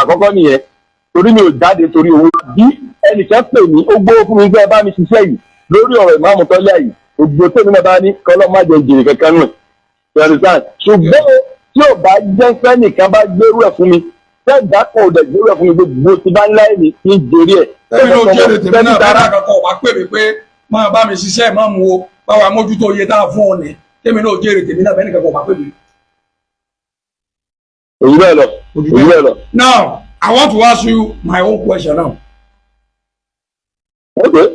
àkọ́kọ́ nìyẹn torí mi ò jáde torí owó bí ẹnìkan pè mí ó gbówó fún mi gbé bá mi ṣiṣẹ́ yìí lórí ọ̀rọ̀ ìmáàmù tọ́lá yìí ògbó tó ní bàbá ní kọ́lọ́ má jẹ jèrè kankan nù ṣùgbọ́n tí ò bá jẹ́ pé nìkan bá gbérú ẹ̀ fún mi tẹ́ẹ̀dá kan ò dẹ̀ gbérú ẹ̀ fún mi gbogbo ti bá ń láì ní kí n jèrè ẹ̀. tẹ́mi ló jèrè tèmi náà bá dàgbà kan wá pè mí pé máa bá mi ṣiṣẹ́ ìmáàmù o báwa mójútó iye tá a fún ọ ní tẹ́mi ló jèrè tèmi náà bẹ́ẹ̀ nìkan kan wá pè mí. èyí bẹ́ẹ̀ lọ. Now I want to ask you my own question now. Okay.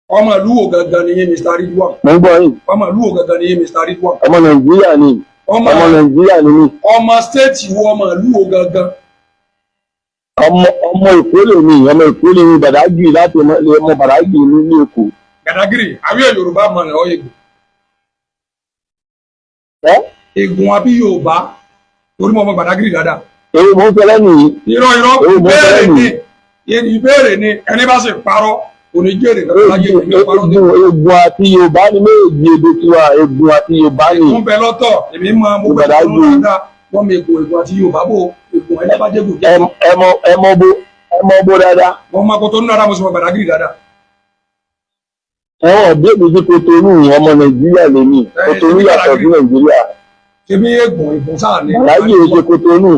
Ọmọ ìlú wo gangan ni yín Mr. Ridwan? Mo ń gbọ́ yín. Ọmọ ìlú wo gangan ni yín Mr. Ridwan? Ọmọ Nàìjíríà ni. Ọmọ Nàìjíríà ni mí. Ọmọ stéètì wo ọmọ ìlú wo gangan? Ọmọ Èkó lè mi, ọmọ Èkó lè mi Badagry láti ọmọ Badagry ní Èkó. Badagry, are you a Yorùbá man or Igbo? Ègùn àbí Yorùbá? Torí mo ọmọ Badagry dáadáa. Èyí mo ń fẹ́lẹ́ nìyí. Irọ́ ìbéèrè ni ẹni bá sì parọ́ oníjèrè kankan láyé ìlú parọ́ ní. Ègùn àti Yorùbá ni méjì èdè tiwa, Ègùn àti Yorùbá ni. Ègùn bẹ lọ́tọ̀, èmi máa mo bẹ lọ́tọ̀ dáadáa, wọ́n mi Ègùn àti Yorùbá bò Ègùn ẹni bá jẹ́gùn jẹ́. Ẹmọ bó dáadáa. Wọ́n máa Kotonu dáadáa, mo sì mọ Badagry dáadáa. Ẹ̀wọ̀n bí èmi sí Kotonu ọmọ Nàìjíríà lèmi, Kotonu yàtọ̀ sí Nàìjíríà. Ṣé bí Ègùn sáà ní? Badagry ò ṣe Kotonu.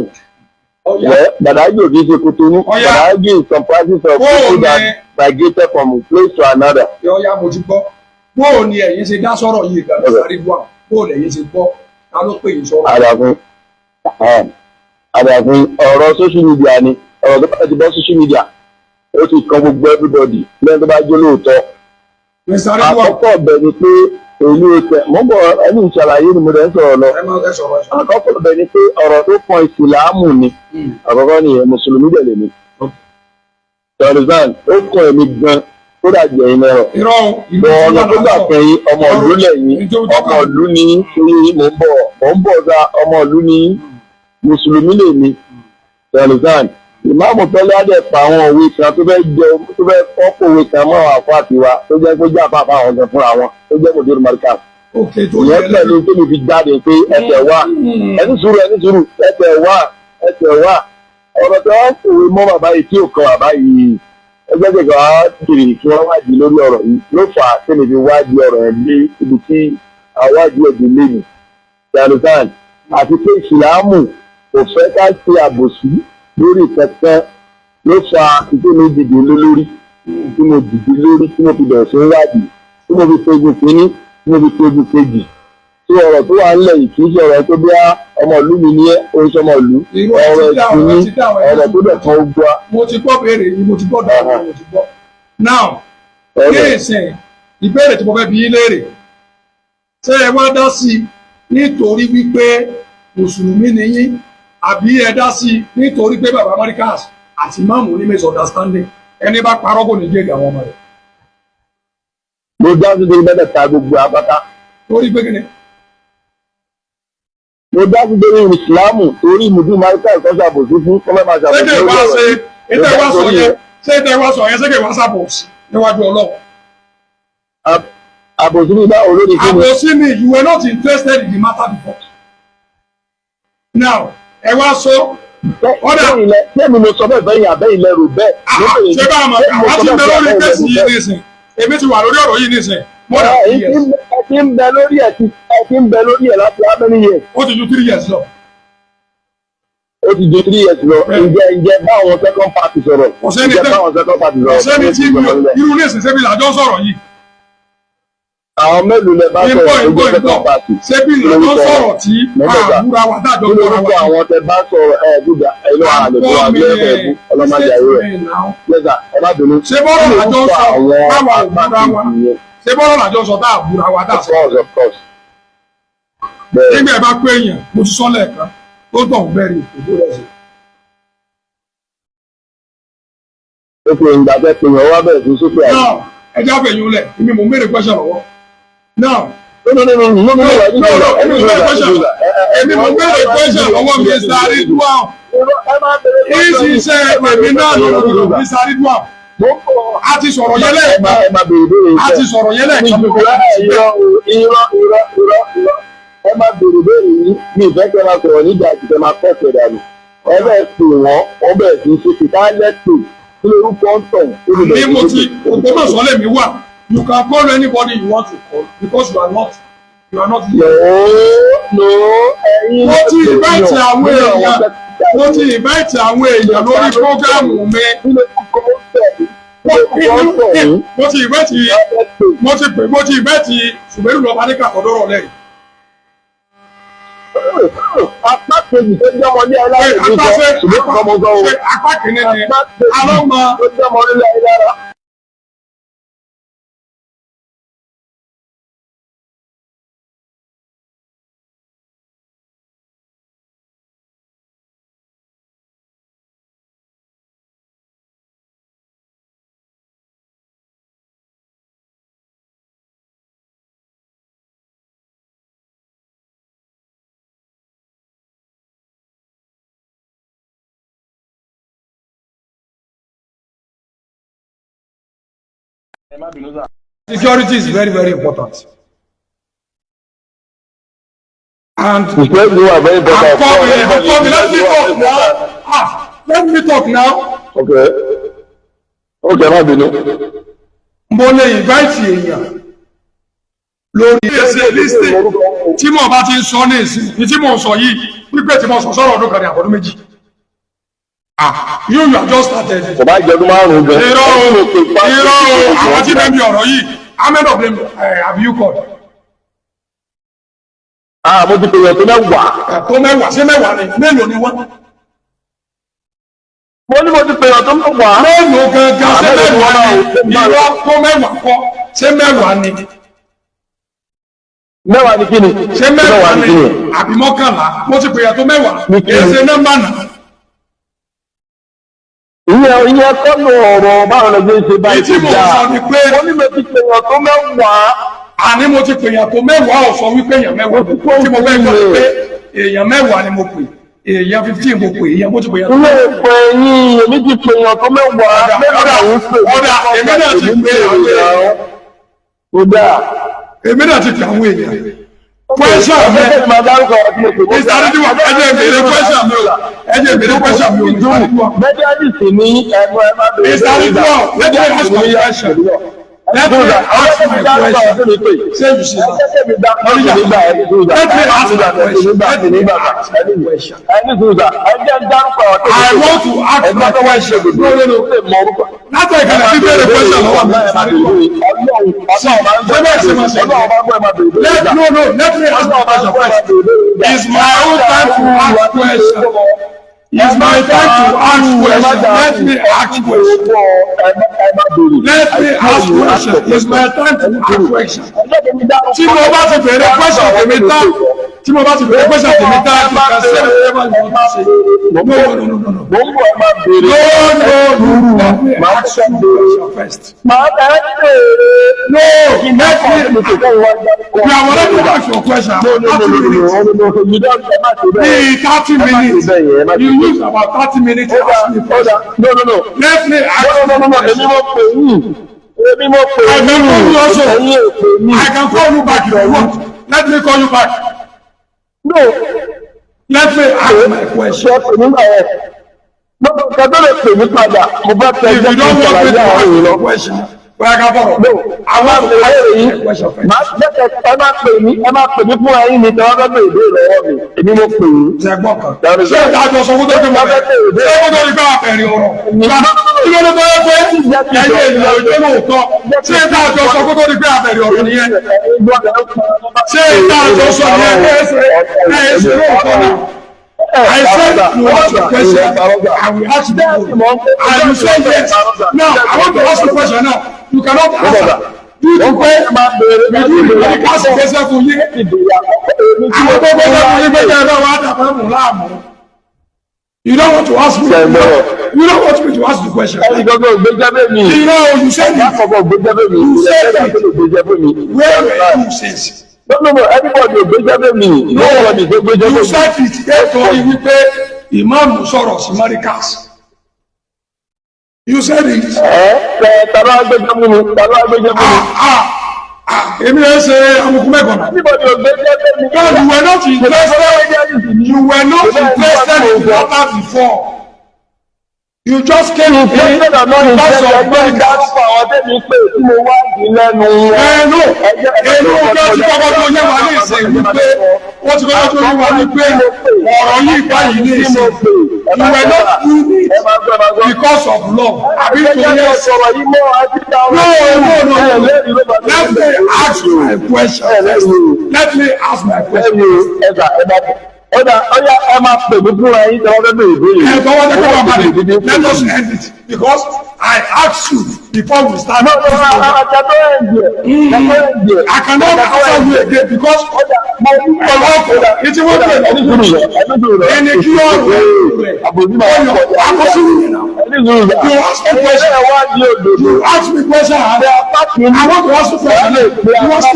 Badagry ò kì í ṣe Kotonu. Badagry is comprises of people that migrated from a place to another. Yọ̀ọ́yá mo ti gbọ́. Bóò ni ẹ̀yin ṣe dá sọ̀rọ̀ yìí gan Mr. Ridwan? Bóò lẹ̀yin ṣe gbọ́? Ta ló pè yín sọ̀rọ̀? Àdàfin ọ̀rọ̀ social media ni ọ̀rọ̀ tó bá ti bọ́ social media ó ti kan gbogbo everybody lẹ́yìn tó bá jẹ́ lóòótọ́. Mr. Ridwan. Àkọ́kọ́ ọ̀bẹ ni pé èmi ètò mo ń bọ̀ ẹni ìṣàlàyé ni mo dẹ̀ ń sọ̀rọ̀ lọ. Àkọ́kọ́ ọ̀bẹ ni pé ọ̀rọ̀ tó kan ìsìláàmù ni àkọ́kọ́ nìyẹn mùsùlùmí dẹ̀ lèmi. Tọ́lùsán ó kàn èmi gan tó dàjẹ́ yín lẹ́rọ̀. Ọ̀nà tó gbà kẹ́yìn ọmọ ìlú lẹ́yìn ọmọ ìlú ní mò ń bọ̀ ọ̀gá ọmọ ìlú ní mùsùlùmí lèmi. Tọ́lùsán ìmáàmù tọ́lá dẹ̀ pa àwọn òwe kan tó fẹ́ fọ́pọ̀ òwe kan mọ́ àwọn àfọ àtiwá tó jẹ́ pé jẹ́ àfáàfá àwọn ọ̀gá fúnra wọn tó jẹ́ mòdúró mọ́ríkà. Ìyẹn pẹ̀lú tó mi fi jáde pé ẹsẹ̀ wà ẹni sùúrù ẹsẹ̀ wà ọ̀rọ̀ tó wọ́n fòwe mọ́ bàbá yìí tí ò kan bàbá yìí ẹgbẹ́ kẹ̀kẹ́ wá kiri kí wọ́n wádìí lórí ọ̀rọ̀ yìí ló fà á kí ni fi wádìí ọ̀rọ̀ ẹ̀ lé ibi tí àwádìí ẹ̀dùn lé mi. Tẹ̀lifán àti pé ìsìlámù kò fẹ́ ká ṣe àbòsí lórí kẹ̀kẹ́ ló fà á tí mo dìde lórí tí mo fi bẹ̀rẹ̀ sí wádìí tí mo fi pegun kínní tí mo fi pegun kejì. Tí ọ̀rọ̀ tó wà ńlẹ̀ yìí kì í ṣe ọ̀rọ̀ tó bí ọmọ ìlú mi ní oṣù ọmọ ìlú ọ̀rọ̀ ẹ̀sìn ní ọ̀rọ̀ tó dẹ̀ kan ogun wa. Mo ti gbọ́ béèrè yìí, mo ti gbọ́ dáhùn, mo ti gbọ́. Now, ní ìsìn ìbéèrè tí mo fẹ́ bi yín léèrè, ṣé ẹ wá dá sí i nítorí wípé mùsùlùmí ni yín àbí ẹ dá sí i nítorí pé bàbá Markaz àti máàmù ní misunderstanding ẹni bá parọ́ kò ní jèrè àwọn ọmọ rẹ̀? Mo dá sí torí bẹ́ẹ̀ ta gbogbo abátá. Torí pé kíni? Mo dá sí torí ìsìlámù torí ìmùdí Markaz kan ṣàbòsí fún ọmọ máa ṣàbòsí lórí ọ̀rọ̀ yìí. Ṣé ìtẹ̀ wá sọ yẹn ṣé kì í wá ṣàbòsí níwájú Ọlọ́run? Àbòsí ni báwo ló di kí ni? Àbòsí ni you were not interested in the matter before. Now ẹ wá sọ. Sẹ́mi mo sọ bẹ́ẹ̀ bẹ́ẹ̀ yà bẹ́ẹ̀ ilẹ̀ rò bẹ́ẹ̀. Ṣé bá a mọ̀ àwọn tí ń bẹ lórí kẹ́sì yìí nìsín? Èmi ti wà lórí ọ̀rọ̀ yìí nìsín. Ẹ ti ń bẹ lórí ẹ̀ láti how many years? Ó ti ju 3 years lọ. Ó ti ju 3 years lọ. Ǹjẹ́ báwọn second party sọ̀rọ̀? Ọ̀sẹ́ni tí irú nìsín ṣé bí làjọ sọ̀rọ̀ yìí? Àwọn mélòó lẹ bá sọ̀rọ̀ lójú second party? Ṣé bí làjọ sọ̀rọ̀ tí àbúrà wa dájọ́ gbọ́ra wa? Àwọn tẹ bá sọ̀rọ̀ gbígbà ẹ̀lú àlè tó wà lẹ́ẹ̀kẹ́ ẹ̀bú ọlọ́mọdé ayé rẹ̀. Lẹ́sà ẹ má bínú. Ṣé bọ́rọ̀ làjọ sọ táwa òbúra wa? Ṣé bọ́rọ̀ làjọ sọ tá àbúra wa dà sọ? Of course. Nígbà ẹ bá pé èèyàn, mo ti sọ lẹ́ẹ̀kan, tó tọ̀ ń bẹ̀rẹ̀ ìdó rẹ̀ sí. Ó fi ìgbà tẹ́ pé wọ́n wá bẹ̀rẹ̀ sí sókè àyè. Náà ẹ jẹ́ àfẹ̀yìn olẹ̀, èmi mò ń béèrè question lọ́wọ́. Náà. Èmi mo ń béèrè question lọ́wọ́ Mr. Ridwan. Ìsì iṣẹ́ èmi náà lọ́wọ́ Mr. Ridwan. A ti sọ̀rọ̀ yẹn lẹ́ẹ̀kan. A ti sọ̀rọ̀ yẹn lẹ́ẹ̀kan. ẹ má béèrè béèrè yìí mi ìfẹ́ kẹ́ máa sọ̀rọ̀ nígbà tí ẹ máa kọ́ ọ̀sẹ̀ dànù ẹ bẹ́ẹ̀ pè wọ́n ọ bẹ́ẹ̀ sì ṣe kìtà lẹ́tọ̀ kí lórúkọ ń tọ̀. ní mo ti Ògbómọ̀ṣọ́ lèmi wà you can call anybody you want to call because you are not here. No, ẹ̀yin mo ti invite àwọn èèyàn lórí prógámù mi. mo ti invite ṣùgbọ́n lọ bá ní kàkọ́dọ́rọ̀ lẹ́yìn. apá kejì tó jẹ́ ọmọdé aláìsí sọ ṣùgbọ́n ọmọ sọ wọn. apá kìíní ni alọ́mọ tó jẹ́ ọmọdé láìlára. Security is very, very important. And you are very important. I'm coming. Let me talk now. Let me talk now. Okay, má bínú. Mo lè invite èèyàn lórí ẹsẹ̀ lísì tí mo bá ti ń sọ ní ìsìn tí mo sọ yìí pípẹ́ tí mo sọ sọ̀rọ̀ ọdún kan ní àbọ̀dún méjì. You are just started. Kò bá jẹ́ ọdún márùn-ún gan. Irọ́ o, àwọn tí bẹ́ẹ̀ bí ọ̀rọ̀ yìí, how many of them have you called? Mo ti pèyàn tó mẹ́wàá. Tó mẹ́wàá, ṣé mẹ́wàá ni? Mélòó ni wọ́n? Mo ní mo ti pèyàn tó mẹ́wàá. Mélòó gangan ṣé mẹ́wàá ni? Irọ́ tó mẹ́wàá kọ́, ṣé mẹ́wàá ni? Mẹ́wàá ni kí ni? Ṣé mẹ́wàá ni? Àbí mọ́kànlá? Mo ti pèyàn tó mẹ́wàá. Èyí ṣe nọ́mbà náà. Ìyẹn kọ́nù ọ̀rọ̀ báwọn ẹgbẹ́ ṣe báyìí ti dá. Mo ní mo ti pèyàn tó mẹ́wàá. Àní mo ti pèyàn tó mẹ́wàá ò sọ wípé èèyàn mẹ́wàá. Tí mo fẹ́ gbọ́ pé èèyàn mẹ́wàá ni mo pè. Èèyàn 15 mo pè. Èèyàn mo ti pèyàn tó mẹ́wàá. Ilé ìpè yín èmi ti pèyàn tó mẹ́wàá. Ọ̀dà èmi náà ti pè àwọn èèyàn. Èmi náà ti pè àwọn èèyàn. Question mi. Ìsàrídìí wà ẹjẹ̀ ìbéèrè question mi o. Ẹjẹ̀ ìbéèrè question mi o. Mẹ́díálìsì ní ẹnu ẹ má bèrè. Ìsàrídìí wà ẹjẹ̀ ask my question. Let me ask my question. Say you see that. Let me ask my question. Let me ask my question. I want to ask my question. No. Láti ẹ̀ka náà ti bẹ̀rẹ̀ question lọ́wọ́ mi. Let me ask my question. It's my own time to ask question. It's my time to ask question. Let me ask question. Let me ask question. It's my time to ask question. Tí mo bá ti bẹ̀rẹ̀ question tèmi tán, tí mo bá ti bẹ̀rẹ̀ question tèmi tán, you can say whatever you want to say. No. Let me ask you question first. No. You are ready to ask your question. 30 minutes. You use about 30 minutes to ask me question. No. Let me ask you. I can call you back if you want. Let me call you back. No. Let me ask my question. If you don't want me to ask your question, well, I can follow. No. I want to ask you a question first. Ẹ máa pè mí fún ẹyin ní tẹ́wọ́n fẹ́ bèèrè lọ́wọ́ mi. Èmi mo pè yín. Ṣẹ̀gbọ́n kan. Ṣé ìdájọ́ sọ fún tó fi mọ̀ bẹ́ẹ̀? Ṣé ó tó ní bá àpẹẹrẹ ọ̀rọ̀? Kí ló dé tó yẹ pé ẹyẹ ènìyàn ìjọ lóòótọ́? Ṣé ìdájọ́ sọ fún tó ní bá àpẹẹrẹ ọ̀rọ̀ nìyẹn? Ṣé ìdájọ́ sọ yẹn pé ẹ̀ṣẹ̀ lóòótọ́ náà? I said you ask a question, I will ask you. And you say yes. Now, I want to ask a question now. You cannot answer. Do you think we ask a question for you? You don't want to ask me. You don't want me to ask the question. You know, you said it. You said it. Where were you since? No, everybody will me. No one is you said it. Therefore, you will pay Imam Soros, Maricas. You said it. Èmi ẹ ṣe amukumẹ́kọ̀ọ́. No, you were not interested in the water before. You just came in because of politics. No, èmi ò kẹ́ ti kọ́kọ́ tó yẹ wá ní ìsìn wípé wọ́n ti kọ́kọ́ tó yẹ wá ní pé ọ̀rọ̀ yìí báyìí ní ìsìn. You were not doing it because of love. Àbí tó yẹ sọ. No. Let me ask my question first. Let me ask my question first. Ọ̀dà ẹ máa pè mí fúnra yín tí wọ́n fẹ́ bèrè ìbéèrè. Let us end it because I asked you before we start. No, I cannot answer you again because it's what we are doing. And if you are you ask me question. You ask me question. I want to ask you question. You ask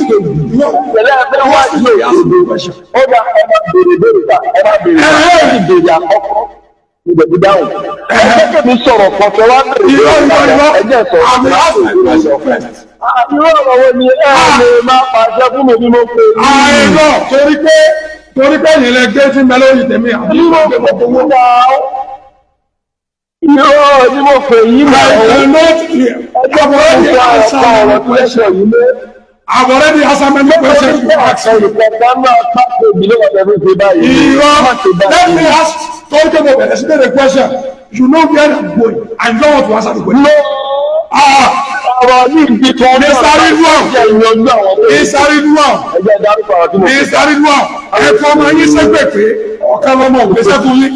me question. Ìgbẹ̀bí dáhùn. Ẹgbẹ́ mi sọ̀rọ̀ pọ̀tẹ́ wá bẹ̀rẹ̀ ẹgbẹ́ sọ̀rọ̀. Irú ọ̀rọ̀ wo ni ẹ lè máa pàṣẹ fún mi ní mo pè ní. Àìlọ́ torí pé yìí lẹ gbé tí mẹ́lẹ́ òyìn tèmi àbí mo pè mọ̀ owó. Irú ọ̀rọ̀ ni mo pè yí mọ̀ owó. I've already answered many questions you asked me. Let me ask, talk about the question. You know where I'm going. I don't want to answer the question. Mr. Ridwan, ẹ̀fọ́ ọmọ yín sẹ́gbẹ̀ pé ọ̀kan lọ́mọ ògbésẹ́ fún yín.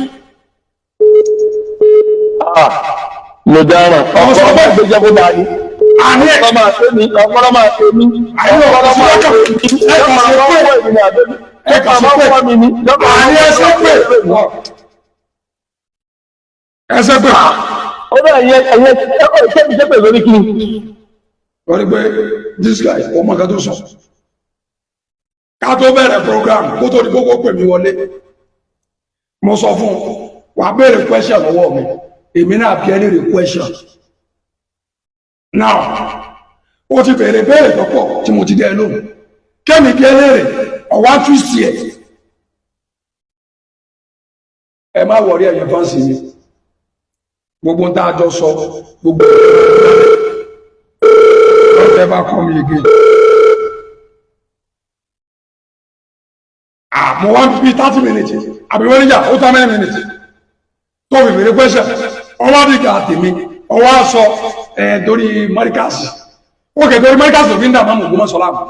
Mo dára, ọ̀pọ̀ ọmọ ìgbésẹ̀ fún bá yín. Àní ẹ̀ ọmọ àtẹ́mi, ọ̀pọ̀lọpọ̀ máa tẹ́mi. Àní ọ̀pọ̀ sí lọ́kàn. Ẹ̀kà sí pé àní ẹsẹ̀ pé ẹsẹ̀ pé. Ó bẹ́ẹ̀ yẹ ẹ̀kọ́ ìṣẹ́pẹ̀ lórí kí ni. Wọ́n ní pé this guy ọmọ kan tó sọ. Ká tó bẹ̀rẹ̀ program kó tó di kókó pè mí wọlé. Mo sọ fún wàá béèrè question lọ́wọ́ mi. Èmi náà bí ẹni rè question. Now, ó ti béèrè tọ́pọ̀ tí mo ti dẹ́ lóhùn. Kẹ́mi bí ẹlẹ́rẹ̀ ọ̀wá twist ẹ̀. Ẹ má wọ̀rí ẹ̀yìn fáǹsì mi. Gbogbo ń tá a jọ sọ, gbogbo ọ̀tẹ̀ bá kọ́ mi again. Mo wá bí 30 minutes, àbí wọ́n níjà, ó tá 9 minutes. Tó fi béèrè question, ọwá bí ká tèmi, ọwá sọ torí mọ́ríkàsì. Ó kẹ̀ torí mọ́ríkàsì ò fi ń dà máa mú Ògbómọ̀ṣọ́ láàmú.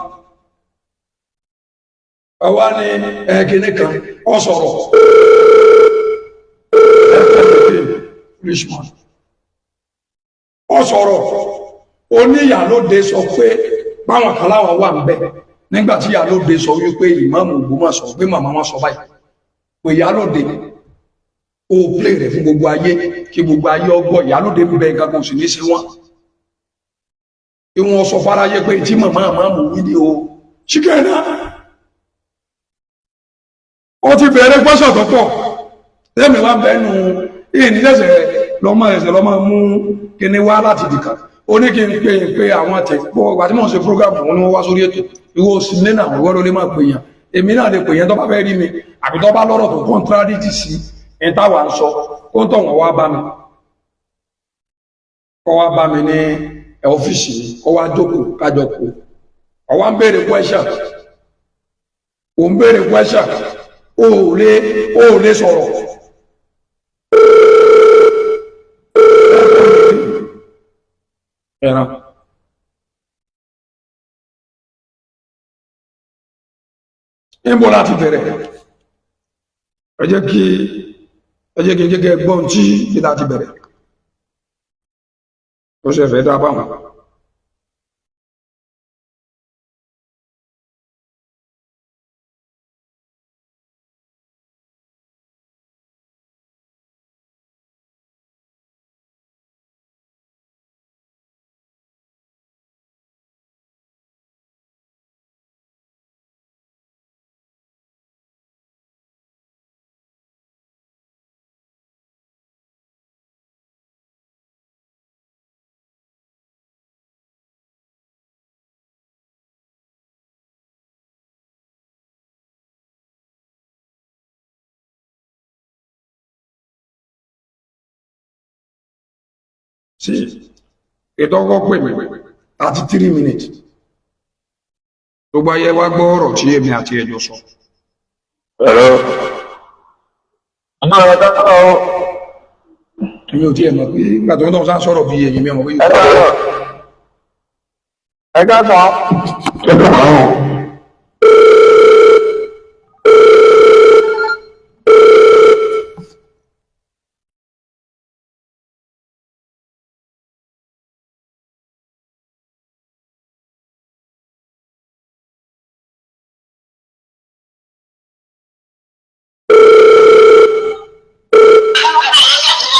Ọwá ní kìíní kan, ọ sọ̀rọ̀. Richmond. Ọ sọ̀rọ̀, ó ní ìyálóde sọ pé báwọn kan láwọn wà ń bẹ̀ nígbàtí ìyálóde sọ wípé ìmáàmù Ògbómọ̀ṣọ́ pé màmá wọn sọ báyìí. Pé ìyálóde ó plé rẹ̀ fún gbogbo ayé kí gbogbo ayé ọgbọ́ ìyálóde ń bẹ nǹkan kò sì ní sí wọn. Ìwọ̀n sọ fáráyé pé tí màmá àmàmù wí ní o ṣíkẹ́ẹ̀dá. Ó ti bẹ̀rẹ̀ gbọ́sọ̀ tó pọ̀ lẹ́mìí wá bẹ́ẹ̀nu ìní lẹ́sẹ̀ lọ́mọ mú kíní wá láti dìkan. Ó ní kí n pè àwọn tẹ̀ pọ̀ ìgbà tí mò ń ṣe prógámù wọn ni wọ́n wá sórí ètò ìwọ òsì lẹ́nà àwọn ìwọ́n ló lè máa pè yàn. Èmi náà lè pè yẹn tó bá fẹ́ rí mi àbí tó bá lọ́rọ̀ tó kọ́ńtírádìtì sí ẹni táwa ń sọ kó ń tọ̀ wọ́n wá bá mi. Kọ́ wá bá mi ní ọ́fíìsì mi kọ́ wá jókòó kájọ kó. Ọwá ń béèrè question. Ò ń béèrè question. Ó lè sọ̀rọ̀. Ẹran. Níbo láti bẹ̀rẹ̀? Ẹ jẹ́ kí gẹ́gẹ́ gbọ́n tí láti bẹ̀rẹ̀. Ó ṣe fẹ́ dá báwọn. sí ètò ọkọ̀ pè mí 33 minutes gbogbo ayé wa gbọ́ ọ̀rọ̀ tí èmi àti ẹjọ́ sọ. Ẹ̀rọ. Àmọ́ ọ̀rọ̀ dáná o. Èmi ò tí ẹ̀ mọ̀ pé nígbà tó ń tọ́ sá sọ̀rọ̀ bí èyí mẹ́wọ̀n pé. Ẹ̀ka sọ. Ẹ̀ka sọ.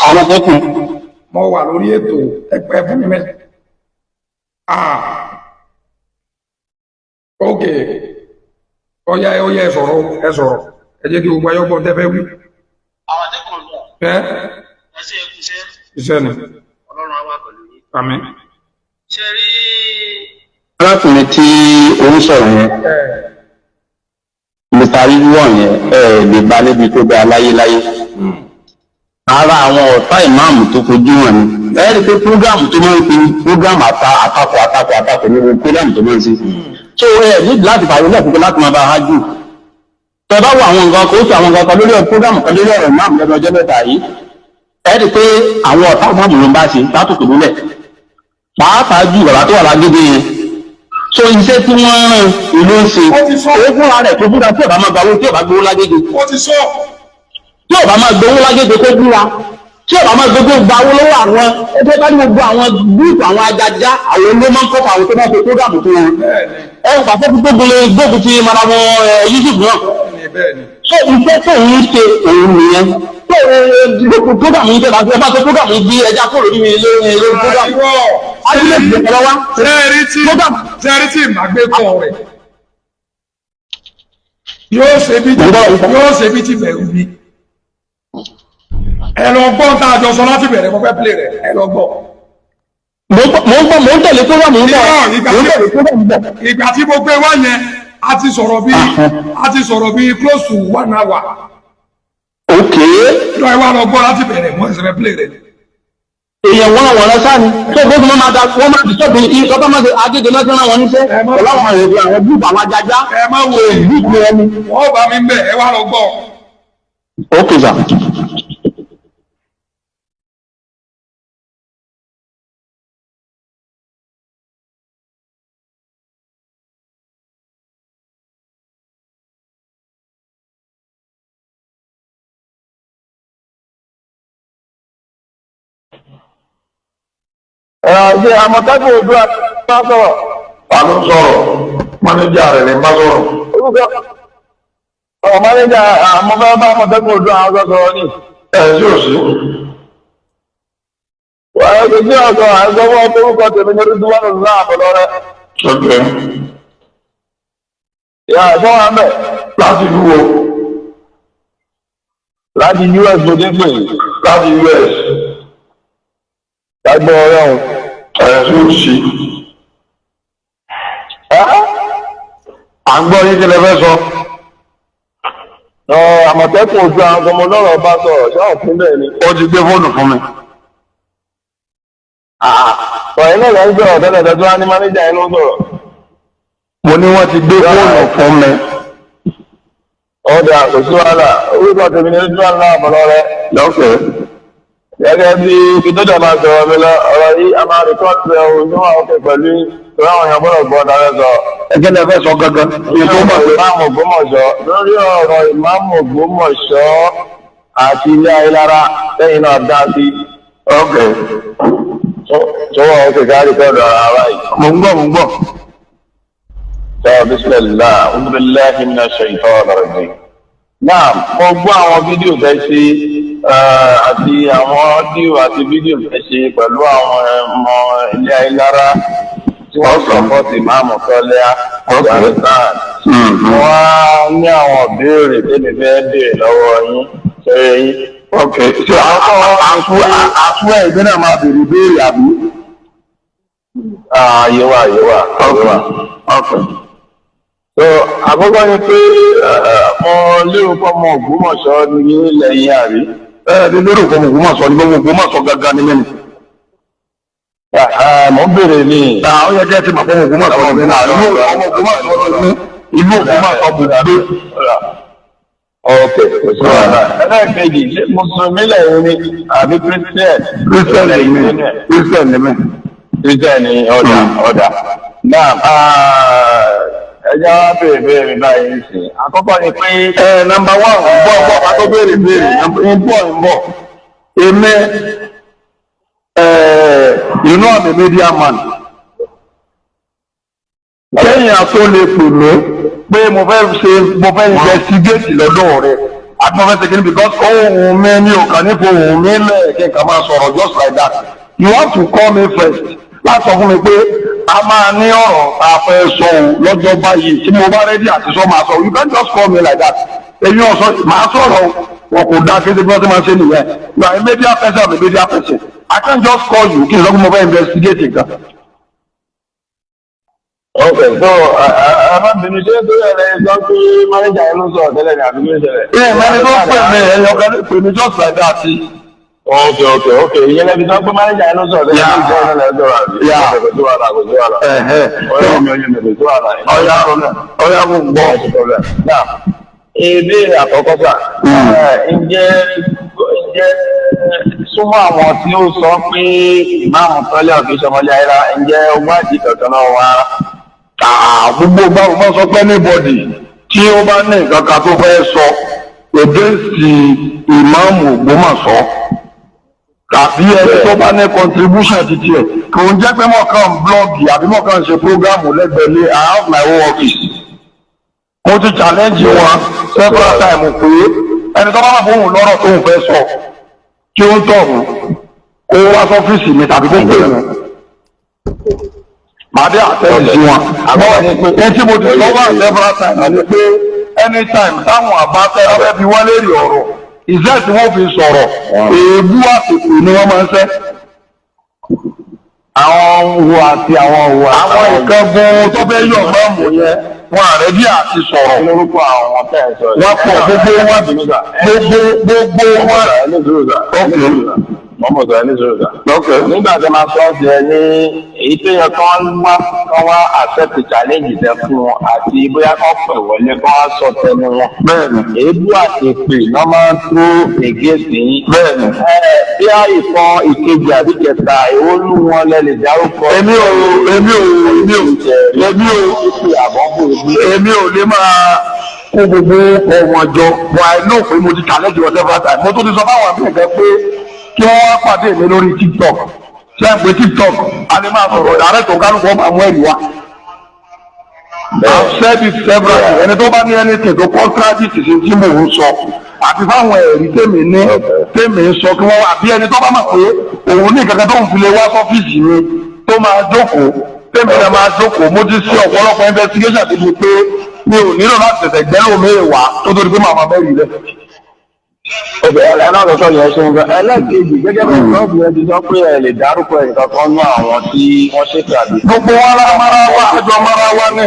Amotekun. Mo wà lórí ètò ẹgbẹ́ fún mi mẹ́sì. Ok. Ọya ẹ sọ̀rọ̀ ẹ sọ̀rọ̀. Ẹ jẹ́ kí gbogbo ayọ́gbọ́n tẹ́fẹ́ wí. Amotekun lọ. Ẹ́ Ẹ ṣe ẹkú iṣẹ́. iṣẹ́ ni. Ọlọ́run á wà pẹ̀lú yín. Àmín. Ṣé rí. Arákùnrin tí orí sọ̀rọ̀ yẹn, Mr. Ridwan yẹn, lè bá níbi tó bẹ aláyéláyé. Ara àwọn ọ̀tá ìmáàmù tó fojú wọn ni. Ẹ rí i pé prógámù tó máa ń fi prógámù àtakò nínú prógámù tó máa ń ṣe. So níbi láti fàyè lẹ́kùnkùn láti máa bá a hájú. Tẹ bá wo àwọn nǹkan kò sí àwọn nǹkan kan lórí prógámù kan lórí ọ̀rọ̀ ìmáàmù lẹ́nu ọjọ́ mẹ́ta yìí. Ẹ rí i pé àwọn ọ̀tá ìmáàmù ló ń bá ṣe látòkè lólẹ̀. Pàápàá jù bàbá tó wà lágbègbè yẹn. So iṣẹ́ tí wọ́n rán ìlú ń ṣe. Ó fúnra rẹ̀ tó búra tí ọ̀bá máa gbawó tí ọ̀bá gbowó lágbègbè. Ó ti sọ. Tí ọ̀bá máa gbowó lágbègbè kó búra. Tí ọ̀bá máa gbogbo gba owó lọ́wọ́ àwọn ẹgbẹ́ bá ní gbogbo àwọn gúúpù àwọn ajaja àwọn ilé máa ń kọ́kọ́ àwọn tó máa fi prógámù fún wọn. Ẹ ń pàṣẹ fún gbogbo ti mara wọn Yusuf náà. So iṣẹ́ tó ń ṣe òun nìyẹn. So gbogbo prógámù yìí tẹ́lá ẹ bá tó prógámù yìí bí ẹja kó lórí mi lórí prógámù. Ayé lè gbẹ̀rẹ̀ wá. Sẹ́ẹ̀rí tí ìmàgbé kọ̀ rẹ̀ yóò ṣe bí ti bẹ̀rù mi. Ẹ lọ gbọ́ tá a jọ sọ láti bẹ̀rẹ̀ mo fẹ́ play rẹ̀ ẹ lọ gbọ́. Mo ń tẹ̀lé prógámù yìí náà. Ìgbà tí mo gbé wá yẹn a ti sọ̀rọ̀ bí close to 1 hour. Ok. Lọ ẹ wá lọ gbọ́ láti bẹ̀rẹ̀ mo ṣe fẹ́ play rẹ̀. Èèyàn wọn àwọn ọ̀rẹ́ sáà ni tó gbogbo wọn máa da wọn máa dìtọ́ bí i ọba máa ṣe agége náà tí wọn wọn níṣẹ́ pẹ̀lú àwọn èrè àwọn gúúpù àwọn ajaja. Ẹ má wo gúúpù ẹni. Wọ́n bá mi ń bẹ̀ ẹ wá lọ gbọ́. Ok sir. Ṣé Amotekun Odua bá sọ̀rọ̀? Ta ló sọ̀rọ̀? Mánéjà rẹ̀ ni bá sọ̀rọ̀. Mánéjà àmọ́fẹ́ bá Amotekun Odua àwọn sọ̀rọ̀ ní. Sí òsì. Wà á ṣe tí ọ̀sọ̀ àìsọ́wọ́ orúkọ tèmi ní Ridwan Abolore. Okay. Ìyá ẹ̀fọ́ wa mẹ́. Láti ìlú wo? Láti US ló dé pè. Láti US. Lágbọ́ ọ̀rẹ́ òun. Sí òsì. À ń gbọ́ yín kí lẹ fẹ́ sọ. Amotekun Odua àwọn ọmọ lọ́rọ̀ bá sọ̀rọ̀ ṣé àwọn fún bẹ́ẹ̀ ni. Ó ti gbé fóònù fún mi. Ọ̀rẹ́ náà lọ ń sọ̀rọ̀ tẹ́lẹ̀ tó wá ní mánéjà inú sọ̀rọ̀. Mo ní wọ́n ti gbé fóònù fún mi. Ọ̀dà kò sí wàhálà orúkọ tèmi ní Ridwan Abolore. Lọ́kẹ̀ẹ́. Gẹ́gẹ́ bí ìdójà máa sọ̀rọ̀ mi lọ, ọ̀rọ̀ yìí a máa rìkọ́ọ̀tì rẹ̀ ohun tí wọ́n ọkẹ̀ pẹ̀lú ìwé àwọn èèyàn gbọ́dọ̀ gbọ́ dáre sọ. Ẹgbẹ́ lẹ fẹ́ sọ gangan. Ìmáàmù Ògbómọ̀ṣọ́ lórí ọ̀rọ̀ Ìmáàmù Ògbómọ̀ṣọ́ àti ilé ayélujára lẹ́yìn náà dá sí. Okay. Tó wọ́n ọkẹ̀ ká rìkọ́ọ̀dù ara yìí. Mo ń gbọ́. Sọ bismillah, a'udhu billahi minash shaitanir rajim. Náà, mo gbọ́ àwọn fídíò tẹ́ ṣe àti àwọn ọ́díò àti fídíò tẹ́ ṣe pẹ̀lú àwọn ọmọ ilé ayélujára tí wọ́n sọ̀pọ̀tì Ìmáàmù Tọ́lẹ́ Afghanistan. Wọ́n á ní àwọn ìbéèrè tẹ́lẹ̀ fẹ́ béèrè lọ́wọ́ yín ṣẹ́rẹ́ yín. Ok. Ṣé àtúwẹ̀ ìgbẹ́ náà máa béèrè béèrè àbí? Àyèwà. Ok. So àkọ́kọ́ ni pé mo lérò pé ọmọ Ògbómọ̀ṣọ́ ní ilẹ̀ yín àrí. Ní lérò pé Ògbómọ̀ṣọ́ ní gbogbo Ògbómọ̀ṣọ́ gangan ní mẹ́rin. Mo ń bèrè ní. Ó yẹ kẹ́ ẹ ti mọ̀ fún Ògbómọ̀ṣọ́ mi náà. Ọmọ Ògbómọ̀ṣọ́ mi ní ìlú Ògbómọ̀ṣọ́ mo gbé. Ok, kò sí wàhálà. Ẹlẹ́ẹ̀kejì, ṣé Mùsùlùmí lẹ́yìn ni àbí Christian? Christian ni mí. Christian ni mí. Christian ni ọ̀dà. Náà ẹjọ́ wá béèrè báyìí sí. Àkọ́kọ́ ni pé. Nọ́mbà 1 bọ́ ká tó béèrè. ń bọ̀. Èmi you know I'm a media man. Kẹ́yìn àtó lè pè mí pé mo fẹ́ investigate lọ́dọ̀ rẹ̀. Àti mo fẹ́ ṣe kí ni because ohun mi ní òkàn nípa ohun mi lẹ́ẹ̀kẹ́ ká máa sọ̀rọ̀ just like that. You want to call me first. Láti sọ fún mi pé a máa ní ọ̀rọ̀ tá a fẹ́ sọ lọ́jọ́ báyìí tí mo bá rẹ́dí àti sọ máa sọ. You can't just call me like that. Èyí ọ̀sọ́ máa sọ̀rọ̀ wọn kò dá kéde bí wọ́n ti máa ṣe nìyẹn. You are a media person, I'm a media person. I can't just call you kí n sọ pé mo fẹ́ investigate nǹkan. Ok, so arábìnrin ṣé tó yẹ lẹ́yìn sọ pé mánéjà yẹn ló sọ̀rọ̀ tẹ́lẹ̀ ní àbí ló ṣẹlẹ̀? Mẹ́rin tó pè mí ẹ̀yọ́ kan pè mí just like that. Ok, ìyẹn lẹ́bi sọ pé mánéjà yẹn ló sọ̀rọ̀ tẹ́lẹ̀ ní ìjọ náà lẹ́jọ́ rà bí. Kò sí wàhálà. Ọ̀yá mi ọ̀yẹ́ mi kò sí wàhálà. Ọ̀yá mo gbọ́. Náà, ìbéèrè àkọ́kọ́ sà, ǹjẹ́ súnmọ́ àwọn tí ó sọ pé ìmáàmù tọ́lẹ̀ ọ̀gbìn sọmọlé ayéra ǹjẹ́ wádìí kankan náà wá. Gbogbo báwo máa sọ pé anybody tí ó bá ní nǹkan kan tó fẹ́ sọ against ìmáàmù Ògbómọ̀ṣọ́ tàbí ẹni tó bá ní contribution títí ẹ̀ kò ń jẹ́ pé mọ̀ọ́kàn blọ́ọ̀gì àbí mọ̀ọ́kàn ṣe prógámù lẹ́gbẹ̀ẹ́ I have my own office. Mo ti challenge wọn several times pé ẹni tó bá wà fóun lọ́rọ̀ tóun fẹ́ sọ kí ó ń tọ̀hún kó wá sọ́fíìsì mi tàbí kó pè wọ́n. Màá dé àtẹ́wì sí wọn. Àmọ́ ẹni tí mo ti sọ wá several times ni pé anytime táwọn àbáfẹ́ ọbẹ̀ bí wọ́n lérí ọ̀rọ̀ ìṣẹ́ tí wọ́n fi sọ̀rọ̀ èébú àsìkò ni wọ́n máa ń ṣẹ́. Àwọn wo àti àwọn wo àwọn nǹkan gan tó fẹ́ yọ̀ mọ́ọ̀mù yẹn wọn àrẹ bí àti sọ̀rọ̀. lórúkọ àwọn tẹ́ ẹ sọ wọ́n pọ̀ gbogbo wọn mọ́mọ́ sọ ẹni sọ̀rọ̀ sà. Nígbà tí a máa sọ ọ́ jẹ ní èyí tó yẹ kán wá accept challenge tẹ fún wọn àti bóyá kán pẹ̀ wọlé kán wá sọ tẹnu wọn. Bẹ́ẹ̀ni. Èébú àti èpè náà máa ń tó ègéèsì yín. Bẹ́ẹ̀ni. Bí a ìfọn ìkejì àbí kẹta èwo lù wọn lẹ́lẹ̀ dárúkọ. Èmi ò lè máa kó gbogbo ọ̀wọ̀n jọ wà náà pé mo ti challenge wọn several times. Mo tún ti sọ fáwọn àbí ẹ̀gẹ́ pé kí wọ́n wá pàdé mi lórí TikTok. Ṣé ẹ pé TikTok a lè máa sọ̀rọ̀ direct kálukú ọmọ àwọn ẹ̀rí wa. I've said it several times. Ẹni tó bá ní anything tó contradict sí tí mò ń sọ àti fáwọn ẹ̀rí tèmi ń sọ kí wọ́n wá bí ẹni tó bá mọ̀ pé òun ní kankan tó ń fi lè wá sọ́fíìsì mi tó máa jókòó tèmi náà máa jókòó. Mo ti ṣe ọ̀pọ̀lọpọ̀ investigation àti mi pé mi ò nílò láti tẹ̀sẹ̀ gbẹ́rù mi wá tó tó di pé màmá bẹ́ẹ̀ rí rẹ̀. Ẹlọ́dọ̀tọ̀ yẹn ṣe ń gbọ́. Ẹlẹ́kejì gẹ́gẹ́ bí ìtọ́jú ẹ ti sọ pé ẹ lè dárúkọ nǹkan kan ní àwọn tí wọ́n ṣe tàbí. Gbogbo wa mara wa àjọ mara wa ní.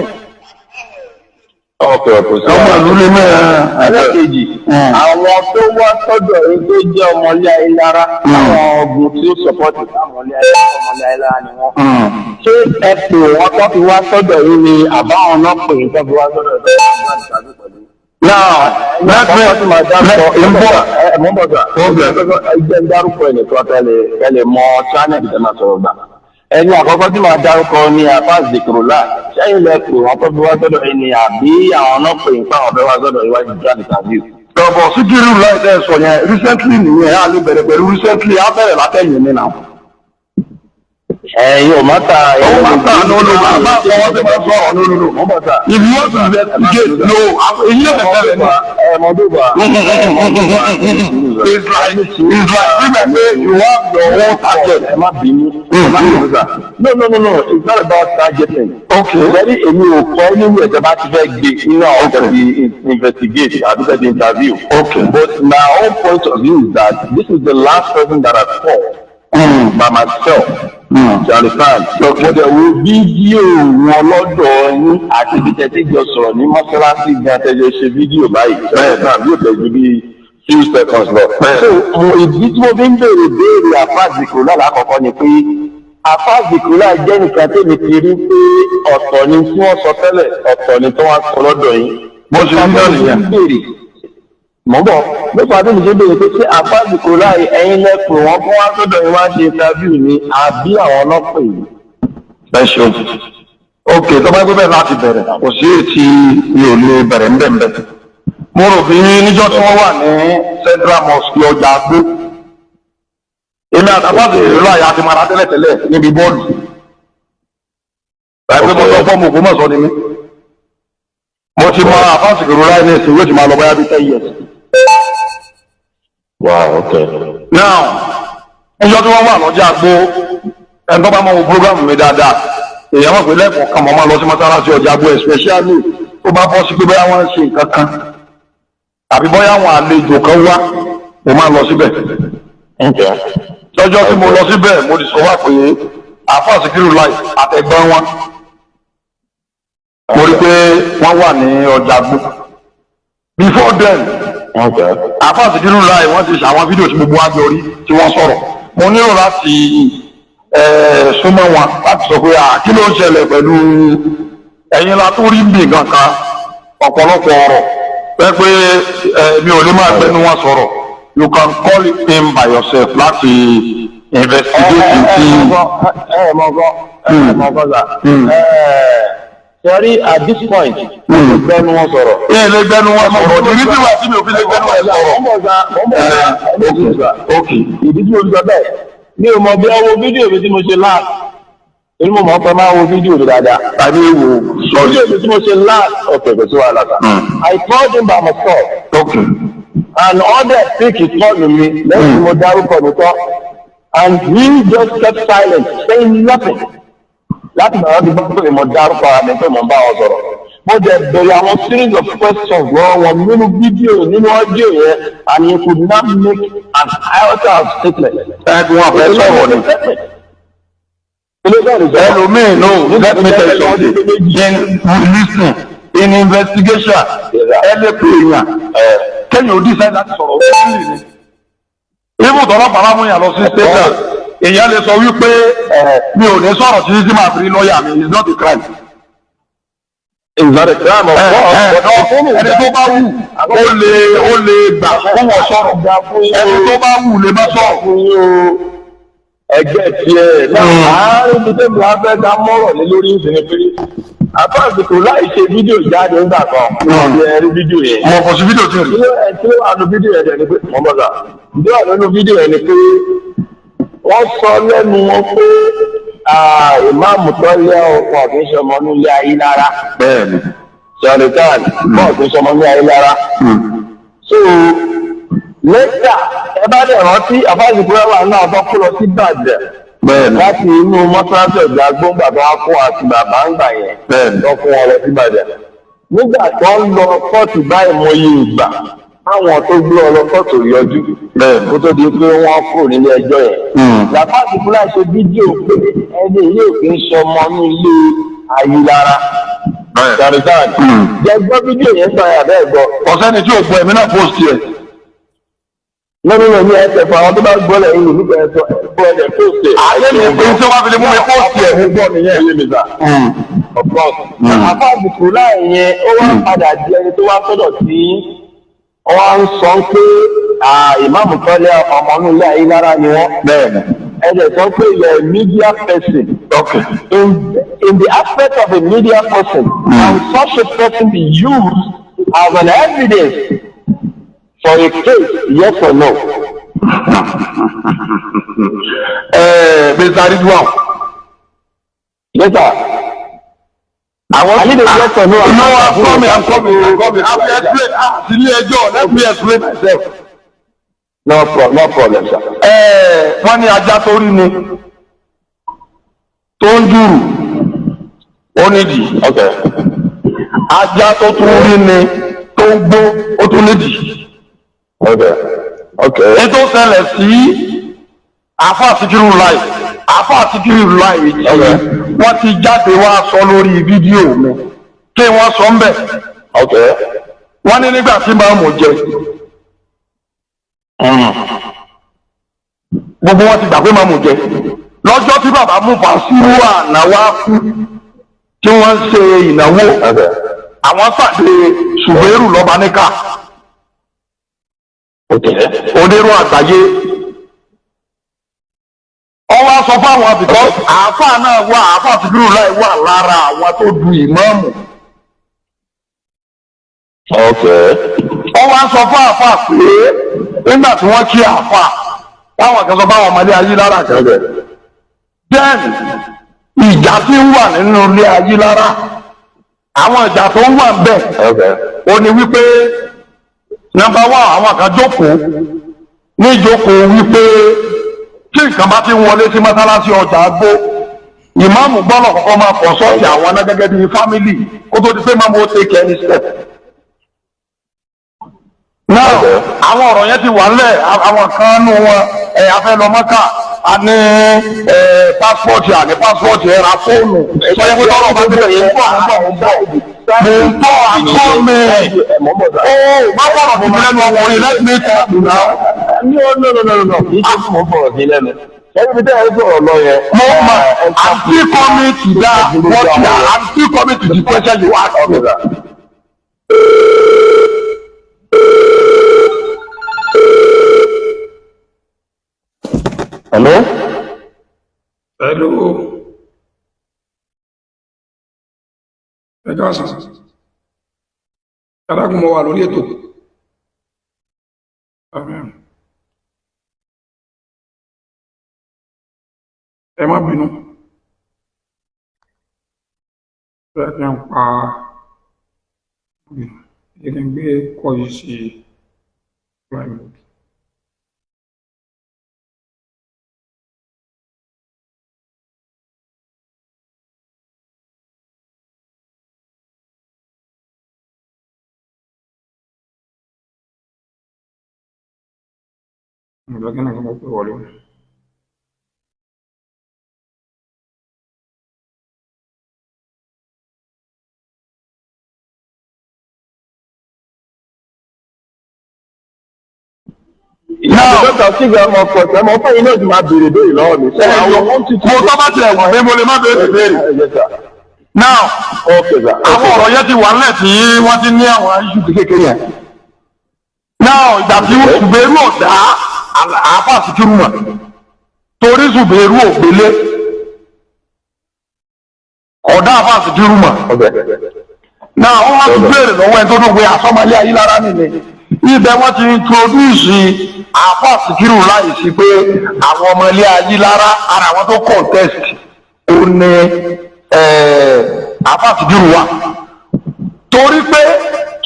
Ọkọ̀ ọmọ ìlú lè mẹ́rin. Ẹlẹ́kejì àwọn tó wá sọ́dọ̀ yìí tó jẹ́ ọmọlé ayélujára àwọn ọgbọ̀n tí ó sọ̀pọ̀tì ọmọlé ayélujára ni wọ́n. Ṣé ẹ pè wọ́n tó fi wá sọ́dọ̀ yìí ni àbáwọn náà pè tó fi wá sọ́dọ̀ yìí? Now, ẹgbẹ́ dárúkọ ẹnìkan tẹ́lẹ̀ mọ channel tẹ́ máa sọ̀rọ̀ gbà. Ẹni àkọ́kọ́ tí máa dárúkọ ní Afas Dikrola sẹ́yìn lẹ́kọ̀ọ́ wọn tó fi wá sọ́dọ̀ ẹni àbí àwọn náà pè ń pa àwọn fẹ́ wá sọ́dọ̀ iwájú jáde tàbí. Ọ̀bọ̀ Síkírù láìpẹ́ sọ yẹn recently nìyẹn á lè bẹ̀rẹ̀ pẹ̀lú recently á bẹ̀rẹ̀ látẹ̀yìn mi náà. Ẹ̀yin ò má ta ẹ̀yin ò má ta ní olóòlù àbá àwọn tí wọ́n sọ ọ̀rọ̀ ní olóòlù. If you want to investigate, no, èyí ò bẹ̀rẹ̀ ní. Mọ̀dúbà. It's like you have your own target. Ẹ má bínú. No, it's not about targeting. Okay. Very èmi ò kọ́ nínú ẹ̀jẹ̀ bá ti fẹ́ gbé nínú àwọn ọ̀sẹ̀ bí investigate àbí fẹ́ di interview. Okay. But my own point of view is that this is the last person that I called by myself. You understand? Mo dẹ̀ wo fídíò wọn lọ́dọ̀ yín àti ibi tẹ́tí jọ sọ̀rọ̀ ní mọ́ṣáláṣí gan tẹ́jọ́ ṣe fídíò báyìí. Bẹ́ẹ̀ náà bí ó tẹ̀jú bí few seconds lọ. So ìdí tí mo fi ń béèrè Afas Dikrola lákọ̀ọ́kọ́ ni pé àfáàzìkúrà jẹ́ nìkan tèmi ti rí pé ọ̀tọ̀ ni tí wọ́n sọ tẹ́lẹ̀ ọ̀tọ̀ ni tí wọ́n sọ lọ́dọ̀ yín. bó ṣe ń dán nìyẹn. mọ́bọ̀ nípa tí mi ṣe béèrè pé ṣé àfáàzìkúrà ẹ̀yin lẹ́kùn wọn kó wá sọ́dọ̀ yín wá ṣe interview ni àbí àwọn ọlọ́pàá yìí. ẹ ṣeun ok tó bá gbé bẹ́ẹ̀ láti bẹ̀rẹ̀ kò sí ètí mi ò lè bẹ̀rẹ̀ ńbẹ̀ńbẹ̀. mo rò bí níjọ́ tí wọ́n wà ní Central Mosque ọjà àgbó èmi àtàkùn ìlú àyà ti mara tẹ́lẹ̀tẹ́lẹ̀ níbi bọ́ọ̀lù ẹgbẹ́ mo sọ fọ́ọ̀mù Ògbómọ̀ṣọ́ ni mí mo ti mọ àfáàsì kìrò láì ní ìsìn yóò ti máa lọ báyá bí 10 years. Wow, okay. Now níjọ́ tí wọ́n wà lọ́jà àgbó ẹni tó bá mọ wo program mi dáadáa èèyàn mọ̀ pé lẹ́kọ̀ọ́ kan mọ́ máa lọ sí mọ́sálásí ọjà àgbó especially tó bá bọ́ sí pé bóyá wọ́n ń ṣe nǹkan kan àbí bóyá àwọn àlejò kan wá mo máa lọ síbẹ̀. lọ́jọ́ tí mo lọ síbẹ̀ mo ti sọ wá pé àfáàsì kìrò láì àtẹ̀gbọ́n wọn mo rí pé wọ́n wà ní ọjà àgbó before then àfáàsì kìrò láì wọ́n ti ṣàwọn fídíò tí gbogbo àjọ rí tí wọ́n sọ̀rọ̀ mo nílò láti súnmọ́ wọn láti sọ pé kí ló ń ṣẹlẹ̀ pẹ̀lú ẹ̀yin la tó rí bì kankan ọ̀pọ̀lọpọ̀ ọ̀rọ̀ pẹ́ pé mi ò lè máa gbẹnu wọn sọ̀rọ̀ you can call him by yourself láti investigate sorry at this point gbẹnu wọn sọ̀rọ̀. lè gbẹnu wọn sọ̀rọ̀ ní níbi wà tí mi ò fi lè gbẹnu wọn sọ̀rọ̀. ìdí tí mo fi sọ bẹ́ẹ̀ mi ò mọ̀ bí ọwọ́ fídíò mi tí mo ṣe láàt inú mo mọ̀ pé máa wo fídíò mi dáadáa. tàbí wo fídíò mi tí mo ṣe láàt ọ̀kẹ́ kò sí wàhálà kan. I called him by myself. Okay. And all that speak he called me lẹ́yìn mo dárúkọ mi tán and he just kept silent saying nothing. láti bàbá mi gbọ́ pé mo dárúkọ àmì pé mo bá wọn sọ̀rọ̀. mo dẹ̀ bẹ̀rẹ̀ àwọn series of questions lọ́wọ́ wọn nínú fídíò nínú ọ́díò yẹn and he could not make an iota of statement. ẹ̀gbọ́n wọn fẹ́ sọ̀rọ̀ ni. ẹlòmíì no let me tell you something listen in investigation ẹ lè pè èèyàn kẹ́yìn ò decide láti sọ̀rọ̀ ó sì ní. ibù tọ́lọ́pàá bá mú yàn lọ sí station èèyàn lè sọ wípé mi ò ní sọ̀rọ̀ títí tí màá fi rí lọ́ọ̀yà mi is not a crime. It's not a crime of course. ẹni tó bá wù ó lè gbà fún wọn sọ̀rọ̀ ẹni tó bá wù lè má sọ̀rọ̀. ẹgbẹ́ tiẹ̀ àárín bíi tẹ́lẹ̀ wá fẹ́ dá mọ́rọ̀ lé lórí ìsinmi pé àbáàdìkò láì ṣe fídíò jáde nígbà kan ní ẹrí fídíò yẹn. mo kò sí fídíò tí ò rí. tí ó wà nínú fídíò yẹn ni pé mo bọ̀ sà tí ó wà nínú fídíò yẹn ni pé wọ́n sọ lẹ́nu wọn pé ìmáàmù tó lé ọkọ̀ kì í ṣe ọmọ nílé ayé lára. bẹ́ẹ̀ni. sọ̀rọ̀tàn bọ́ọ̀ kì í ṣe ọmọ nílé ayé lára. so lẹ́tà ẹ bá dẹ̀ rántí àfáàzìkúrẹ́ wà náà tó kó lọ sí Ìbàdàn. bẹ́ẹ̀ni. láti inú mọ́sáàsì ọ̀gá gbóngbà tó wá fún àti bàbá ń gbà yẹn. bẹ́ẹ̀ni. tó fún wọn lọ sí Ìbàdàn. nígbà tó ń lọ kóòtù báyìí mo yí ìgbà àwọn tó gbé ọ lọ kóòtù yọjú. bẹ́ẹ̀ni. kó tó di pé wọ́n kúrò nílé ẹjọ́ yẹn. àfáàzìkúrẹ́ ṣe fídíò pé ẹni yóò fi ń sọmọ ní ilé ayélujára. sọ̀rọ̀tàn jẹ́ gbọ́ fídíò yẹn sọ yà bẹ́ẹ̀ gbọ́. ọ̀sẹ́ni tí ò gbọ́ ẹ̀mí náà post yẹ. lọ́dún ní ẹsẹ̀ fún àwọn tó bá gbọ́ lẹ́yìn ìlú nípa ẹ̀sọ́ ẹ̀kọ́ ẹ̀dẹ̀ pósìtì. ayé mi pé tí wọ́n fi lè mú mi pósìtì ẹ̀. gbọ́ nìyẹn ilé mi sà. of course. àfáàbùkù láì yẹn ó wá padà di ẹni tó wá sọ́dọ̀ tí wọ́n ń sọ pé ìmáàmù kọ́lé ọmọ inú ilé ayé lára ni wọ́n. bẹ́ẹ̀ni. ẹ̀dẹ̀ sọ pé you're a media person. okay. in the aspect of a media person, can such a person be used as an evidence for a case, yes or no? Mr. Ridwan. Yes, sir. I need a yes or no. No, I'm coming. I will explain. Let me explain myself. No problem, sir. Wọ́n ní ajá tó rí ni tó ń jùrù ó nídìí. Okay. Ajá tó tún rí ni tó ń gbó ó tún nídìí. Okay. Ètò ṣẹlẹ̀ sí àfáà Síkírù láì wọ́n ti jáde wá sọ lórí fídíò mi kí wọ́n sọ ń bẹ̀. Wọ́n ní nígbà tí máa mọ̀ jẹ gbogbo wọn ti gbà pé máa mọ̀ jẹ lọ́jọ́ tí bàbá mú Fàṣírù àná wá kú tí wọ́n ń ṣe ìnáwó àwọn pàdé Ṣùbẹ́rù lọ́ba níkà onírú àgbáyé ọwọ́ sọ fáwọn àbìkọ́ àáfàá náà wà àáfàá Síkírù láì wà lára àwọn tó du ìmáàmù. ọwọ́ sọ fún àáfàá pé nígbà tí wọ́n kí àáfàá táwọn kan sọ fáwọn ọmọdé ayé lára kan bẹ̀. then ìjà tí ń wà nínú ilé ayé lára àwọn ìjà tó ń wà ń bẹ̀ ó ní wípé nọ́mbà wà àwọn kan jókòó ní ìjókòó wípé tí nǹkan bá ti ń wọlé sí mọ́sálásí ọjà gbó ìmáàmù gbọ́dọ̀ kọ́kọ́ máa pọ̀ sọ́ọ̀tì àwọn náà gẹ́gẹ́ bíi fámìlì kó tó di pé máa mú take any step. náà àwọn ọ̀rọ̀ yẹn ti wà ńlẹ̀ àwọn kan nù wọn afẹ́ lọ Mọ́kà a ní pásítọ̀tì àní pásítọ̀tì ra fóònù sọyẹ́ pé tọ́lọ̀ bá bẹ̀rẹ̀ yẹn fún àwọn bọ̀ àkọ́ mi má bọ̀rọ̀ fún mi lẹ́nu ọkùnrin let me talk now. No. Kì í ṣe fún mọ́ bọ̀rọ̀ sí lẹ́nu. Every day I go along here. I'm still coming to that. I'm still coming to the question you asked me. Hello? Hello. Ẹ káàsán. Adágún mọ́ wà lórí ètò. Amen. Ẹ má bínú. Bẹ́ẹ̀ ni à ń pa ìdílé gbé kọ́ yìí sí fly mode. Lagi nak mau volume. Dókítà Sígbà ọmọ ọkọ̀ ọ̀sẹ̀ ọmọ ọ̀pẹ́ iná ìdìmọ̀ àbèrè béèrè lọ́wọ́ mi. Mo tọ́ bá tilẹ̀ wọ̀ pé mo lè má béèrè béèrè. Now, àwọn ọ̀rọ̀ yẹn ti wà nílẹ̀ tí wọ́n ti ní àwọn iṣu kékeré yẹn. Now, ìgbà tí Ṣùbẹ́rù ọ̀dá àáfà Síkírù mọ̀ torí Ṣùbẹ́rù ògbélé ọ̀dá àáfà Síkírù mọ̀. Now, wọ́n wá ti béèrè lọ́wọ́ ẹni tó dùn pé àsọmọlé ayé lára nìyẹn. Ibẹ̀ wọ́n ti introduce àáfà Síkírù láì sí pé àwọn ọmọ ilé ayé lára ara àwọn tó contest ó ní àáfà Síkírù wà. Torí pé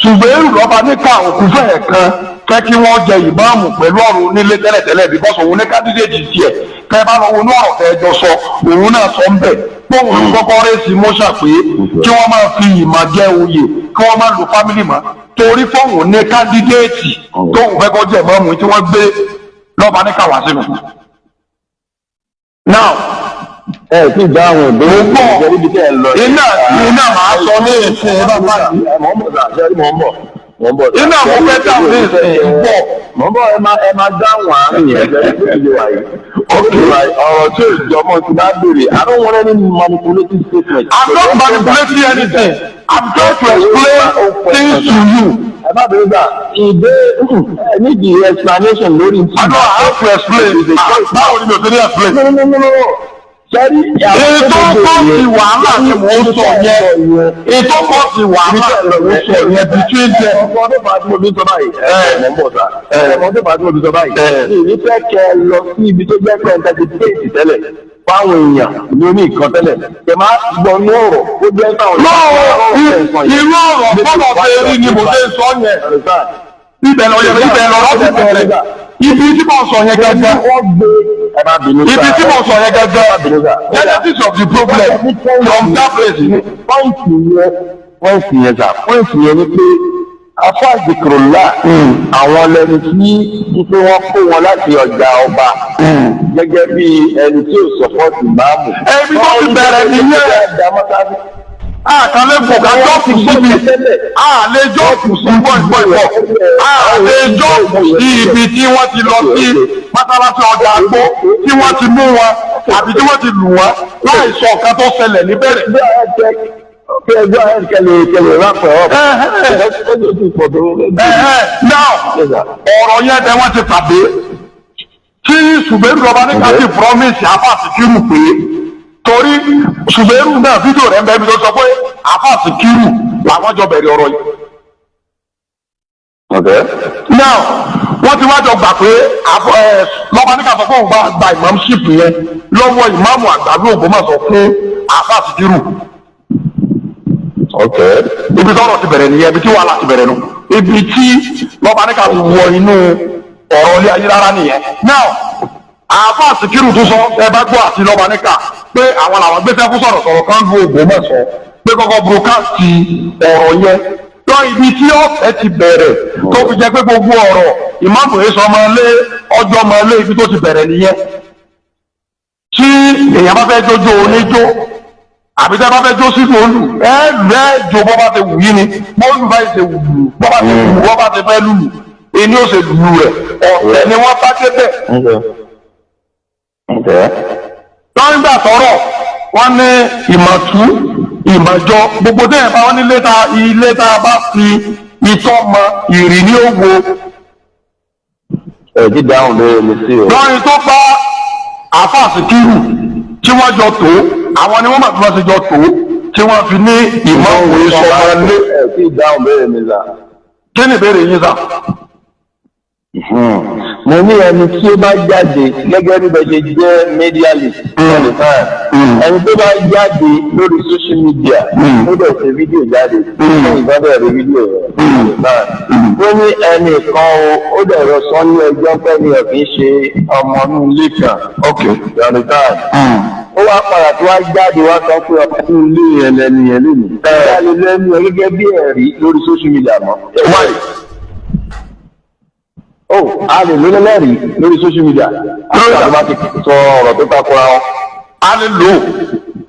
Ṣùbẹ́rù lọ́ba níka òkú fẹ́ẹ̀ kan fẹ́ kí wọ́n jẹ ìmáàmù pẹ̀lú ọ̀rọ̀ onílé tẹ́lẹ̀tẹ́lẹ̀ bí bọ́sọ̀ òun ní kádídéètì tiẹ̀ kẹ́ bá lọ wọnú ọ̀rọ̀ tẹ́jọ sọ òun náà sọ ń bẹ̀ póun ló kọ́kọ́ rẹ́sì mọ́ṣà pé kí wọ́n máa fi ìmọ̀ jẹ oyè kí wọ́n máa lo fámìlì mọ́ torí fóun ní kádídéètì tóun fẹ́ kọ́ jẹ ìmáàmù tí wọ́n gbé lọ́ba níka wá sínú. Now tí ìjà àwọn ìbéèrè ìjẹ́rí bí tẹ́ ẹ lọ. iná máa sọ ní ìsìn bàbá yìí. Iná mo fẹ́ dáhùn ní ìsìn ìbọ̀. Mọ̀ ẹ máa dáhùn àárín yẹn jẹ́rí bí ìjọ wáyé. Ọ̀rọ̀ tí ìjọmọ ti bá béèrè, I don't want any manipulative statement. I'm not manipulating anything. I'm trying to explain things to you. Ẹ má bẹ̀rẹ̀ gbà, nídìí explanation lórí ti. I have to explain. Báwo ni mi ò ti ní explain? No. Ètò kọ́ ti wàhálà ni mò ń sọ yẹn. Ètò kọ́ ti wàhálà ni mò ń sọ yẹn between them. Ọmọdé bá tí mo bí sọ báyìí. Ọmọdé bá tí mo bí sọ báyìí. Ní fẹ́ kẹ́ ẹ lọ sí ibi tó jẹ́ pé ẹ̀ńtẹ́tẹ́tẹ́ẹ̀tì tẹ́lẹ̀ fáwọn èèyàn ní oní nǹkan tẹ́lẹ̀. Kẹ̀ máa gbọ́ ní ọ̀rọ̀ ó jẹ́ táwọn irú ọ̀rọ̀ bọ́lọ̀ ṣe rí ni mo ṣe sọ yẹn. Ibẹ̀ lọ yẹ ibi tí mo sọ yẹn gẹ́gẹ́. Ibi tí mo sọ yẹn gẹ́gẹ́. Genesis of the problem from that place. Pọ́ǹsì yẹn ni pé afọ àdìkùrọ̀lá àwọn lẹni tí wípé wọ́n kó wọn láti ọjà ọba gẹ́gẹ́ bí ẹni tí ò sọ́pọ́ọ̀tì máàmù. Ẹbí tó ti bẹ̀rẹ̀ nìyẹn. Àkàlẹ́ kò ká jọ́ọ̀kù síbi, àlẹ́ jọ́ọ̀kù sí bọ́ìbọ́ìbọ́, àlẹ́ jọ́ọ̀kù sí ibi tí wọ́n ti lọ sí mọ́sálásí ọjà àgbo tí wọ́n ti mú wọn àbí tí wọ́n ti lù wọ́n láì sọ nǹkan tó ṣẹlẹ̀ níbẹ̀rẹ̀. Now ọ̀rọ̀ yẹn tẹ wọ́n ti pàdé tí Ṣùgbẹ́rù lọ́ba ní kájí promise Alfa Sikiru pé torí Ṣùgbẹ́rù náà fídíò rẹ̀ ń bẹ́ẹ̀ mi tó sọ pé Alfa Sikiru làwọn jọ bẹ̀rẹ̀ ọ̀rọ̀ yìí. Now wọ́n ti wá jọ gbà pé lọ́ba ní ká sọ pé òun bá gba imamship yẹn lọ́wọ́ ìmáàmù àgbà ní Ògbómọ̀ṣọ́ fún Alfa Sikiru. Ibi tọ́rọ̀ ti bẹ̀rẹ̀ nìyẹn, ibi tí wàhálà ti bẹ̀rẹ̀ nù, ibi tí lọ́ba ní ká ti wọ inú ọ̀rọ̀ ilé ayé rárá nìyẹn. Now Alfa Sikiru tó sọ ẹ bá gbọ́ àti lọ́ba ní ká pé àwọn làwọn gbéṣẹ́ fún sọ̀rọ̀sọ̀rọ̀ kan lu Ògbómọ̀ṣọ́ pé kọ́kọ́ broadcast ọ̀rọ̀ yẹn lọ ibi tí ọ̀fẹ́ ti bẹ̀rẹ̀ tó fi jẹ́ pé gbogbo ọ̀rọ̀ ìmáàmù èso ọmọ ilé ọjọ́ ọmọ ilé ibi tó ti bẹ̀rẹ̀ nìyẹn. Tí èèyàn bá fẹ́ jójó oníjó àbí tẹ́ bá fẹ́ jó sínú olù ẹ̀ẹ́dẹ́jọ bọ́ bá ti wù yí ni bọ́ọ̀lù bá ti wù bọ́ bá ti wù bọ́ bá ti fẹ́ lùlù ẹni ó ṣe lùlù rẹ̀ ọ̀tẹ̀ ni wọ́n bá débẹ̀. lọ́yìn gbà tọ́rọ̀ wọ́n ní ìmọ̀tú ìmọ̀jọ gbogbo tẹ́yẹ̀ bá wọ́n ní ilé tá a bá fi itọ́ mọ ìrì ní òwò. Dídáhùn ló lè sí o. lọ́yìn tó bá Alfa Sikiru tí wọ́n jọ tó àwọn ni wọ́n mọ̀ tí wọ́n ti jọ tó tí wọ́n fi ní ìmọ̀ òwe sọmọ lé. Dídáhùn bẹ́ẹ̀ ni sà. Kí ni ìbéèrè yín sà? Mo ní ẹni tí ó bá jáde gẹ́gẹ́ bí bẹ́ẹ̀ ṣe jẹ́ medialist all the time. Ẹni tó bá jáde lórí social media ó dẹ̀ ṣe fídíò jáde fún ìgbọ́dọ̀ rẹ̀ fídíò rẹ̀ náà. Ó ní ẹnì kan ó dẹ̀ rọ sọ ní ẹjọ́ pẹ́ ní ọ̀kì ń ṣe ọmọ inú ilé kan. All the time. Ó wá padà tí wá jáde wá sọ pé ọmọ inú ilé yẹn lẹ́nu yẹn lónìí. Ẹ̀yà lè lẹ́nu ẹ gẹ́gẹ́ bí ẹ̀rí lórí social media mọ́. A lè ló lẹ́rìí lórí social media. Lórí àti máa ti sọ ọ̀rọ̀ tó takora wọn. A lè lò ó.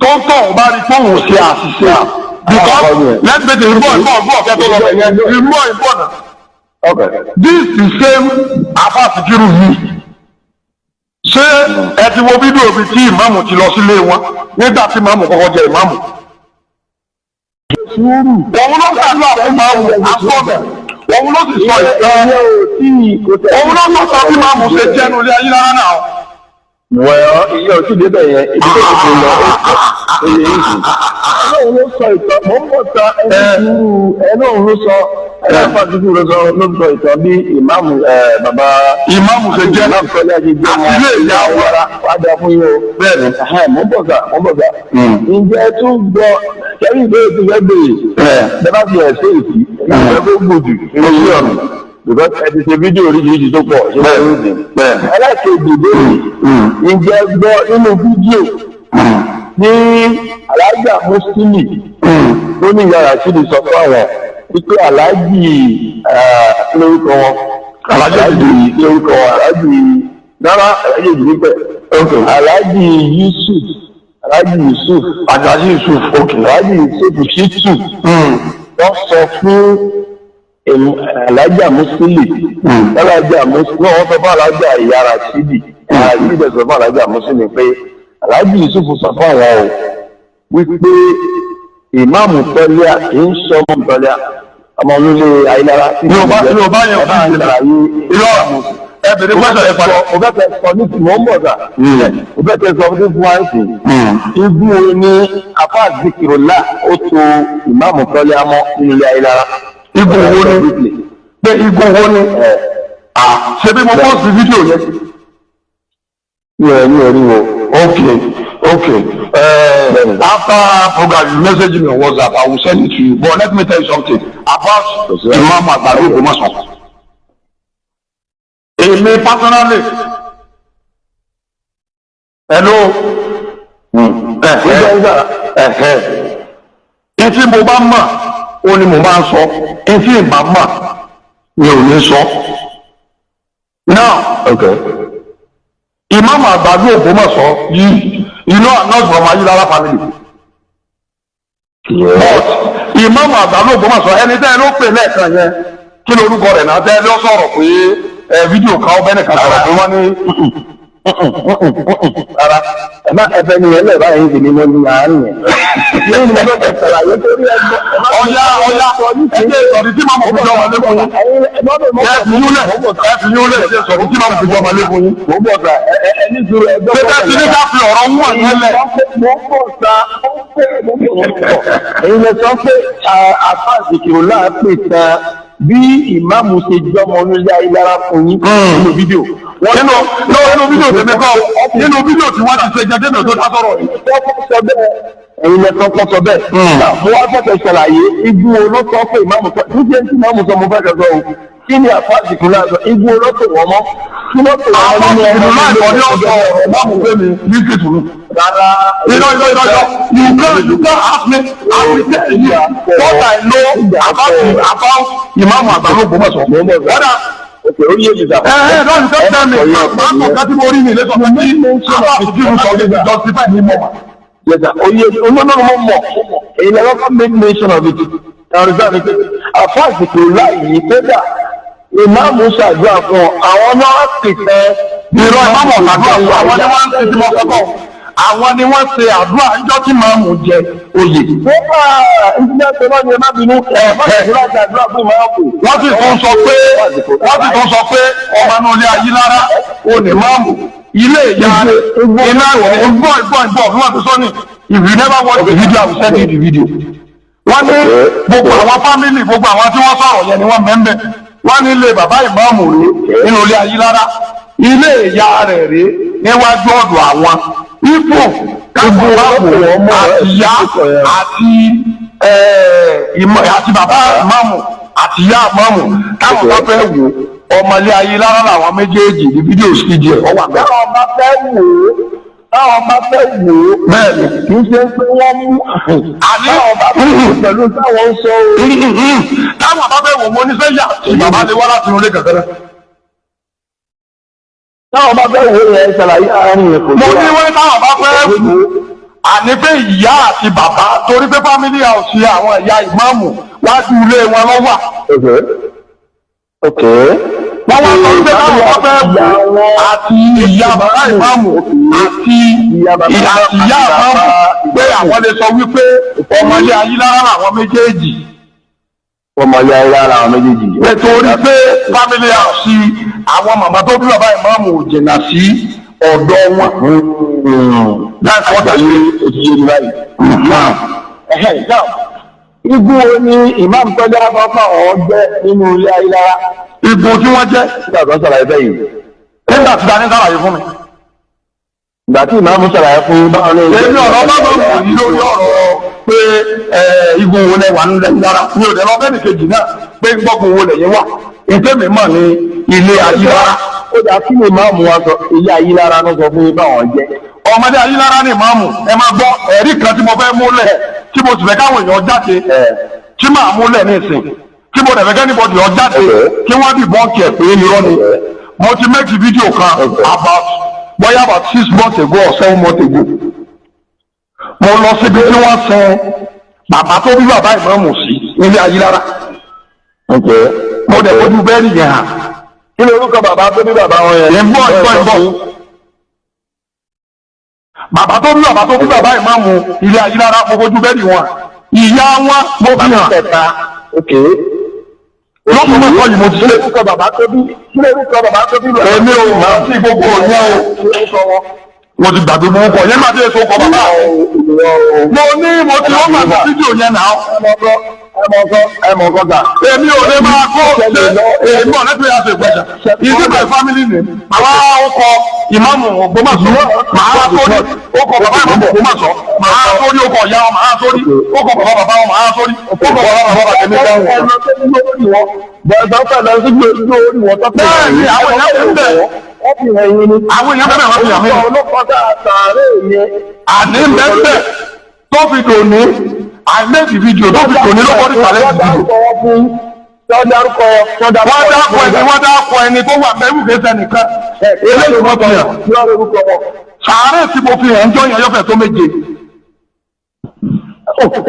Tó ń tọ̀ bá rí fóun ṣe àṣìṣe. Because let's make the report kẹ́tọ́ lọ bẹ̀yẹn. Report náà. This is same Alfa Sikiru yìí. Ṣé ẹ ti wo fídíò bíi tí ìmáàmù ti lọ sílé wọn nígbà tí ìmáàmù kọ́kọ́ jẹ ìmáàmù? Òun ló ṣàdúrà fún ìmáàmù àsọ̀bẹ̀. Òun ló sì sọ ìtàn òun ló sọ bí máàmù ṣe jẹ́nu ilé ayé rárá náà. Iye òtún débẹ̀ yẹn ibi tó ti lọ oyè yìí. Ọlọ́run ló sọ ìtàn mọ́ ń bọ̀ ta ẹni òun ló sọ Alfa Sikiru ló sọ ìtàn bí ìmáàmù bàbá ìmáàmù ṣe jẹ́ àti ilé ìyá wàrà wàdà fún yín o. Bẹ́ẹ̀ni mọ́ bọ̀ sà. Ǹjẹ́ tún gbọ́ kẹ́rì ìbéèrè tó fẹ́ béèrè bẹ́ẹ̀ bá fi ẹ̀ sí èsì ìgbẹ́ tó gbòdù nínú sí ọ̀nà because ẹ ti ṣe fídíò oríṣiríṣi tó pọ̀ ṣe máa ń rìn. Ẹlẹ́kejì béèrè ǹjẹ́ gbọ́ nínú fídíò ní alájà mùsùlùmí tó ní ìyá Rashidi sọ fún àwọn wípé aláàjì lórúkọ wọn aláàjì lórúkọ wọn aláàjì náírà aláàjì ìdílé aláàjì Yusuf aláàjì Yusuf aláàjì Yusuf Shitu wọ́n sọ fún alájà mùsùlùmí alájà mùsùlùmí wọ́n sọ fún alájà ìyá Rashidi ìdílé sọ fún alájà mùsùlùmí pé aláàjì Yusuf sọ fún àwọn o wípé ìmáàmù tọ́lẹ́à kì í ṣọmọ tọ́lẹ́à ọmọ olólè ayélujára tí yóò bá yẹn fún ìlàyé irọ́ ẹbẹ̀rẹ̀ pẹ́sẹ̀ ẹ̀ padà. o bẹ́ẹ̀ sọ ní tìmọ̀ ń bọ̀ sà o bẹ́ẹ̀ sọ ní fún àìsí ibi wo ni Alfa Sikiru ó to ìmáàmù tọ́lẹ́à mọ́ nínú ilé ayélujára. Igun wo ni pé igun wo ni ṣe bí mo pọ́ọ̀sì fídíò yẹn. ní orí wo. Okay. After program, you message me on WhatsApp. I will send it to you. But let me tell you something about Imam Agbado Ogbomoso. Èmi personally. Hello. Ìtí mo bá mọ̀, ó ní mo máa ń sọ. Ìtí ìbá mọ̀, mi ò ní sọ. Now, Imam Agbado Ogbomoso yìí. You know I'm not from Ayélujára family. But Imam Agbado Ogbomoso ẹni tẹ́ ẹ ló pè lẹ́ẹ̀kan yẹn kí lorúkọ rẹ̀ náà tẹ́ ẹ lọ sọ̀rọ̀ pé fídíò kan ọbẹ̀ nìkan sọ̀rọ̀ pé wọ́n ní Ara ẹfẹ ni ẹlẹ báyìí sì ni mo ní àárín yẹn. Yóò ní ọjọ́ kẹsàrà yóò torí ẹgbẹ́. Ọ̀yá ẹgbẹ́ ìsọ̀rí tí màmú fi jọba lé fún yín. Ẹ fi yún lẹ̀ ṣe sọ̀rí tí màmú fi jọba lé fún yín. Mo bọ̀ sá ẹni dúró ẹgbẹ́. Ṣé ti ní ká fi ọ̀rọ̀ ń wọ̀n yẹn lẹ̀? Mo bọ̀ sá èyí lè sọ pé àfáàsì kìrò náà pè tán bí ìmáàmù ṣe jọmọ onílé ayélujára fún yín nínú fídíò. Nínú fídíò tèmi kọ́ nínú fídíò tí wọ́n ti ṣe jẹ́ dénà tó dá sọ̀rọ̀ yìí. Ẹ̀yin lẹ sọ sọ bẹ́ẹ̀. Mo wá fẹ́ ṣàlàyé igun olóṣọ pé ìmáàmù sọ níjẹ́ tí ìmáàmù sọ mo fẹ́ kẹ́kọ̀ọ́ o. Kí ni àfáàsì kìrò náà sọ igun olóṣọ wọ́n mọ́? Kí ló pè wọ́n nínú ẹ̀rọ náà ìkọ́ ní ọ̀sọ̀ ìmáàmù pé mi ní kìtùnú. Rárá. You can't ask me. I will tell you what I know about Imam Ogbomoso. Okay, ó yé mi dà. Don't tell me. Máa kọ̀ kátí mo rí mi lẹ́sọ̀ fún mi. Àbá àtúntì ń sọ ní justify ní mọ̀. Yes, sir. Ó yé olóńgbò mo mọ̀. Èyí lè wọ́n make mention of it. Ẹ̀rọ mi pé àfáàsì kò láàyè kódà ìmáàmù ṣàdúrà fún ọ. Àwọn náà ti fẹ́. Ìrọ̀ ìmáàmù ṣàdúrà fún àwọn ni wọ́n ń ṣe tí mo sọ́kọ̀. Àwọn ni wọ́n ṣe àdúrà níjọ́ tí màmú jẹ oyè. Nígbà ìdílé ṣe náà ni ẹ má bínú àdúrà fún ìmáàmù. Wọ́n sì tún sọ pé ọmọ inú ilé ayé lára ò ní màmú. Ilé ìyá iná ìgbọ́ bí wọ́n ti sọ ní if you never watch the video I will send you the video. Wọ́n ní gbogbo àwọn fámìlì gbogbo àwọn tí wọ́n sọ̀rọ̀ yẹn ni wọ́n mẹ́mbẹ́. Wọ́n ní ilé bàbá ìmáàmù rèé nínú ilé ayé lára. Ilé ìyá rẹ̀ rèé níwájú ọ̀dọ̀ àwọn. Ipò káàkiri àti ìyá àti bàbá ìmáàmù àti ìyá ìmáàmù táwọn bá fẹ́ wò ọmọlé ayé lára làwọn méjèèjì ní fídíò sídìí ẹ̀ ọwà bẹ́ẹ̀. Táwọn bá fẹ́ wò ó bẹ́ẹ̀ ni kì í ṣe pé wọ́n mú táwọn bá fẹ́ wò pẹ̀lú táwọn ń sọ táwọn bá fẹ́ wò mo ní sẹ́yà bàbá lè wá láti inú ilé kẹ̀kẹ́rẹ́. Táwọn bá fẹ́ wò ó yẹn ṣàlàyé àárín yẹn kò mo ní wọ́n táwọn bá fẹ́ wò ó àní pé ìyá àti bàbá torí pé family house àwọn ìyá ìmáàmù wájú ilé wọn lọ wà. Wọ́n wá sọ pé táwọn bá fẹ́ wò ó àti ìyá bàbá ìmáàmù àti ìyá ìmáàmù pé àwọn lè sọ wípé ọmọlé ayélujára làwọn méjèèjì. Ọmọlé ayélujára àwọn méjèèjì. Nítorí pé family house àwọn màmá tó bí bàbá ìmáàmù ò jìnnà sí ọ̀dọ̀ wọn. That's what I mean. Òṣìṣẹ́ ní báyìí. Igun wo ni ìmáàmù tọ́jú afọ́fọ́ ọ̀gbẹ́ nínú ilé ayélujára? Igun tí wọ́n jẹ́. Nígbà tó ṣàlàyé bẹ́ẹ̀ yìí. Nígbà tí Dání ṣàlàyé fún mi. Ìgbà tí ìmáàmù ṣàlàyé fún mi báwọn lè. Èmi ọ̀rọ̀ bá bọ̀ wò ní lórí ọ̀rọ̀ pé igun wo lẹ wà nílẹ̀ lára. Mi ò dẹ̀ lọ bẹ́ẹ̀ nìkejì náà pé gbọ́gun wo lẹ̀yìn wà. Ìtẹ́mi mọ̀ ní ilé ayélujára. Ó dà kí ni ìmáàmù wa sọ ilé ayélujára ló sọ fún mi báwọn jẹ́. Ọmọdé ayélujára ní ìmáàmù ẹ máa gbọ́ ẹ̀rí kan tí mo fẹ́ múlẹ̀ tí mo sì fẹ́ káwọn èèyàn jáde tí màá múlẹ̀ ní ìsìn tí mo dẹ̀ fẹ́ kẹ́nìbọ̀dì ọ̀ jáde kí wọ́n dìbọn kẹ̀ pé irọ́ ni mo ti make video kan about 6 months ago or 7 months ago mo lọ síbi tí wọ́n sin bàbá tó bí bàbá ìmáàmù sí nílé ayélujára mo dẹ̀ fojú bẹ́ẹ̀rì yẹn hàn. Kí ni orúkọ bàbá tó bí bàbá wọn yẹn? Ìbọn. Bàbá tó bí bàbá ìmáàmù ilé ayélujára fojú bẹ́ẹ̀rì wọn. Ìyá wọn mo fi hàn. Lọ́pọ̀ mọ́tò yìí mo ti ṣe. Kí ni orúkọ bàbá tó bí bàbá? Èmi ò máa ń sí gbogbo ìyẹn o. Mo ti gbàgbé mo kọ̀ yẹn máa dé èso kọ bàbá. Mo ti wọ́n máa fi fídíò yẹn náà. Ẹmọ ọgọ́ta. Èmi ò lè máa kó ṣe èmi ò lẹ́tọ̀ọ́ yà ṣe ìgbẹ́jà. Ìdí my family name. Àwọn ọkọ̀ ìmáàmù Ògbómọ̀ṣọ́. Màá sórí ọkọ̀ bàbá ìmáàmù Ògbómọ̀ṣọ́. Màá sórí ọkọ̀ ìyá wọn. Màá sórí ọkọ̀ bàbá wọn. Màá sórí ọkọ̀ bàbá tèmi dáhùn. Bẹ́ẹ̀ni àwọn èèyàn ń bẹ̀. Àwọn èèyàn bẹ̀rẹ̀ wọ́n fi hàn mí. Àní bẹ́ẹ̀ tó fi dòní. I made the video. Don't be doing nobody challenge the video. Wọ́n dákọ̀ ẹni tó wà bẹ́ẹ̀ wùdé sẹ́nìkan. Eléyìí wọ́n fi hàn. Sàárẹ̀ tí mo fi hàn ń jọ yẹn yọ́fẹ̀ tó méje.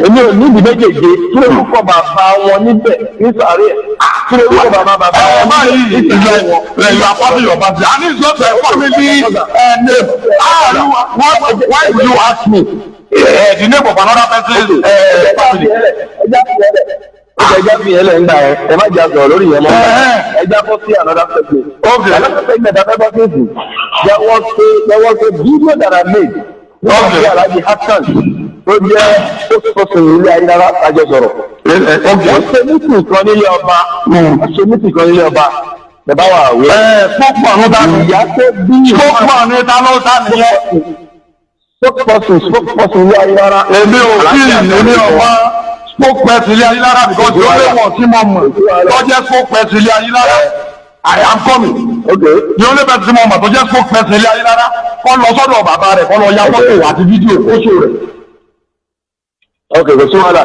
Èmi ò ní ìdí méjèèjì kí lórúkọ bàbá wọn níbẹ̀ ní sàárẹ̀. You are part of your party. And it's not a family name. Why do you ask me the name of another person's family? Ẹja fi ẹlẹ́ ń gbà ẹ má jà sọ̀rọ̀ lórí yẹn mọ́ ẹja fọ́ sí another segment. Another segment afẹ́fọ́ kéèsì there was a video that I made wọ́n fi Alhaji Hassan tó jẹ́ spokesperson ilé ayélujára àjọ sọ̀rọ̀. Wọ́n ṣe mítì kan nílé ọba bàbá wa àwẹ̀. Spokesman ló dá ní ìyá tó bí spokesman ní ta ló dá nìyẹn. spokesperson ilé ayélujára. Èmi ò sí ìlú ọba spokesperson ilé ayélujára because the only one tí mo mọ̀ tó jẹ́ spokesperson ilé ayélujára I am coming. Okay. The only person tí mo mọ̀ tó jẹ́ spokesperson ilé ayélujára kọ́ lọ sọ́dọ̀ bàbá rẹ̀ kọ́ lọ ya fọ́tò àti fídíò oṣù rẹ̀. Ok, kò sí wàhálà.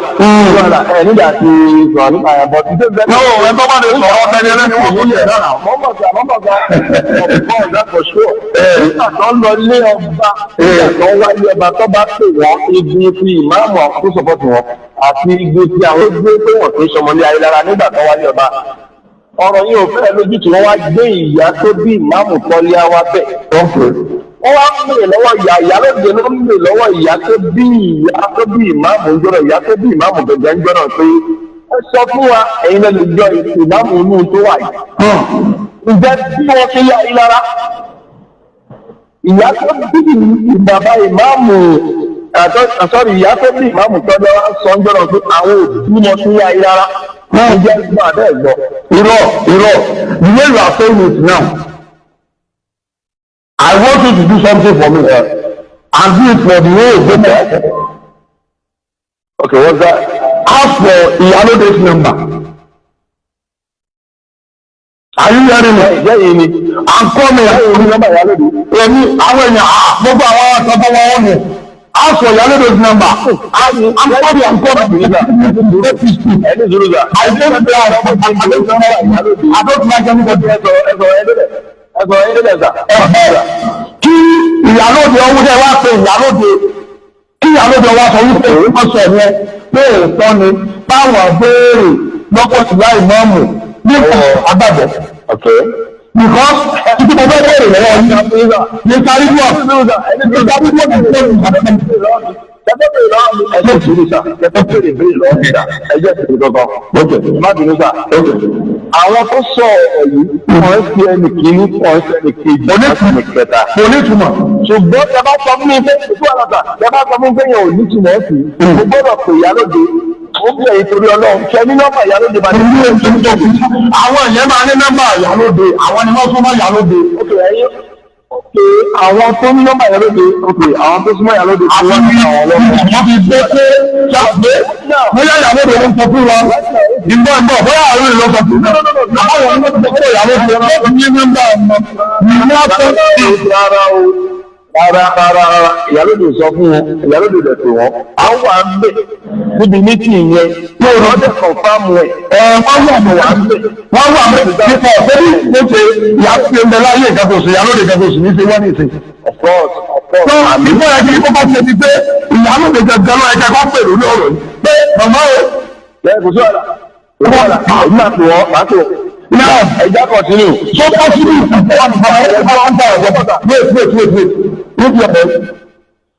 Nígbà tí sọ̀rọ̀ nípa ẹ̀ bọ̀ títí bẹ́ẹ̀. No, ẹ bá wà lè sọ̀rọ̀ ọ̀tẹ́ni ẹlẹ́ni wọ́n kò yẹ náà. Mọ́mọ́sà ọ̀pọ̀ ìdá for sure. Nígbà tó ń lọ lé ọba, nígbà tó ń wáyé ọba tó bá pè wọ́n ibi ti ìmáàmù àwọn tó sọ̀pọ̀tì wọn àti ibi ti àwọn gbé pé wọ́n tó ń sọmọlé ayélujára nígbà tó wáyé ọba. Ọ̀rọ̀ yìí ò fẹ́ lójú tí wọ́n wá gbé ìyá tó bí ìmáàmù tọ́lé wá bẹ̀. Wọ́n wá ń bèèrè lọ́wọ́ ìyá lóde ló ń bèèrè lọ́wọ́ ìyá tó bí ìmáàmù ń jọ́nà ìyá tó bí ìmáàmù gẹ̀gẹ̀ ń jọ́nà pé ẹ sọ fún wa ẹ̀yin lẹ́nu jọ ìmáàmù inú tó wà yìí. Ǹjẹ́ bí wọ́n ṣe yá yín lára? Ìyá tó bí bàbá ìmáàmù ìyá tó bí ìmáàmù tọ́jọ́ sọ ń jọ́nà pé àwọn òbí wọn ṣe yá yín lára. Ǹjẹ́ gbọ́n àbẹ́ gbọ́? Irọ́ the way you are saying it now. I want you to do something for me and do it for the whole Ogbomoso. Okay, what's that? Ask for Iyalode's number. Are you hearing me? And call me. Èmi àwọn èèyàn gbogbo àwọn àtọ́gbọ́ wọn ni. Ask for Iyalode's number. I'm coming. Ẹni zuru za. I don't like anybody else. Kí Ìyálóde ọwọ́ jẹ́ wá pé Ìyálóde kí Ìyálóde wá sọ wípé wọ́n sọ yẹn pé èètọ́ ni báwọn béèrè lọ́pọ̀ sí láì mọ́ọ̀mù nípa àgbàbọ̀. Because títí mo bẹ́ẹ̀ béèrè lọ́wọ́ ní Káríbíọ̀ ẹjọ́ ìṣòro sá ẹjọ́ béèrè lọ́wọ́ nígbà ẹjọ́ ìṣòro kankan má bínú sá. Àwọn tó sọ ọ̀rọ̀ yìí wọ́n ń fi ẹnì kìíní wọ́n ń fi ẹnì kejì ẹnì kẹta. Kò ní ìtumọ̀. Ṣùgbọ́n ẹ bá sọ fún mi pé ìfú àlọ́tà ẹ bá sọ fún mi pé yẹn ò ní ìtumọ̀ sí i. Mo gbọ́dọ̀ pè Ìyálóde. Ó ń bẹ̀rẹ̀ torí Ọlọ́run ṣe ní nọ́mbà Ìyálóde bá ní ilé ìṣẹ́ tó fi. Àwọn ìyẹn máa ní nọ́mbà Ìyálóde, àwọn ni wọ́n tún mọ́ Ìyálóde. Àwọn tó ní nọ́mbà Ìyálóde, àwọn tó súnmọ́ Ìyálóde tí wọ́n ní àwọn ọlọ́pàá. Wọ́n fi gbé pé ṣàgbé bóyá Ìyálóde ló ń sọ fún wọn. Ìgbọ́ bóyá àwọn èèyàn ló sọ fún wọn. Àwọn èèyàn ló sọ fún Ìyálóde ló ní nọ́mbà ọmọ. Rárá, Ìyálóde sọ fún wọn, Ìyálóde dẹ̀ pé wọ́n. Àwọn wà ń bẹ̀ níbi mítì yẹn tó rọ́dẹ̀ kọ̀ǹfàmù ẹ̀. Wọ́n wà mọ̀ wá ń bẹ̀. Wọ́n wà mọ̀ nípa ọ̀fẹ́ ló ṣe Ìyálóde ń bẹ láyé ìkẹ́kọ̀ọ́sì, Ìyálóde ìkẹ́kọ̀ọ́sì ní ṣe wọ́n ní ìsìn. Of course. Tó àbíkọ́ ẹ kí kókó ṣe ti pé Ìyálóde gẹ́gẹ́ lọ ẹ̀kẹ́ kọ́ pèrò ní ọ̀rọ̀ yìí. Pé màmá o. Bẹ́ẹ̀ kò sí ọ̀la. Àwọn máa pè wọ́n, máa pè wọ́n. Now, ẹja continue. So possible. Wait. Look your head.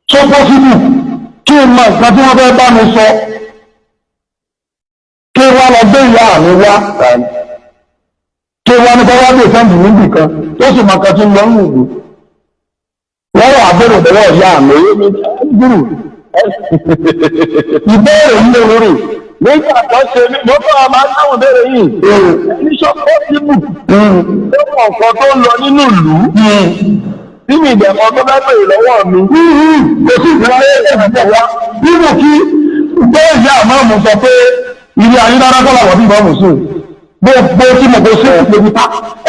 So possible. Kí n mọ nǹkan tí wọ́n fẹ́ bá mi sọ. Kí wọ́n lọ gbé ìyá mi wá. Kí wọ́n ní bọ́wọ́ dé sẹ́ǹdì níbì kan. Tó sì mọ nǹkan tí ń lọ nù ìlú. Wọ́n wà bẹ̀rẹ̀ bẹ̀rẹ̀ ìyá mi. Gúrù. Ìbéèrè ń lè rúrì. Nígbà tó ṣe ní mo fọ́ máa dáhùn béèrè yìí. Ní ṣọ́pọ̀ síbù. Ó mọ̀ nǹkan tó ń lọ nínú ìlú. Tí mi ìdẹ̀mọ́ tó bá béèrè lọ́wọ́ mi. Kò sí ìgbà ẹ̀ẹ́dẹ̀ wá. Nínú kí bẹ́ẹ̀ ìyá àmọ́ sọ pé ilé ayélujára kọ́lá wọ̀ bí ìbọn sùn. Gbogbo tí mo kò sí ìpèbí ta.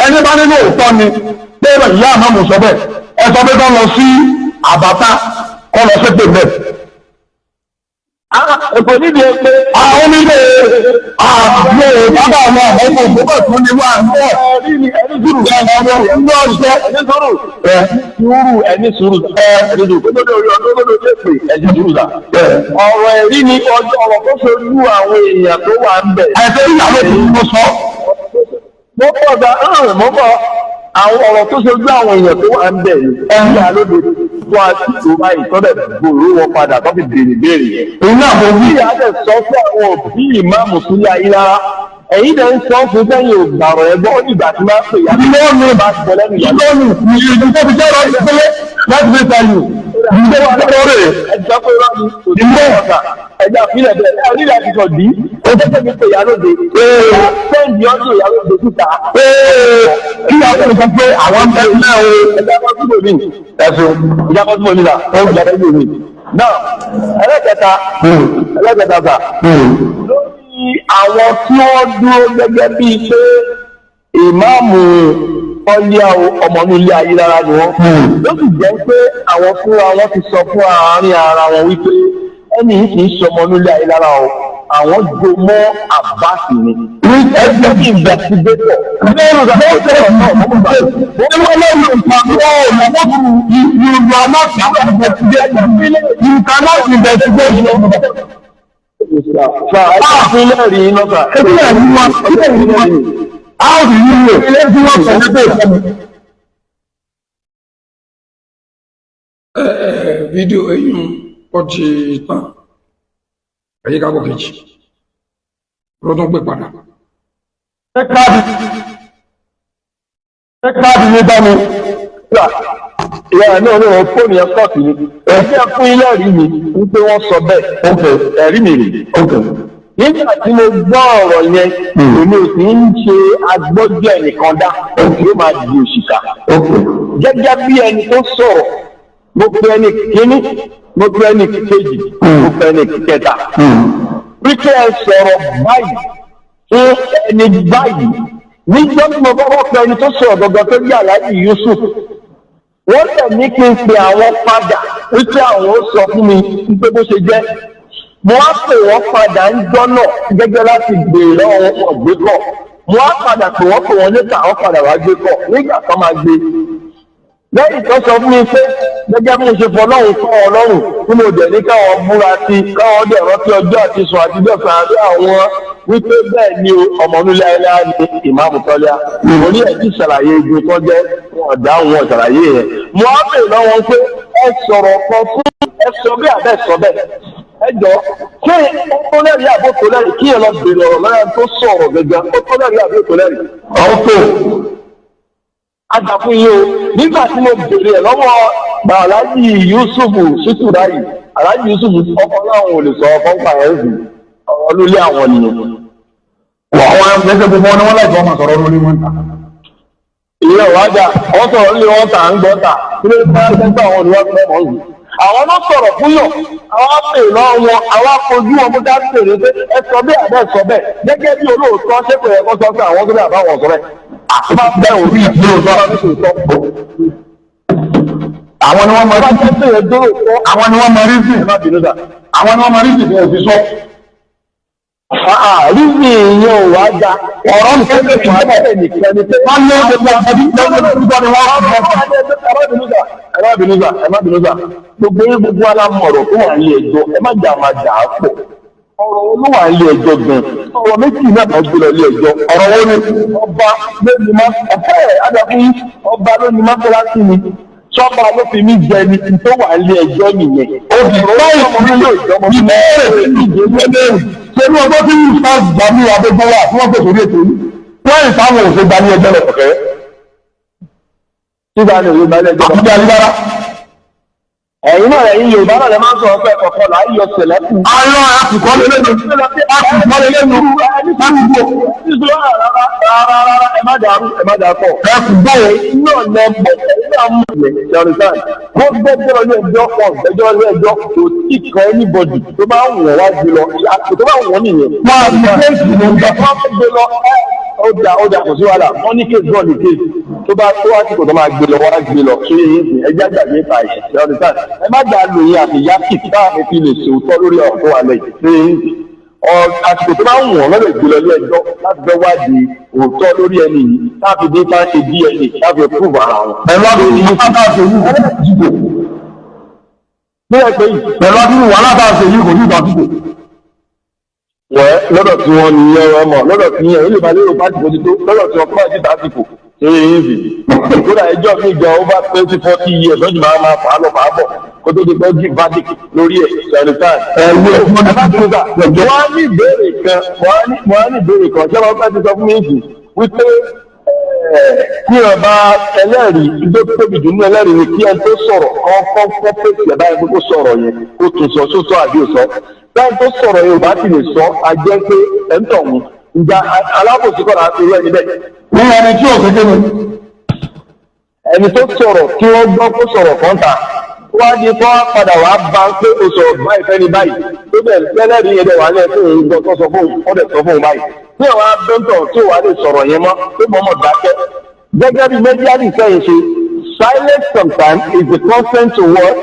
Ẹni bá nínú òótọ́ ni pé ìyá àmọ́ sọ bẹ́ẹ̀. Ẹ sọ pé kọ́ lọ sí àbáta kọ́ lọ sí pèbẹ́. Èkó nídìí pé àwọn onílé àgbẹ̀ bàbá àwọn ọmọ òṣèlú tó ní wà ní ẹ̀. ẹni sùúrù ẹni sùúrù kótódé orí ọdún tó lè pè ẹni sùúrù là. Ọ̀rọ̀ ẹ̀rí ni ọjọ́ ọ̀rọ̀ tó ṣojú àwọn èèyàn tó wà ń bẹ̀. Ẹ̀fẹ́ ìyàwó èyí ló sọ. mo pọ̀ gba mo pọ̀ àwọn ọ̀rọ̀ tó ṣojú àwọn èèyàn tó wà ń bẹ̀ ní ẹ̀yìn alóde tó a sì tó báyìí tọ́lẹ̀ gbòòrò wọn padà tó fi béèrè yẹn. èyí náà mo bí ìyáàdẹ̀ sọ fún àwọn òbí ìmáàmù sílé ayé rárá ẹ̀yìn dẹ̀ ń sọ fún sẹ́yìn ògbàrọ̀ ẹgbọ́n nígbà tí máa ń pè yá. ìlú ọ̀nà ìbá ti tẹ̀lé nìyá. ìlú ìlú tó fi jẹ́ ọ̀rọ̀ ìpínlẹ̀ láti fi ta ìlú. ìlú wa lọ́wọ́ rẹ̀ ẹ̀jọ́ pé wọ́n ní ìlú ọ̀gá ẹ̀jẹ̀ àfilẹ̀ bẹ́ẹ̀ ẹ̀rí láti sọ dí ó tẹ́tẹ́ mi pè yálóde. sẹ́ǹdì ọdún ìyálóde síta. kí àwọn olùkọ́ pé àwọn ń bẹ ilé o. ẹ̀jẹ̀ akọ́sílẹ̀ mi ẹ̀sùn ìjà akọ́sílẹ̀ mi là ó ń jà lẹ́yìn mi. náà ẹlẹ́kẹta sà àwọn tí wọ́n dúró gẹ́gẹ́ bíi pé ìmáàmù ọlíà ọmọnú ilé ayé lára ni wọ́n ló sì jẹ́ pé àwọn fúnra wọn ti sọ fún àárín ara wọn wípé ẹni yìí kì í ṣe ọmọnú ilé ayé lára o àwọn jọ mọ́ àbáàsì ni ẹgbẹ́ bí investigator lẹ́yìn ìgbà tó tẹ̀lé náà wọ́n gbà wọ́n lẹ́yìn ìgbà you are not investigator you cannot investigate. Ìpínlẹ̀ rí iná sà. Ìpínlẹ̀ rí wọn. How do you know? Ilé tí wọ́n sọ pé fídíò eyín ọtí tán. Ẹ̀yí kábọ̀ kejì. Lọ́tọ́ pé padà. Ṣé káàdì ní bá mi? Ìyá náà ní wọn fóònù yẹn kọ́ọ̀tù ni. Ẹ̀jẹ̀ fún ilé rí mi wípé wọ́n sọ bẹ́ẹ̀. Ẹ̀rí mi rí. Nígbà tí mo gbọ́ ọ̀rọ̀ yẹn, èmi ò sì ń ṣe agbọ́jú ẹnìkan dá, ó máa di òṣìkà. Gẹ́gẹ́ bí ẹni tó sọ̀rọ̀, mo pe ẹni kíní, mo pe ẹni kejì, mo pe ẹni kẹta. Wípé ẹ sọ̀rọ̀ báyìí fún ẹni báyìí. Níjọ́ tí mo kọ́kọ́ pe ẹni tó sọ̀rọ̀ gangan tó jẹ́ Aláàjì Yusuf. Wọ́n tẹ̀ ní kí n pe àwọn padà wípé àwọn ó sọ fún mi wípé bó ṣe jẹ́. Mo á pè wọ́n padà ń jọ́nà gẹ́gẹ́ láti gbèrè lọ́wọ́ wọn gbé kọ̀. Mo á padà pè wọ́n létà àwọn padà wá gbé kọ̀ nígbà tó máa gbé. Lẹ́yìn tó sọ fún mi pé gẹ́gẹ́ bí mo ṣe fọ lọ́rùn fún Ọlọ́run tí mo dẹ̀ ní káwọn múra sí káwọn dẹ̀ rántí ọjọ́ àti sùn àtijọ́ kan àbí àwọn wípé bẹ́ẹ̀ ni ọmọnúlé ayélujára ní ìmáàmù tọ́lá. Mo ní ẹ̀jí ṣàlàyé igun tó jẹ́ wọn dáhùn wọn ṣàlàyé yẹn. Mo á bèèrè lọ́wọ́ pé ẹ sọ̀rọ̀ kan fún ẹ sọ bí àbẹ́ sọ bẹ́ẹ̀. Ẹ jọ kí ó lẹ́rìí àbó tó lẹ́rìí kí ẹ lọ bèèrè ọ̀rọ̀ lọ́yà tó sọ̀rọ̀ gẹ́gẹ́ ó tó lẹ́rìí àbó tó lẹ́rìí. Ọ̀tọ̀ àgbàfún yìí o nígbà tí mo bèèrè ẹ̀ lọ́wọ́ Aláàjì Yusuf Sutura yìí Aláàjì Yusuf ọkọ̀ láwọn ò lè sọ ọkọ̀ ń pa ẹ̀ sí ọ̀rọ̀ lólé àwọn nìyẹn. Wà àwọn ẹgbẹ́ gbogbo wọn ni wọ́n láìpẹ́ ọmọ sọ̀rọ̀ lórí wọn ta. Ìyẹn wájà wọ́n sọ̀rọ̀ lé wọn tà ń gbọ́ tà kí ló bá ṣẹ́ńtà àwọn olùwàsílẹ̀ mọ́ yìí. Àwọn náà sọ̀rọ̀ fún yàn àwọn pè lọ́wọ́ wọn àwọn afojú wọn bójá pèrè pé ẹ sọ bẹ́ẹ̀ àbẹ́ sọ bẹ́ẹ̀ gẹ́gẹ́ bí olóòótọ́ ṣé kò yẹ kó sọ pé àwọn tó bẹ́ẹ̀ àbáwọn sọ bẹ́ẹ̀. Àbá bẹ́ẹ̀ ò rí ìlóòótọ́ Àwọn ni wọ́n mọ rí sí. Àwọn ni wọ́n mọ rí sí. Àwọn ni wọ́n mọ rí sí fún òfin sọ. Rízì ìyẹn ò wá já. Ọ̀rọ̀ nìkan lè fi bẹ́ẹ̀ nìkan ni pé wọ́n lé gbogbo àbí lọ́wọ́ lórúkọ ni wọ́n fọ́. Ẹ má bínú sà. Gbogbo alámọ̀rọ̀ tó wà ní ẹjọ́ ẹ má jà máa jà á pọ̀. Ọ̀rọ̀ olówó à ń lé ẹjọ́ gan. Ọ̀rọ̀ méjì náà kan gbé lọ ilé ẹjọ́. Ọ̀rọ̀ wo ni ọba lónìí má àdàkùn ọba lónìí má fẹ́lá sí mi. Sọ́ba ló fi mí jẹ ní tó wà ilé ẹjọ́ nìyẹn. Obìnrin ọmọ yóò jọmọ fún mi. Ṣé ní ọjọ́ tí yìí sáà gbà ní abẹ́gbọ́wà tí wọ́n pèsè orí ètò yìí? Wọ́n ìsáwọn òṣèlú gbà ní ẹjọ́ lọ kọ̀kẹ́. Sígbà ní òye balẹ̀ ẹjọ́. Àbújá Alíbára. Ẹ̀yin náà ẹ̀yin Yorùbá náà lè máa ń sọ ọ̀pẹ kọ̀ọ̀kan láì yọ sẹ̀lẹ́kù. Àwọn àtìkọ́ lé lẹ́nu. Àtìkọ́ lé lẹ́nu. Ẹ má dàrú pọ̀. Ẹkùn báwo? Náà lẹ bọ̀ náà mú ìyẹn ṣọ̀rìsàn. Wọ́n gbẹ́jọ́ ilé ẹjọ́ pọ̀ gbẹ́jọ́ ilé ẹjọ́ kò tí kan anybody tó bá wù wọ́n wá gbé lọ. Àpò tó bá wù wọ́n nìyẹn. Wọ́n á fi kéèsì ló ń gbà. Wọ́n gbé lọ ó dà kò sí wàhálà. Wọ́n ní kéèsì bọ́ọ̀lù kéèsì. Tó bá tó àsìkò tó máa gbé lọ wá gbé lọ. Ṣé ẹjẹ́ àgbàgbé ta ẹ̀ ṣọ̀rìsàn. Ẹ má dà lóyún àti yákì táàbí fi lè ṣòótọ́ lórí ọ̀rọ̀ tó wà lẹ́yìn. Àsìkò tó bá wù wọ́n lọ́dọ̀ gbé lọ ilé ẹjọ́ láti fẹ́ wádìí òótọ́ lórí ẹni yìí láti dé bá ṣe DNA láti prove ara wọn. Ẹ̀rọ àdúgbò yìí ká bá ṣe yìí kò ní ìdìbò. Bí ẹ pé yìí. Ẹ̀rọ àdúgbò wà lábá ṣe yìí kò ní ìdìbò. wẹ́ lọ́dọ̀ tí wọ́n ní ẹ̀rọ mọ̀ lọ́dọ̀ tí yẹn ó lè máa lérò pàtìkò ti tó lọ́dọ̀ tí wọ́n kọ́ àti tàbíkò ṣe é yìí kódà ẹjọ́ mi jọ over 20-40 years lọ́jọ́ máa fà á lọ fà á bọ̀ kó tó di pé jí verdict lórí ẹ̀ ṣàlùfáà wọ́n á ní ìbéèrè kan ṣé wọ́n fẹ́ ti sọ fún mi jù wípé kí ọba ẹlẹ́rìí tó tóbi jù nínú ẹlẹ́rìí ni kí ẹni tó sọ̀rọ̀ kọ́ pèsè ẹ̀bá ẹgbẹ́ tó sọ̀rọ̀ yẹn kó tún sọ sósọ àbí òsọ báyìí tó sọ̀rọ̀ yẹn ò bá ti lè sọ ajẹ́ pé ẹ̀ ń tọ̀hún ìjà alábòsí kọ̀ọ̀rọ̀ àti irú ẹni bẹ́ẹ̀. ní ẹni tí ò kékeré ẹni tó sọ̀rọ̀ kí wọ́n gbọ́ kó sọ̀rọ̀ kọ́ńtà wá di kọ́ padà wá bá pé o sọ̀rọ̀ báyìí fẹ́ni báyìí tó bẹ̀ lẹ́lẹ́rìí yẹn dẹ̀ wà ní ẹ̀ tó ń gbọ́ tó sọ fún ọ̀dẹ̀ sọ fún báyìí tí àwọn abẹ́ntọ̀ tí ò wá lè sọ̀rọ̀ yẹn mọ́ tó mọ̀ọ́mọ̀ dákẹ́ gẹ́gẹ́ bí méjìlélì sẹ́yìn ṣe silence sometimes is the consent to what?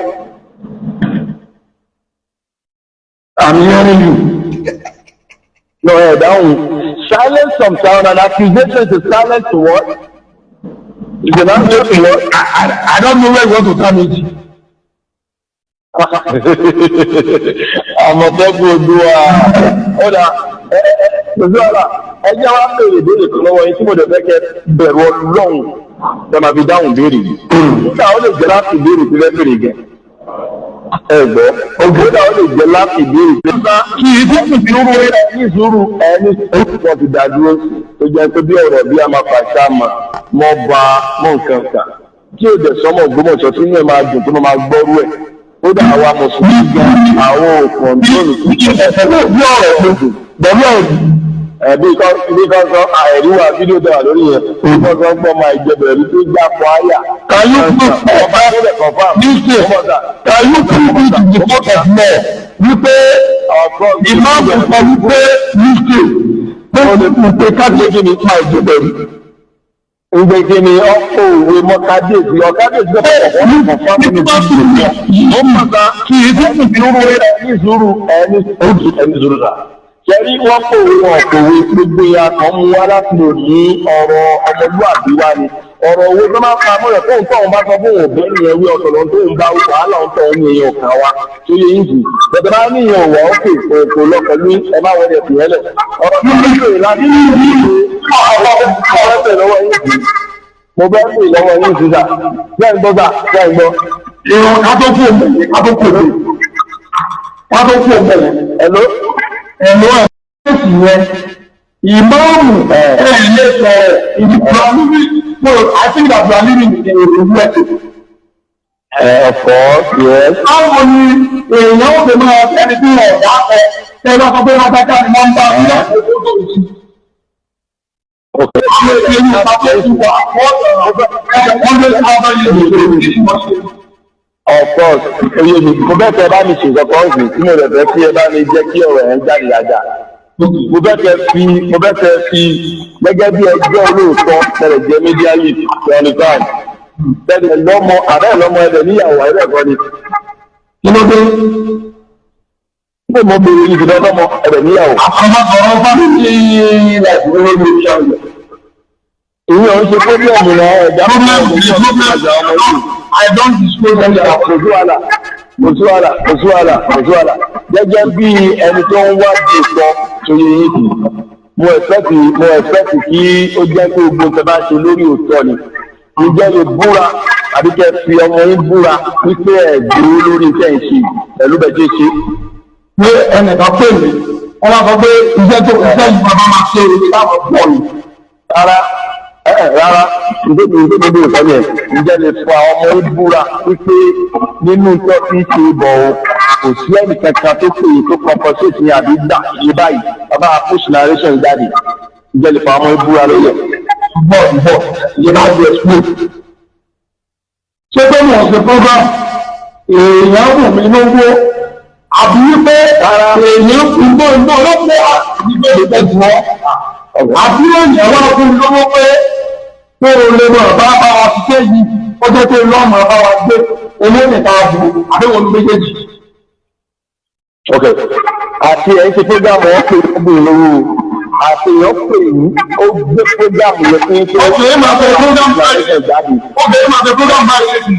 I'm hearing you. No, down. Silence sometimes and accusation is silence to what? Is an answer to what? I don't know where you want to tell me. Amotekun Odua. Ọ̀dà Odua ẹjẹ́ wa bèrè ìbéèrè kan lọ́wọ́ yín tí mo dẹ̀ fẹ́ kẹ́ bẹ̀rù Ọlọ́run ẹ máa fi dáhùn béèrè yìí. Nígbà ó lè jẹ́ láti béèrè tí fẹ́ bèrè gẹ̀. Ẹ gbọ́, nígbà ó lè jẹ́ láti béèrè tí kí ìsúrù ẹni tó ti dá dúró tó jẹ́ pé bí ọ̀rọ̀ bí a máa pàṣẹ àmọ́ mọ́ bá mọ́ nǹkan kà. Tí ó dẹ̀ sọ́mọ̀ Ògbómọ̀ṣọ́ tí inú ẹ̀ máa dùn tó máa gbọ́rú ẹ̀. Ó dà àwa mùsùlùmí gan àwọn òkùn lónìí tó ṣe ẹ̀fẹ́ náà bí ọ̀rọ̀ tó dùn pẹ̀lú ẹ̀bí kan sọ àìríwá fídíò tẹ̀wà lórí yẹn ó sọ gbọ́ máa ìjẹbẹ̀rẹ̀ rí tó já fọ àyà. Can you prove the vote of law wípé ìmáàmù sọ wípé níṣẹ́ tó lè fún pé káàkiri ní máa ìjẹbẹ̀rẹ̀ Ìgbèkè ni ọkọ̀ òwe mọ́kádéèsì ọ̀kádéèsì ọ̀pọ̀ fún mi ó mọ̀ta kí ẹni sùúrù ẹni sùúrù rà. Ṣẹ́rí wọ́n kòwé wọn kòwé gbogbo ya kan mú wá láti lò ní ọ̀rọ̀ ọmọlúwàbí wa ni. Ọ̀rọ̀ owó tó máa pa mọ́rẹ̀ fóun tó ń bá sọ fún òbẹ́ ìyẹn wí ọ̀tọ̀ lọ́n tó ń bá wàhálà ń tọ̀ ń yẹn ọ̀kan wa tó yẹ yín jù. Bẹ̀tẹ̀ bá ní ìyẹn òwò ọ̀kẹ́ kò lọ pẹ̀lú ẹ má wọlé ẹ̀sìn yẹn lẹ̀. Ọ̀rọ̀ tó ń bèèrè láti mo bẹ́ẹ̀ pè lọ́wọ́ yín sísà bẹ́ẹ̀ gbọ́ gbà bẹ́ẹ̀ gbọ́. ìrọ̀ kátókù Hello? ẹ̀lọ́ ẹ̀sìn yẹn ìmáàmù ilé sọ̀rọ̀ ìdìbò so I think that we are living in a world. Of course, yes. Báwo ni èèyàn ó fi máa ẹni tí wọ́n ọ̀dà ẹ tẹ́lá sọ pé wọ́n fẹ́ká ni wọ́n ń bá ilé àkókò tó ń sùn. Okay. Àwọn èèyàn ní ìpàdé ìwà wọ́n Of course, oye mi, mo bẹ́ẹ̀ tẹ́ bá mi ṣe ìkọ̀kọ́ ọ̀sìn tí mo rẹ̀ fẹ́ kí ẹ bá mi jẹ́ kí ọ̀rọ̀ ẹ̀ ń jáde dáadáa. Mo bẹ́ẹ̀ tẹ́ fi gẹ́gẹ́ bí ẹjọ́ olóòótọ́ tẹ̀lẹ̀ jẹ́ mídíálì tẹ̀lé báyìí. Tẹ̀lẹ̀ lọ́mọ àbẹ́ lọ́mọ ẹ̀dẹ̀ níyàwó ẹ̀rẹ́ kan ni. kí ló dé? Ṣé mo bèrè ìdílé lọ́mọ ẹ̀dẹ̀ níyàwó? Àwọn ọ̀rọ̀ fámìlì láti lórí ìṣàlẹ̀. Ìyẹn ò ń ṣe pọ́blẹ́mù náà ẹ̀dá pọ́blẹ́mù ní ọ̀dọ́ ìjà ọmọ yìí. I don't disclose any of kò sí wàhálà. Gẹ́gẹ́ bí ẹni tó ń wá di ìsọ tó yẹ yín kì. Mo ẹ̀fẹ́tì kí ó jẹ́ pé gbogbo nǹkan bá ṣe lórí òótọ́ ni. Ǹjẹ́ lè búra àbí kẹ́ fi ọmọ yín búra wípé ẹ̀ dúró lórí iṣẹ́ ìṣe pẹ̀lú bẹ́ẹ̀ ṣe. Pé ẹnìkan pè mí, wọ́n máa sọ pé iṣẹ́ yìí bàbá máa ṣe láwọn pọ̀ ni. Rárá, ìdókòwò ìfọ́ni ẹ̀ ǹjẹ́ lè fọ àwọn ọmọ ìbúra wípé nínú tó ti ń ṣe bọ̀ ọ́ kò sí ẹnì kankan tó pè é tó compensate ní àbí gbà iye báyìí bàbá push narration jáde ǹjẹ́ lè fọ àwọn ọmọ ìbúra lóye. Bọ̀ ìyẹn máa di explain. Ṣé pé mo ṣe program èèyàn wù mí lówó àbí wípé èèyàn fún gbọ́ lọ́pọ̀ àti ìgbẹ́ ìgbẹ́jọ́ àbí èèyàn wá fún lówó pé tó o lè mọ̀ bá wa ṣiṣẹ́ yìí ó jẹ́ pé lọ́mọ bá wa gbé owó nìkan àbò àbẹ̀wò ní méjèèjì. Ok, àti ẹ̀yìn ti program wọn pè é gbé lówó àti èèyàn pè é ó gbé program yẹn fún yín. Obìnrin máa fẹ́ program báyìí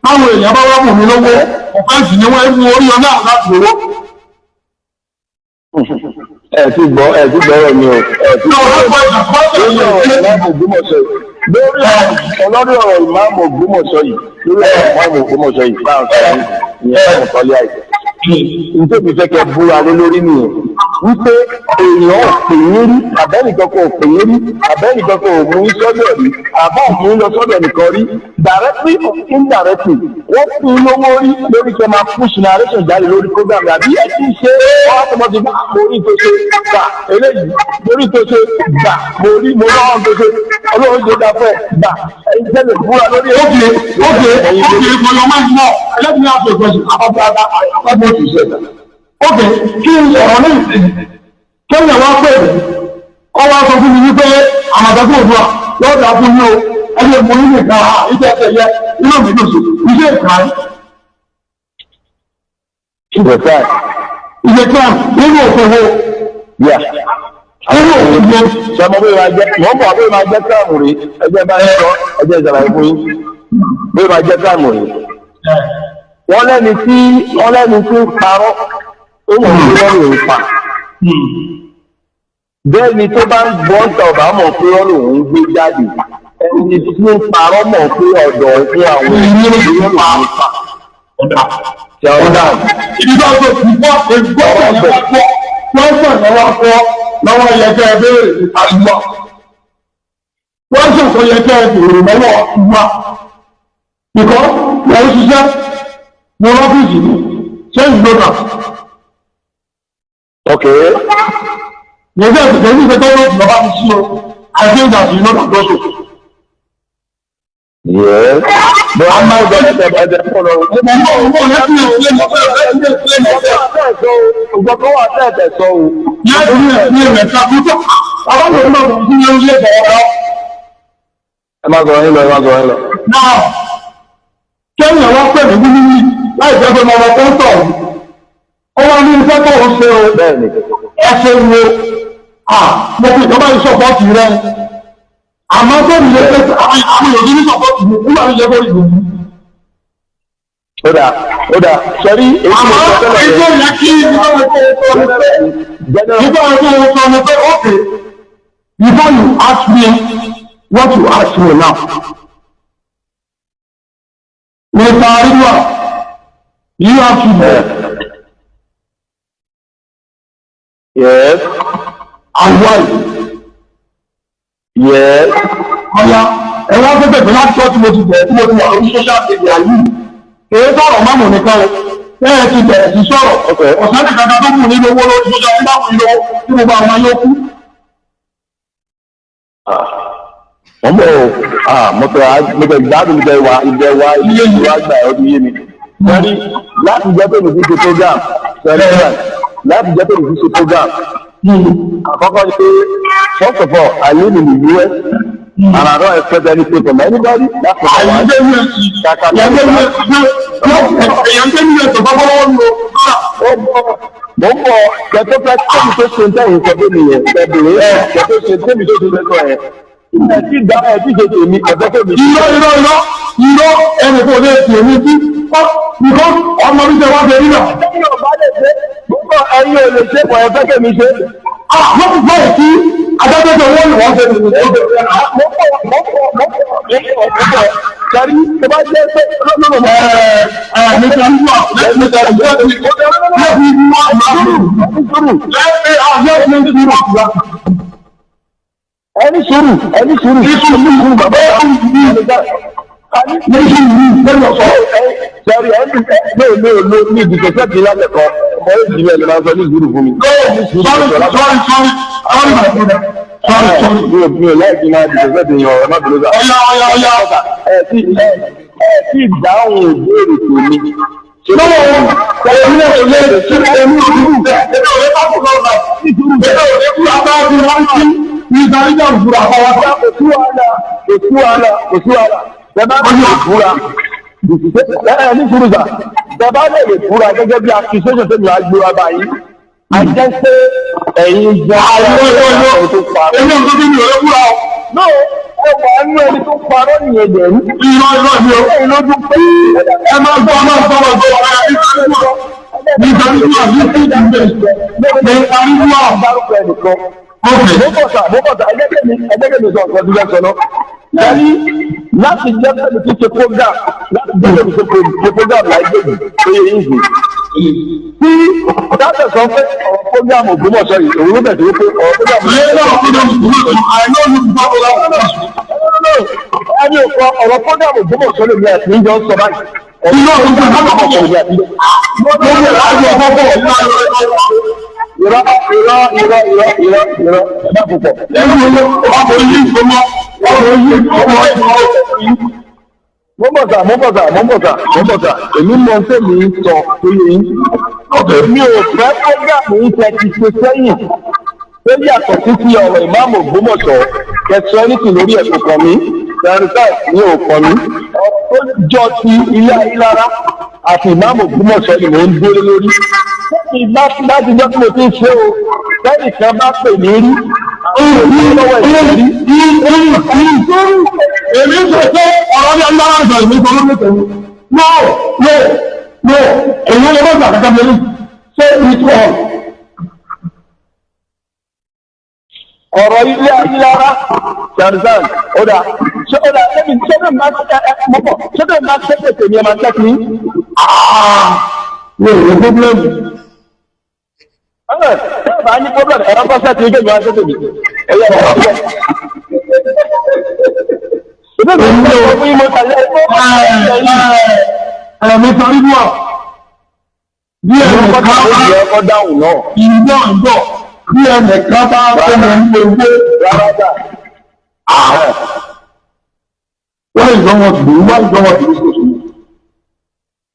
táwọn èèyàn bá wá mú mi lówó ọ̀fẹ́ǹsì ni wọ́n ń mú orí ọ̀nà láti owó. ẹ ti gbọ́rọ̀ mi o lórí ọ̀rọ̀ ìmáàmù Ògbómọ̀ṣọ́ yìí lórí ọ̀rọ̀ ìmáàmù Ògbómọ̀ṣọ́ yìí báwọn sọ̀rọ̀ ìyẹn báwọn kọ́lé àìsàn nítorí fẹ́ kẹ́ búra lé lórí nìyẹn wípé èèyàn ò pè é rí àbẹ́nìkan kò pè é rí àbẹ́nìkan kò mú í sọ́dọ̀ rí àbọ̀ mú lọ sọ́dọ̀ nìkan rí directly or indirectly wọ́n fún un lówó rí lórí kẹ́ máa push narration jáde lórí program àbí ẹ ti ṣe wọ́n tó mọ̀ sí bá orí tó ṣe gbà eléyìí lórí tó ṣe gbà mo lọ́wọ́ tó ṣe ọlọ́run tó dá fẹ́ gbà ẹ̀yin tẹ́lẹ̀ búra lórí ókè ìfọyọ́mọ́ ìmọ̀ ẹlẹ́gbẹ̀ẹ́ àpò ìgbọ̀nsẹ̀ àpapọ̀ ìṣẹ̀lẹ̀. Ókè kí n sọ̀rọ̀ ní ìsìn kéèyàn wá pè mí ọ wá sọ fún mi wípé Àmọ̀tẹ́kùn Odua lọ́dà fún yín o ẹgbẹ́ mo nílé ìka ìjẹ́ ẹ̀yẹ inú mi lòsù iṣẹ́ ìka ìjẹ́ nínú òkòwò nínú òkòwò sọmọ bí máa jẹ mọ bọ bí máa jẹ káàmù rí ẹgbẹ́ bá yẹ lọ ẹgbẹ́ ìṣàlàyé fún yín bí máa jẹ káàmù rí wọ́n lẹ́ni tí ń parọ́ ó mọ̀ pé wọ́n lòún pa bẹ́ẹ̀ ni tó bá ń gbọ́ ń tọ̀ bá mọ̀ pé wọ́n lòún gbé jáde ẹni tí ń parọ́ mọ̀ pé ọ̀dọ̀ fún àwọn ènìyàn lòún pa. ọ̀dà ìdíjọ́ tó ti gbọ́ ẹgbọ́ ọ̀gbẹ́ wọ́n sàn lọ́wọ́ fọ́ lọ́wọ́ yẹkẹ́ béèrè àlùmọ́ wọ́n sàn tó yẹkẹ́ béèrè lọ́wọ́ ìgbà ìkọ́ wọ́n ṣiṣẹ́ ní ọ́fíìsì ní ṣẹ́yìn lónà. Okay. Yẹ́sẹ̀ ìpínlẹ̀ ní ìgbẹ́tọ́ ló ti lọ́wọ́ sí o, àti ìgbà sí lọ́nà lọ́sọ̀. Yes. But I'm not going to follow. Kẹ́yìn wá pẹ̀lú níbi láì jẹ́ pé ọmọ tó ń tọ̀ ó wá ní iṣẹ́ tó ń ṣe o ẹsẹ̀ wo mo fi ìjọba yìí sọ̀pọ̀tì rẹ àmọ́ tó ní lẹ́sẹ̀ àwọn èèyàn ní sọ̀pọ̀tì mi nígbà tó yẹ kó ìgbò mi. Ó dà sọrí èyí àmọ́ ètò yẹ kí nígbà tó sọ ni pé okay before you ask me what you ask me now. Mr. Ridwan, you have to know. Yes. And why? Yes. Ọ̀ya, ẹ̀wọ́n tó bẹ̀rẹ̀ láti tọ́ tí mo ti bẹ̀rẹ̀ tí mo ti wà lórí social media yìí. Èyí sọ̀rọ̀ máàmù nìkan o. Bẹ́ẹ̀ ti bẹ̀rẹ̀ sí sọ̀rọ̀. Ọ̀sán ti kàkà tó kù nínú owó lórí social media yìí lọ tí mo bá wọn yóò kú. Mo fẹ́ gbádùn ìbẹ̀wà ilé ìwà àgbà ọdún yé mi. Sẹ́rí láti jẹ́ pé nìkú ṣe program. Láti jẹ́ pé nìkú ṣe program. Àkọ́kọ́ ni pé first of all, I live in the US and I don't expect anything from anybody. That's what I want. Mo ń bọ̀ kẹ́tọ́ fẹ́ tẹ́mi tó ṣe ń tẹ̀yìn sọ fún mi yẹn. Kẹ́tọ́ ṣe tẹ́mi tó ṣe lẹ́sọ̀ yẹn. Ẹ̀tí ìdá ẹ̀tí ṣe tèmi ọ̀fẹ́ tèmi. Irọ́ ẹni kò lè tì èmi sí. Nìkan ọmọ mi ṣe wá ṣe rí náà. Ẹ̀yin ò bá lè ṣe, gbogbo ẹ̀yin ò lè ṣe pọ̀ ẹ̀fẹ́ tèmi ṣe. Wọ́n ti gbọ́ èsì adájọ́ owó ni wọ́n ṣe nìyẹn. Mọ́pọ̀ sẹ́rí tó bá jẹ́ pé lọ́nà ẹni sùúrù bàbá sẹ́rí ẹni ní ìdìbò sẹ́ẹ̀tì lálẹ́kọ̀ọ́ ọmọ èjì rẹ̀ lè máa sọ ní ìsúrù fún mi. Mi ò láìpẹ́ máa dìbò sẹ́ẹ̀tì yan ọ̀rẹ́ má bẹ̀rẹ̀ sá. Tí ìdáhùn ìbéèrè tèmi. Lọ́wọ́ ẹ̀mí ẹ̀lẹ́ ẹ̀mí ìdúró bẹ́ẹ̀ ẹ̀mí ọ̀rẹ́ bá kò lọ́wọ́ ìdúró bẹ́ẹ̀ ọ̀rẹ́ kúrò àbáwọ̀ bí wọ́n ti ní ìdáríjà òfurufú àbáwọ̀. Kò sí wàhálà. Bẹ́ẹ̀ bá ní ìfúra. Ní Fúrúzà, bàbá lè lè fúra gẹ́gẹ́ bí accusation tó ní àgbé wa báyìí. A jẹ́ pé ẹ̀yin jẹ́ àwọn ọ̀rọ̀ tó pa. Èmi ò tó bí mi ò lè fúra o. No, ó wà nínú ẹni tó parọ́ nìyẹn dẹ̀ ní. Irọ́ mi o. Ẹ̀yin lójú pé ẹ máa gbọ́ ọmọ ìgbọ́wọ́ ìgbọ́wọ́ ẹ̀ ní ìgbọ́wọ́. láti jẹ́ pẹ̀lú tí ṣe program láti jẹ́ pẹ̀lú ṣe program láìpẹ́ yìí tó yẹ yìí tí dábẹ̀ sọ pé ọ̀rọ̀ program Ògbómọ̀ṣọ́ yìí òun ló bẹ̀rẹ̀ pé ọ̀rọ̀ program ẹni òkọ ọ̀rọ̀ program Ògbómọ̀ṣọ́ lè ní ẹ̀sìn ìjọ sọ báyìí ìrọ̀ ẹ̀dá púpọ̀ mọ́bọ̀sà èmi mọ̀ pé mi ń sọ tó yẹ yín mi ò fẹ́ fọ́gàmù ń tẹ́ ti ṣe sẹ́yìn tó yàtọ̀ sí ti ọ̀rọ̀ ìmáàmù Ògbómọ̀ṣọ́ kẹsàn-án lórí ẹ̀sùn kan mi tẹ̀rẹ̀tà ní òkan mi ó jọ ti ilé ayélujára àti ìmáàmù Ògbómọ̀ṣọ́ ni mò ń dúró lórí láti jọ́ tí mo ti ń ṣe o lẹ́yìn kan bá pè mí rí èmi sọ pé ọ̀rọ̀ ní ọlọ́run àjọ ìwé sọ lórí tẹ̀wé no èyí ló bá kàkà mẹ́rin ṣé ìtọ́ ọ̀rọ̀ ilé ayélujára ṣàrìsàn ọ̀dà ṣẹ́bí máa ṣẹ́bí tèmi ẹ̀ máa tẹ́kì ní ní èrè pọ́blẹ́mù bá ní pọ́blẹ́mù ẹ̀rọ pọ́sẹ̀ tí ó jẹ́ ìwọ̀n ṣẹ́bí ẹ̀yẹ ọ̀rọ̀ ọ̀pọ̀ ẹ̀mí sọrí bọ̀ bí ẹnìkan bá ìgbọ́ bí ẹnìkan bá fẹ́mọ̀ ní ewé rárájà wọ́n ìgbọ́wọ́ tìlú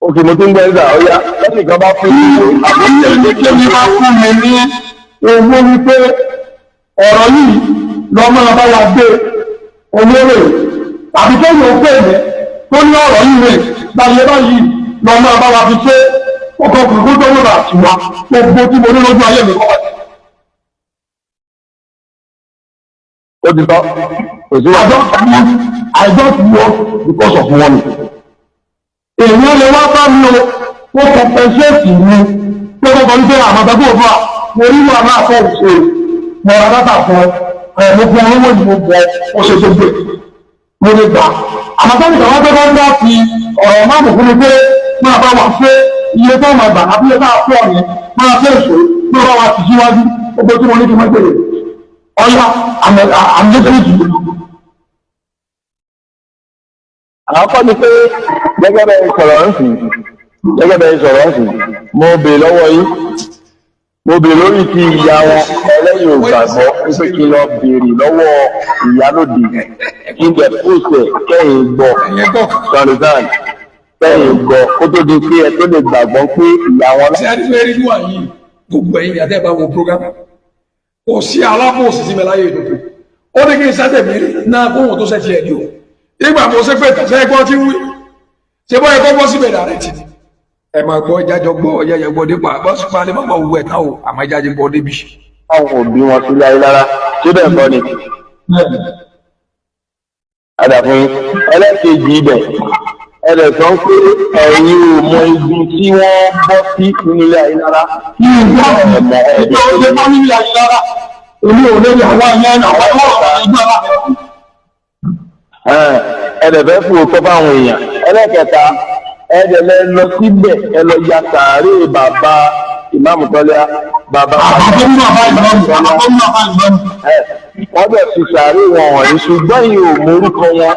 òkè mo tó ń gbẹ́ ìgbà ọ̀yá lẹ́nìkan bá fún ìwé àbúkẹ́ ní bá fún mi ní owó wípé ọ̀rọ̀ yìí lọ máa bá wa gbé olóró àbí tó yóò pè mí tó ní ọ̀rọ̀ yìí rẹ̀ báyé báyìí lọ máa bá wa fi ṣe ọkọ̀ òkùnkùn tó wọ́n bá ti wá gbogbo tí mo ní lójú ayé mi kọ́ ó ti tọ́ I don't work because of money èèyàn lè wá bá mi o wọ́n compensate mi pé wọ́n kọ́ ní pé àmọ́tàbí òfin à mo rí wà náà fọ́ òṣèré mo ra dátà fún ẹ mo fún owó ìdìbò bọ̀ ó ṣe tó gbé mo lè gbà àmọ́tàbí ìgbà wọn tó bá ń dá sí ọ̀rọ̀ máàmù fún mi pé máa bá wa ṣe iye tó máa gbà àbí iye tá a fún ọ̀yẹ́ máa ṣe èso máa bá wa ti síwájú gbogbo tí mo ní kí wọ́n gbèrè ọ̀yá àmì àkọ́kọ́ ni pé gẹ́gẹ́ bẹ́ẹ̀ sọ̀rọ̀ ńsìn mo bèèrè lọ́wọ́ yín mo bèèrè lórí ti ìyá wọn ẹlẹ́yìn ògbàgbọ́ wípé kí n lọ bèèrè lọ́wọ́ ìyálòdì kí n dẹ̀ pòsẹ̀ kẹ́yìn gbọ́ sọ̀rọ̀sán kẹ́yìn gbọ́ kó tó di pé ẹ tó lè gbàgbọ́ pé ìyá wọn. ṣé a ti fẹ́ rí níwà yìí gbogbo ẹ̀yin àti ẹ̀bá wo program kò sí alábòsí sí mi láyé ìdókòwò ó ní kí n sátẹ̀ mi náà kóhùn tó sẹ́tì ẹ̀ ní o ìgbà mo ṣe pé tẹ̀sẹ̀ ẹgbọ́n tí ń wí ṣe bọ́ ẹgbọ́n bọ́ síbẹ̀ dàrẹ́ tì ẹ máa gbọ́ ìjájọ gbọ́ ọ̀yẹ́yẹ gbọ́ nípa bọ́sùn pa ní mọ́mọ́ owó ẹ̀ta o àmọ́ ìjájọ gbọ́ débi. àwọn òbí wọn sí láyé lára tí ó bẹ̀ gbọ́ ni. àdàfún ẹlẹ́kejì ibẹ̀ ẹlẹ́ sọ pé ẹ̀yin ò mọ igun tí wọ́n bọ́ sí nínú ilé ayé lára. èmi ò lè rí àwọn ẹ̀yẹ́ àwọn ẹ̀dẹ̀fẹ́ fún òkọ́ fáwọn èèyàn ẹlẹ́kẹta ẹ̀dẹ̀lẹ́ lọ síbẹ̀ ẹ lọ ya sàárè bàbá ìmáàmù tọ́lá bàbá wọ́n bẹ̀ fi sàárè wọn wọ̀nyí ṣùgbọ́n yìí ò mú orúkọ wọn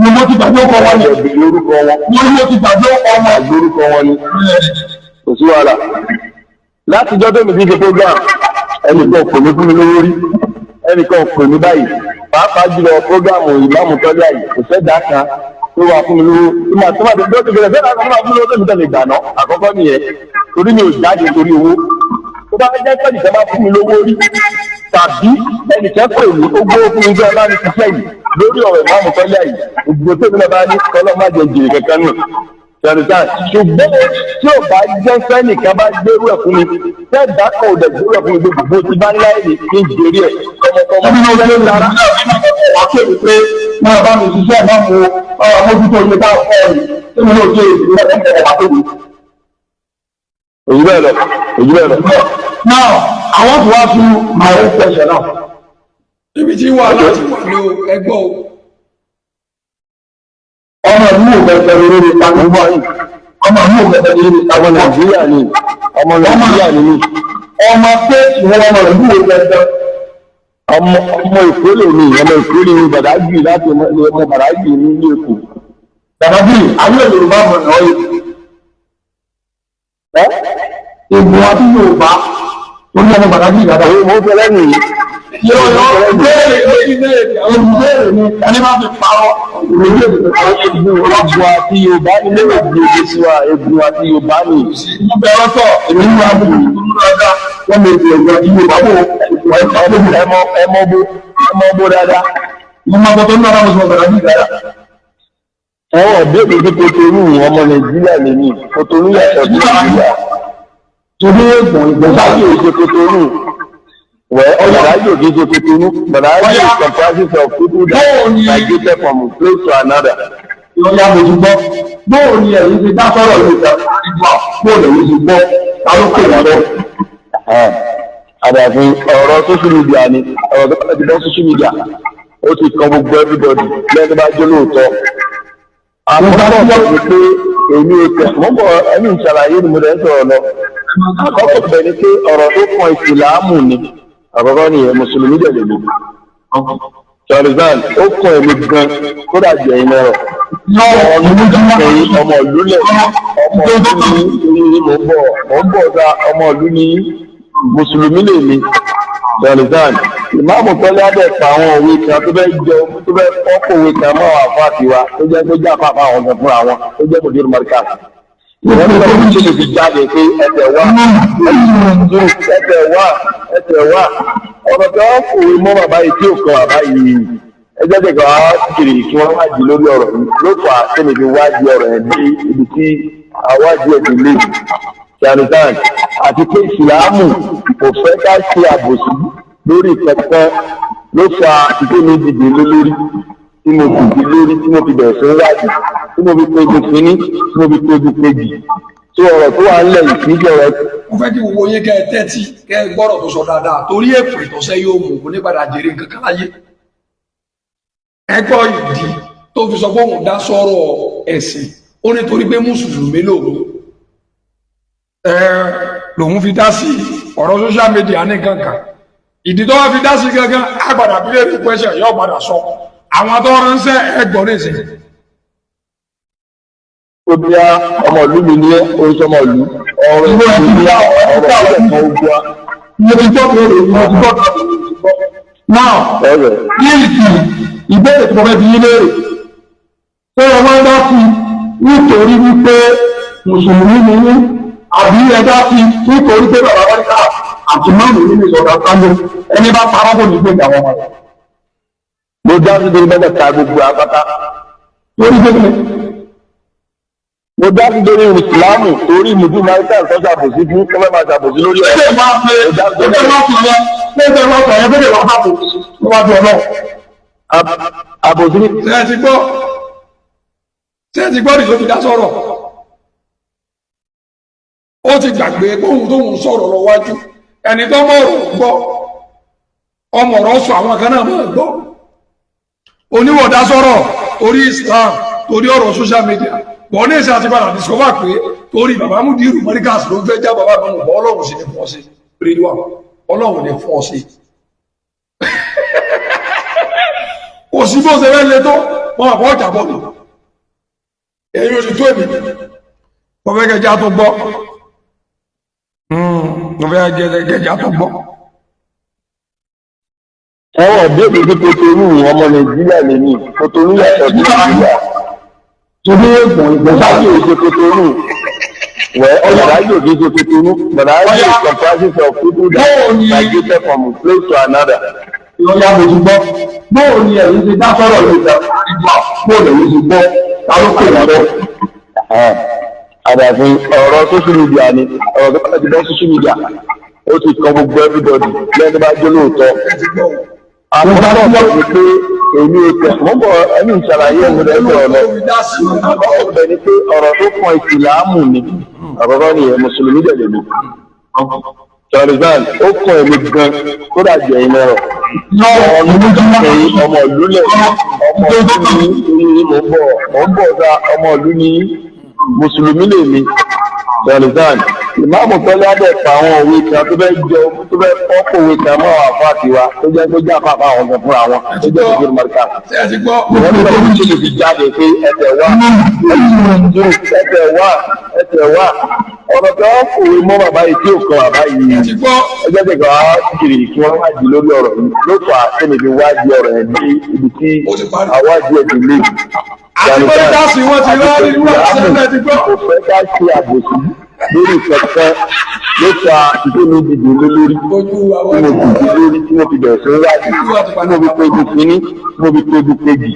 ni mo ti gbàgbé ọkọ wọn ni orúkọ wọn mo ti gbàgbé ọkọ wọn orúkọ wọn ni kò sí wàhálà látijọ́ tó mi ti ṣe program ẹnìkan kò ní fún mi lówó rí ẹnìkan kò ní báyìí pàápàá jùlọ prógámù ìmáàmù tọ́lá yìí kò sẹ́dá kan tó wà fún mi lówó tí màá tó máa tó tó gẹ̀rẹ́ sẹ́dá kan máa fún mi lówó tó mi tẹ̀lé ìgbàna àkọ́kọ́ nìyẹn torí mi ò jáde torí owó tó bá jẹ́ pé nìkan bá fún mi lówó rí tàbí ẹnìkan pè mí ó gbówó fún mi bẹ́ẹ̀ bá ní ṣiṣẹ́ yìí lórí ọ̀rọ̀ ìmáàmù tọ́lá yìí ògbó tó mi náà bá ní kọ́lọ́ má jẹ jèrè kankan nù ṣùgbọ́n tí ò bá jẹ́ sẹ́nìkan bá gbérú ẹ̀ fún mi sẹ́ẹ̀dá kan ò dẹ̀ gbérú ẹ̀ fún mi gbogbo ti bá láì ní kí n jèrè ẹ̀ tọmọtọmọ. ẹbí ló ń lára wà kéde pé máa bá mi ṣiṣẹ́ máa mú mójútó iye tá a fọ́ ẹ̀ tí mo náà ṣe ìdílé ẹ̀ wà tóbi. Èyí bẹ́ẹ̀ lọ. Now, I want to ask you my own question now. Ibi tí wà láti wà ní ẹgbọ́ o. Ọmọ ìlú ògbẹ̀gbẹ̀ lórí ìpàgbọ́ yìí. Ọmọ ìlú ògbẹ̀gbẹ̀ lórí ìpàgbọ́ Nàìjíríà ni. Ọmọ Nàìjíríà ni mí. Ọmọ stéètì wọn ọmọ ìlú ògbẹ̀gbẹ̀. Ọmọ ìkólè ni, ọmọ ìkólè ni Bàdágì láti ọmọ Bàdágì ní ilé Èkó. Bàdágì, àwọn Yorùbá mọ̀ náà yìí. Ìgbò àti Yorùbá, ó ní ọmọ Bàdágì dáadáa. Mo fẹ́ lẹ́nu yìí. Yóò béèrè ní ẹni máa fi parọ́. Ègbò àti Yorùbá ni méjèèjì èdè sí wa, ègbò àti Yorùbá ni. Mo bẹ̀rẹ̀ sọ, èmi ní wàá bùrù nínú ọjà, wọ́n lè fi ẹ̀gbọ́n àti Yorùbá bò ẹmọ bó dáadáa. mo máa bọ́ tó ń lọ́wọ́ sọ Bàdágì dáadáa. Àwọn ọ̀dẹ́gbẹ̀ tí Kòtònú ọmọ Nàìjíríà lè ní. Kòtònú yàtọ̀ sí Nàìjíríà. Torí ègbò Bàdágì ò ṣe Kòtònú. Bàdágì ò kì í ṣe Kòtònú. Bàdágì is comprises of people that migrated from a place to another. Ìyọ̀nyá mo ti gbọ́. Bóò ni ẹ̀yin ti dá sọ́rọ̀ ló ìjà ìgbà bóò lẹ̀yin ti gbọ́. Ta ló pè wọ́n lọ? Àdàfi ọ̀rọ̀ social media ni. Ọ̀rọ̀ tó bá ti bọ́ social media. Ó ti kan gbogbo everybody lẹ́nu bá jẹ́ lóòótọ́. Àwọn bá bọ̀ sọ pé èmi ò tẹ̀. Mo bọ̀ ẹni ìṣàlàyé ni mo lẹ́ sọ̀rọ̀ lọ. Àkọ́kọ́ bẹ̀ ni pé ọ̀rọ̀ tó kan ìsìláàmù ni. Àkọ́kọ́ ni Mùsùlùmí dẹ̀ lè lò. Ṣọ̀rìzán ó kàn èmi gan kódà jẹ́ iná rọ̀. Ọmọ ìlú lẹ̀ ọmọ ìlú ní mo ń bọ̀ ọ̀gá ọmọ ìlú ní Mùsùlùmí lè mi. Ṣọ̀rìzán ìmáàmù tọ́lá dẹ̀ pa àwọn òwe kan tó fẹ́ fọ́pọ̀ òwe kan mọ́ àwọn àfáà tiwa tó jẹ́ pé jẹ́ àfáà àwọn ọ̀gá fúnra wọn tó jẹ́ kò dé Marika. Ìwọ́n ní wọ́n ti lè fi jáde pé ẹsẹ̀ wá ọ̀rọ̀ tí wọ́n kòwé mọ́ bàbá yìí tí ò kan bàbá yìí ẹjẹ́ tẹ̀kọ̀ á kiri kí wọ́n wájú lórí ọ̀rọ̀ yìí ló fà á sẹ́ni fi wájú ọ̀rọ̀ ẹ̀ dé ibi tí àwájú ẹ̀ ti lé ṣàrìsàn àti pé ìsìláàmù kò fẹ́ ká ṣe àbòsí lórí ìkẹ́kọ̀ọ́ ló fà á ìpè mi dìde lórí tí mo fi di lórí tí mo fi bẹ̀rẹ̀ fún wájú tí mo fi péjú kínní tí mo fi péjú kejì tí ọ̀rọ̀ tó wà ńlẹ̀ ìfíjọ rẹ̀. Mo fẹ́ kí gbogbo yín kẹ́ ẹ tẹ́tí kẹ́ ẹ gbọ́rọ̀ tó sọ dáadáa torí èpè ìtọ́sẹ́ yóò mú kó ní padà jèrè nǹkan kan láyé. Ẹ gbọ́ ìdí tó fi sọ pé òun dá sọ́rọ̀ ẹ̀sìn ó ní torí pé mùsùlùmí lòun fi dá sí ọ̀rọ̀ social media ní kankan. Ìdí tó wá fi dá sí gangan àgbàdà bílẹ̀ ní question yóò padà sọ àwọn tó ránṣẹ́ ẹgbọ́n nìsín. Ó bí a ọmọ ìlú mi ní oṣù ọmọ ìlú ọ̀rọ̀ ìlú mi ní ọ̀rọ̀ ìlú ẹ̀kọ́ ogun wa. Mo ti gbọ́ pé mo ti gbọ́ pé mo ti gbọ́. Now, ìbéèrè tí mo fẹ́ fi yín léèrè. Ṣé ẹ máa ń dá sí nítorí wípé Mùsùlùmí ni yín àbí ẹ dá sí nítorí pé bàbá Báríkà àti máàmù nínú ìsọ̀rọ̀ sáńdó ẹni bá parọ́ kò ní gbé ìjà wọn wọlé. Mo dá sí torí bẹ́ẹ̀ ta gbogbo apáta. Lórí gbé Mo dá sí torí ìsìláàmù torí ìmùdú Marika tó ṣàbòsí fún kọ́mẹ́ máa ṣàbòsí lórí ẹ̀. Ṣé ẹ máa fẹ́ ṣé ẹ máa fẹ́ ṣé ẹ máa fẹ́ ẹ bẹ́ẹ̀ lọ́ọ́ bàbò níwájú ọlọ́run. Àbòsí. Ṣé ẹ ti gbọ́ nìṣó fi dá sọ̀rọ̀? Ó ti gbàgbé bóun tóun sọ̀rọ̀ lọ wájú ẹni tó mọ̀rọ̀ gbọ́ ọmọ ọ̀rọ̀ sọ àwọn kan náà máa gbọ́. Oníwọ̀dá sọ̀rọ̀ torí Islam torí ọ̀rọ̀ social media bọ̀ ní ìṣe àti padà discover pé torí bàbá Mudiru Marikaz ló fẹ́ já bàbá mi bọ́ ọlọ́run sì ní fún ọ sí Ridwan ọlọ́run ní fún ọ sí. Kò sí bó ṣe fẹ́ le tó wọn àbọ̀ ọjà bọ̀ ni èyí ò sì tó èmi mo fẹ́ kẹjá tó gbọ́ mo fẹ́ kẹjá tó gbọ́. Àwọn ọ̀dẹ́gbẹ̀ tí Kòtònú ọmọ Nàìjíríà lè ní Kòtònú yàtọ̀ sí Nàìjíríà. Torí ègbọ̀n Bàdágì ò ṣe Kòtònú. Bàdágì ò kì í ṣe Kòtònú. Bàdágì is comprises of people that migrated from a place to another. Ìyọ̀nyá mo ti gbọ́. Bóò ni ẹ̀yin ti dá sọ́rọ̀ ló ìjà ìgbà bóò lẹ̀yin ti gbọ́ ta ló pè wọ́n lọ. Àdàfi ọ̀rọ̀ social media ni ọ̀rọ̀ tó bá ti bọ́ social media ó ti kan gbogbo everybody lẹ́nu bá jẹ́ lóòótọ́. Àwọn bá bọ̀ sọ pé èmi ò tẹ̀ mọ́ bọ̀ ẹni ìṣàlàyé mi rẹ̀ sọ̀rọ̀ lọ. Àkọ́kọ́ bẹ̀ ni pé ọ̀rọ̀ tó kan ìsìláàmù ni. àkọ́kọ́ nìyẹn mùsùlùmí dẹ̀ lèmi Tarzan ó kọ ẹ̀mí gan tó dàjẹ́ ẹ̀yìn lọ́rọ̀ ọmọ ìlú lẹ̀ ọmọ ìlú ní mò ń bọ̀ ọ̀dà ọmọ ìlú ní mùsùlùmí lèmi Tarzan ìmáàmù tọ́lá dẹ̀ pa àwọn òwe kan tó fẹ́ fọ́pọ̀ òwe kan mọ́ àwọn àfáà tiwa tó jẹ́ àfáà àwọn ọ̀gá fúnra wọn tó jẹ́ ìgbéró mọ́ríkà wọ́n ní bẹ́ẹ̀ ní ìlú jáde pé ẹsẹ̀ wá ọ̀rọ̀ tó ń kòwé mọ́ bàbá yìí tí ò kan bàbá yìí ẹjẹ́ tẹ̀kọ̀ á kiri kí wọ́n wá di lórí ọ̀rọ̀ yìí ló fà á sẹ́ni fi wá di ọ̀rọ̀ yẹn dé ibi tí àwádìí ẹ̀ ti lé. Kò fẹ́ ká ṣe àbòsí lórí ìkẹ̀kẹ́ ló fa ìdóni ìdìbò lórí tí mo fi bẹ̀rẹ̀ sí wájú tí mo fi péjú kínní tí mo fi péjú kejì.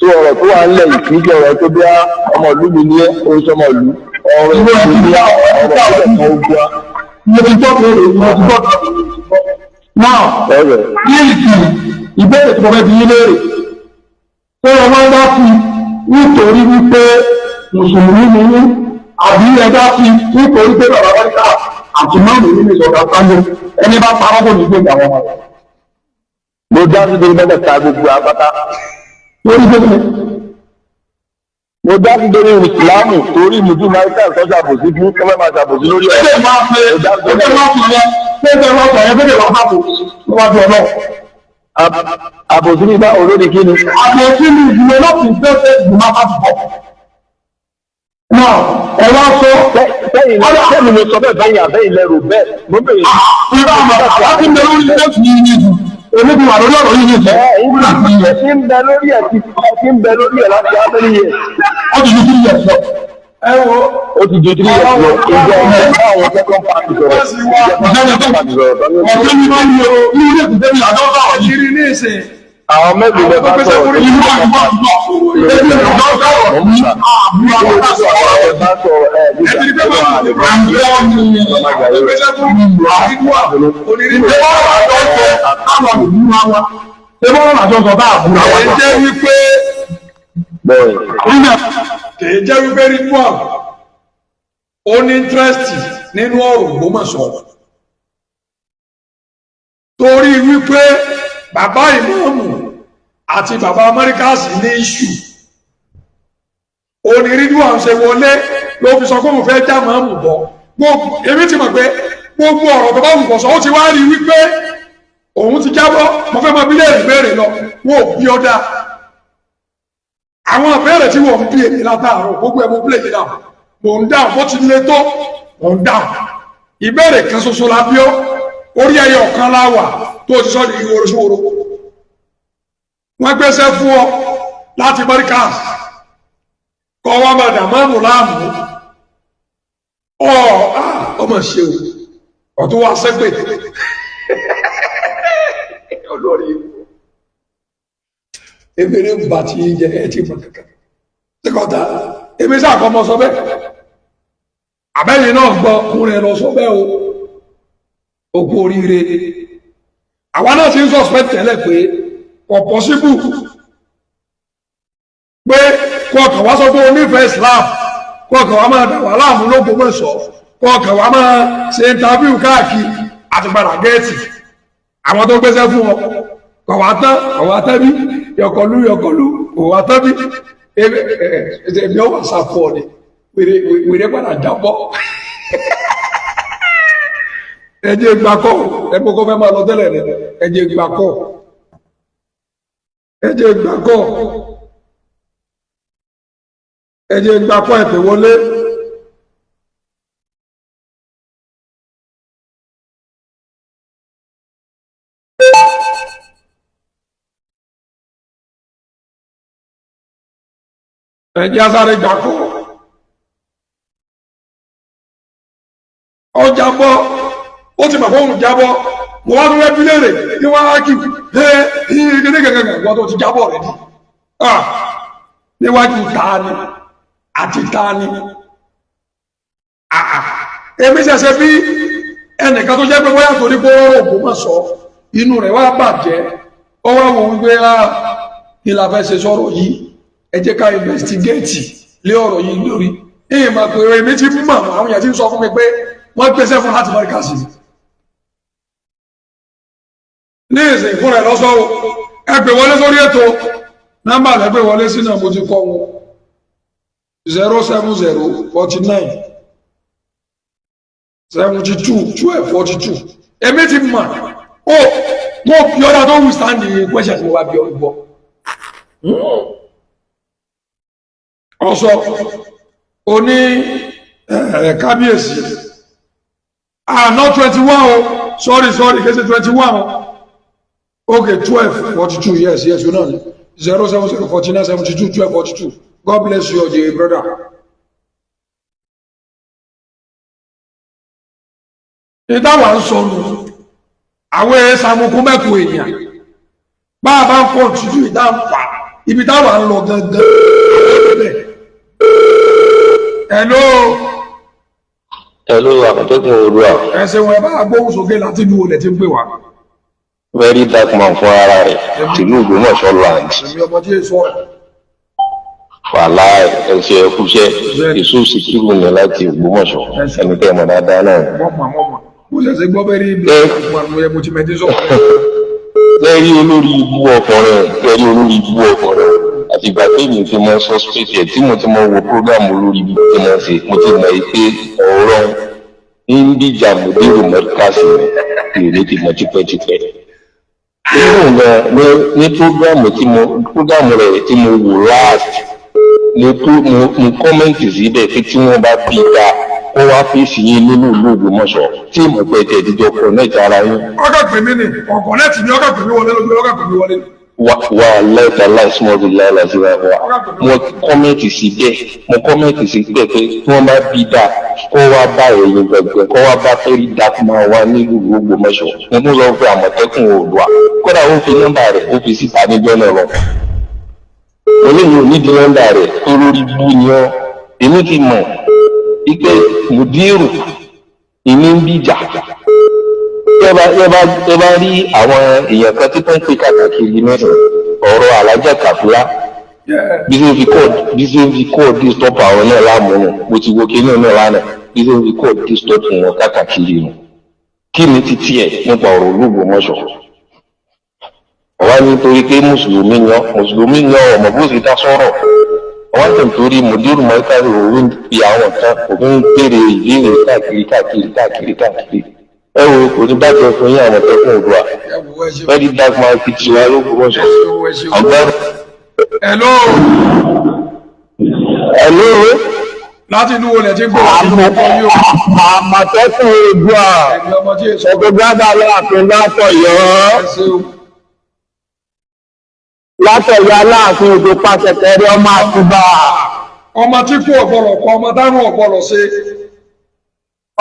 Tó ọ̀rọ̀ tó wà ń lẹ̀ yìí kì í jẹ́ ọ̀rọ̀ tó bí ọmọ ìlú mi ní oríṣi ọmọ ìlú. Ọ̀rọ̀ ìlú mi ní ọ̀rọ̀ tó lẹ̀ kan Odua. Mo ti gbọ́ pé mo ti gbọ́. Náà, ní ìsìn ìbéèrè tí mo fẹ́ fi yín léèrè. Ṣé ẹ máa ń dá sí nítorí wípé Mùsùlùmí ni yín? Àbí ẹ dá sí nítorí pé bàbá Amẹ́ríkà àti mọ́ọ̀lù nínú ìsọ̀rọ̀ sáyé ẹni bá parọ́ kò ní gbé ìgbà wọn. Mo dá sí torí bẹ́ẹ̀ ta gbogbo apáta. Lórí gbogbo. Mo dá sí torí ìsìlámù torí ìmùtú Amẹ́ríkà tó ṣàbòsí fún kọ́fẹ́ máa ṣàbòsí lórí ẹ̀. Ẹgbẹ́ máa fẹ́ ẹgbẹ́ máa fẹ́ yẹn ẹgbẹ́ máa fẹ́ yẹn fẹ́ lọ́wọ́ bá bò níwájú ọlọ́. Àbòsí ní bá olóde kí ni? Àbòsí ní ìdílé láti fẹ́ ìgbìmọ̀ bá bọ̀. Náà ẹ wá sọ sẹ́yìn mo sọ bẹ́ẹ̀ bẹ́yìn àbẹ́yìn lẹ́rù bẹ́ẹ̀ mo bẹ̀rẹ̀. Ìgbà àmọ́ àti ń bẹ lórí ilé tì í ní ìlú. Èmi ti wà lórí ọ̀rọ̀ yìí ní ìlú. Ẹ ti ń bẹ lórí ẹ̀ láti abẹ́rẹ́ yẹ. Ó ti ju 3 years lọ. Ẹ wo ó ti ju 3 years lọ. Ìjọ àwọn second party sọ̀rọ̀. Ọ̀gbẹ́ mi máa ń lo ilé ìgbẹ́ mi àdọ́gbà ọ̀yìn. kiri ní ìsìn. Àwọn mẹ́bí lè bá sọ̀rọ̀ ní ìlú kìí jẹ́ wípé Ridwan ó ní interest nínú ọ̀rọ̀ Ògbómọ̀ṣọ́ torí wípé bàbá ìmáàmù àti bàbá Amẹ́ríkà sì ní iṣu òní Ridwan ṣe wọlé ló fi sọ pé mo fẹ́ já màámù bọ̀ gbogbo èmi ti mọ̀ pé gbogbo ọ̀rọ̀ tó bá wù kọ̀ sọ ó ti wá rí wípé òun ti jábọ́ mo fẹ́ mọ bí léèrè béèrè lọ wọn ò bí ọdá àwọn ìbéèrè tí wọ́n ń bí èyí látàárọ̀ gbogbo ẹ̀ mo bí èyí dáhùn mò ń dáhùn bó ti lé tó mò ń dáhùn ìbéèrè kan ṣoṣo la bí ó orí ẹyọ kan láwà tó ti sọ ní ìwòrò ṣòro wọ́n gbéṣẹ́ fún ọ láti Amẹ́ríkà kọ́ wá padà mọ́mù láàmú ọmọ ṣe o ọ̀tún wá sẹ́gbẹ̀ olórí ebèrè ń bà tí jẹ ẹtì mọ̀ kankan tíkọ̀tà èmi sàkọ́mọ sọ bẹ́ẹ̀ àbẹ́yìn náà gbọ́ kúrẹ́ lọ sọ bẹ́ẹ̀ o òkú oríire àwa náà ti ń suspect tẹ́lẹ̀ pé ọ̀pọ̀ síbù pé kọkàn wá sọ pé onífẹ̀ẹ́ Islam kọkàn wá máa dà wà láàmú l'Ógbómọ̀ṣọ́ kọkàn wá máa ṣe interview káàkiri àti padà gẹ́ẹ̀tì àwọn tó gbéṣẹ́ fún ọ kọ̀wá tán bí yọkọlú kọ̀wá tán bí èmi ọwọ́ sàfọ́ ni wèrè padà jábọ́ ẹjẹ́ gbàkọ́ ẹgbẹ́ kọ́ fẹ́ máa lọ tẹ́lẹ̀ rẹ̀ ẹjẹ́ gbàkọ́ ẹ̀pẹ̀ wọlé ẹ̀jẹ̀ asáré gbàkọ́ ọjàbọ́ ó ti mọ̀ fóònù jábọ́ mo wá tún rẹ́bí léèrè ní wọ́n á kí gẹ́gẹ́gẹ́gẹ́ wọ́n tó ti jábọ̀ rẹ̀ ní níwájú tààní àti tààní èmi ṣẹ̀ṣẹ̀ bí ẹnìkan tó jẹ́ pé wọ́n yàtọ̀ ní pé Ògbómọ̀ṣọ́ inú rẹ̀ wá bàjẹ́ ó wá wọ́n wípé kí la fẹ́ ṣe sọ̀rọ̀ yìí ẹ jẹ́ ká investigate lé ọ̀rọ̀ yìí lórí ìmọ̀ pé èmi ti mú mọ̀ àwọn èèyàn ti ń sọ fún mi pé wọ́n gbéṣẹ́ fún láti mọ́ríkà sí ní ìsìn fún rẹ̀ lọ́sọ́ ẹgbẹ̀ wọlé sórí ètò nọ́mbà lẹ́gbẹ̀ wọlé sí náà mo ti kọ́ wọn 070 49 72 12 42 èmi ti mọ̀ ó mo bí ọ́dá tó wù stand the question tí mo bá bí ọ́ gbọ́ ọ̀sọ̀ oní kábíyèsí not 21 o sorry kẹsẹ̀ 21 o okay 12 42 yes you know 070 49 72 12 42 God bless you dear brother. ìdáwà ń sọnù àwọn ẹ̀sàmùkú mẹ́kù èèyàn bá a bá ń kọ́ títú ìdáǹpà ibi táwà ń lọ gangan hello Amotekun Odua. ẹsẹ̀ wọn ẹ bá gbóhùn sókè láti inú olè tí ń pè wá. Very dark man fún ara rẹ̀ tìlú Ogbomoso land. èmi ọmọ tí èso ẹ̀. Wàhálà ẹ̀ṣẹ̀ ẹ̀kúṣẹ́ èso síkírù ní láti Ogbomoso ẹni tẹ́ mọ̀ dáadáa náà. mọ̀mọ̀ mo ṣẹ̀ṣẹ̀ gbọ́ bẹ́ẹ̀ rí ibi ìgbà mo ti mẹ́tí sọ̀rọ̀. lẹ́rí olórí ibú ọkùnrin àti ìgbà tí èmi ti mọ suspect ẹ̀ tí mo ti mọ wo program olórí ibú tí mo ṣe mo ti mọ pé ọ̀rọ̀ ń bíjà mọ̀dérò mọ́ríkàsì rẹ̀ ti mọ tipẹ́tipẹ́. ní program rẹ̀ tí mo wò last mo kọ́mẹ́ǹtì síbẹ̀ pé tí wọ́n bá bí i dáa ó wá fèsì yín nínú ìlú Ògbómọ̀ṣọ́ tí mo pẹ́ tẹ̀ díjọ kọ̀nẹ́ẹ̀tì ara yín. ọkọ̀ pè mí ni ọ̀kọ̀nẹ́ẹ̀tì ni ọkọ̀ pè mí wọlé lójú ọkọ̀ pè mí wọlé. wà lẹ́tà láìsímọ́bì láìláṣí wa mo kọ́mẹ́ǹtì sí bẹ́ẹ̀ pé tí wọ́n bá bí dá kó wá bá ẹ̀yìn gbẹ̀gbẹ̀ kó wá bá fẹ́rí dákúmá wa nílùú Ògbómọ̀ṣọ́ mo tún sọ pé Àmọ̀tẹ́kùn Odua kódà ó fi nọ́mbà rẹ̀ ó fi síta níjọ́ náà lọ. olóyìn onídìí nọ́mbà rẹ̀ tó lórí bú ni ọ́ èmi ti mọ̀ ike mùdírù ìní ń bíjà ẹ bá rí àwọn èèyàn kan tí wọ́n ń pè káàkiri mẹ́sàn ọ̀rọ̀ alájà kàfúlá bí ṣe fi kọ́ disturb àwọn náà láàmúnù mo ti wo kí náà lánàá bí ṣe fi kọ́ disturb wọn káàkiri nù kí ni títí ẹ̀ nípa ọ̀rọ̀ Ògbómọ̀ṣọ́ ọ̀wá nítorí pé mùsùlùmí ni ọmọ bó ṣe dá sọ́rọ̀ wọ́n tẹ̀ torí mùdírù mọ́ríkàsì òun fi àwọn kan òun béèrè ìbéèrè káàkiri ẹ wo oníbàjẹ́ fún yín Àmọ̀tẹ́kùn Odua very dark man fi tiwa l'Ógbómọ̀ṣọ́ ọgbọ́n. hello. láti inú olè tí gbọ́ Àmọ̀tẹ́kùn Odua ọgbẹ́gbẹ́dà láàfin látọ̀yọ́ aláàfin odò pàṣẹ tẹ̀rí ọmọ àtúbà. ọmọ tí kò ọ̀gbọ̀rọ̀ kọ ọmọ dánú ọ̀gbọ̀rọ̀ ṣe.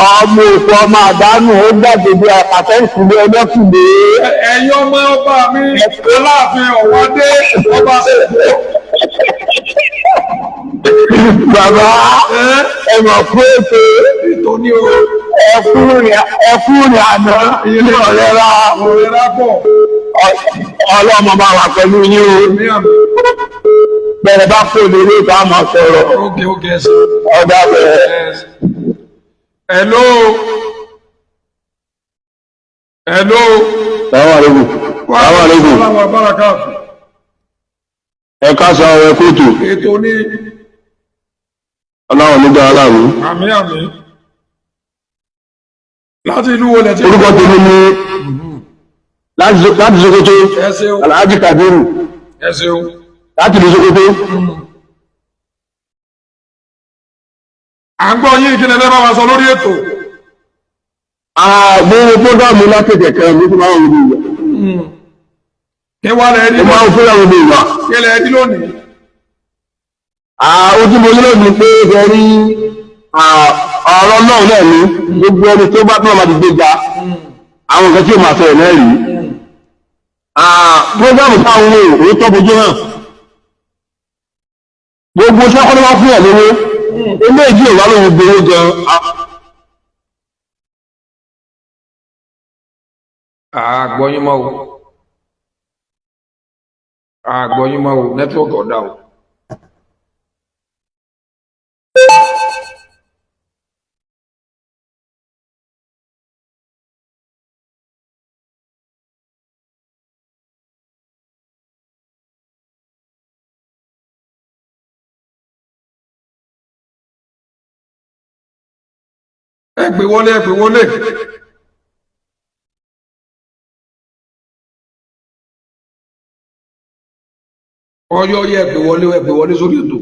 ọmọ òkú ọmọ àdánù ó gbàgbé bí àpàtẹ́ǹtì ní ọlọ́kùnlé. ẹ̀yin ọmọ ọba mi aláàfin ọ̀wádé ọba ṣèjọ. bàbá ẹ mọ̀ pé ètò ìtòní o. ẹkùnrin àná ilé ọ̀rẹ́ra pọ̀. ọlọ́mọ bá wà pẹ̀lú yín o bẹ̀rẹ̀ bá kó lórí ìta máa sọ̀rọ̀ ọ̀dà bẹ̀rẹ̀. hello. Àwọn àlejò. Ẹ káàsán ọ̀rẹ́ kóòtù. Ètò ní. Ọlọ́run nígbà aláàrú. Àmín. Láti ìlú wo lẹ ti. Orúkọ tèmi ni láti Sokoto. Ẹ ṣeun. Alhaji Kabiru. Ẹ ṣeun. Láti ìlú Sokoto. À ń gbọ́ yín kí lẹ fẹ́ bá wa sọ lórí ètò. Gbogbo prógámù látẹ̀kẹ̀ kan ló ti máa ń wọlé ìwà. Kí wá lẹ rí. Ó máa ń fún àwọn ọmọ ìwà. Kí lẹ rí lónìí. Ojú mo nílò ní pé ẹ rí ọ̀rọ̀ náà náà ní gbogbo ẹni tó bá tó máa ti gbé ga àwọn nǹkan tí ó máa fẹ́ náà rí. Prógámù táwọn ohun èyí tó bojú hàn. Gbogbo sọ́kọ́lọ́ wá fún ẹ̀ lówó. Ilé ìdí ìwà lóhun gbowó gan. Àgbọ̀yìn máa wò nẹ́tíwọ̀kì ọ̀dá o. gbé wọlé ẹ gbé wọlé. Ọyọ yẹ ẹ gbé wọlé sórí ètò.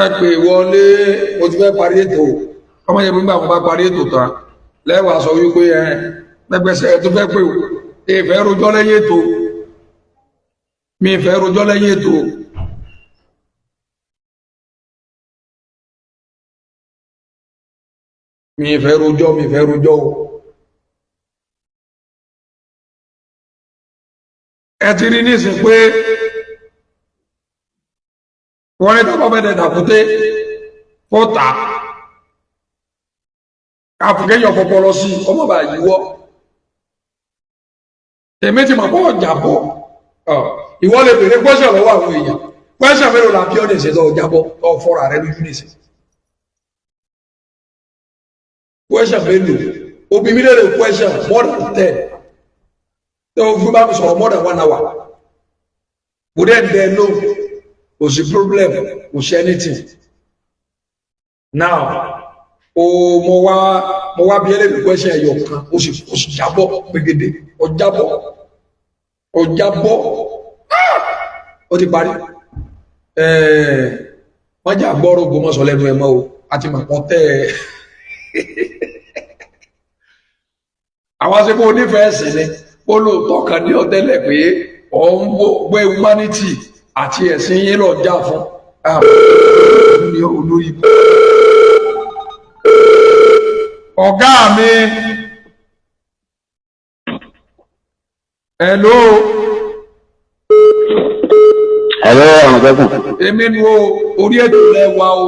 Ẹ pè wọlé, mo ti fẹ́ parí ètò ọmọ yẹn nígbà mo bá parí ètò tán lẹ́wàá sọ wípé ẹ pẹ́pẹ́sẹ̀ tó fẹ́ pè ó ìfẹ́ rojọ́ lẹ́yìn ètò mi ìfẹ́ rojọ́ lẹ́yìn ètò mi ìfẹ́ rojọ́ o ẹ ti rí nísìn pé wọ́n ní tọ́pọ̀ bẹ́ẹ̀ dàkúté fọ́ta àfùkẹ́yọ̀ pọpọlọ sí ọmọ bá yíwọ́ èmi ti mọ̀ pọ̀ jàbọ̀ ìwọ lè bèèrè pẹ́ṣẹ̀ lọ́wọ́ àwọn èèyàn pẹ́ṣẹ̀ mélòó la bí ọ́dẹ̀ ṣe lọ jábọ̀ lọ fọ́ra rẹ lójú nìsí pẹ́ṣẹ̀ mélòó obì mi lè pẹ́ṣẹ̀ more than 10 tó fún bá mi sọ̀rọ̀ more than 1 hour kò dẹ́ ǹdẹ́ no kò sí problem kò sí anything now mo wá bí ẹlẹ́bí question ẹ̀yọ̀ kan ó sì jábọ̀ gbẹgẹdẹ ọjábọ̀ ó ti parí wọ́n jà gbọ́rọ̀ Ògbómọ̀ṣọ́ lẹ́nu ẹ̀mọ́ o àti màpọ̀ tẹ́ ẹ̀ àwọn aṣẹ́kọ̀ onífẹ̀ẹ́ sílẹ̀ ó lóòótọ́ kan ní ọ̀tẹ́lẹ̀ pé ọ̀hún gbé humanity àti ẹ̀sìn yín lọ já fún olórí ọ̀gá mi hello Amotekun. èmi ni o orí ètò lẹ́wà o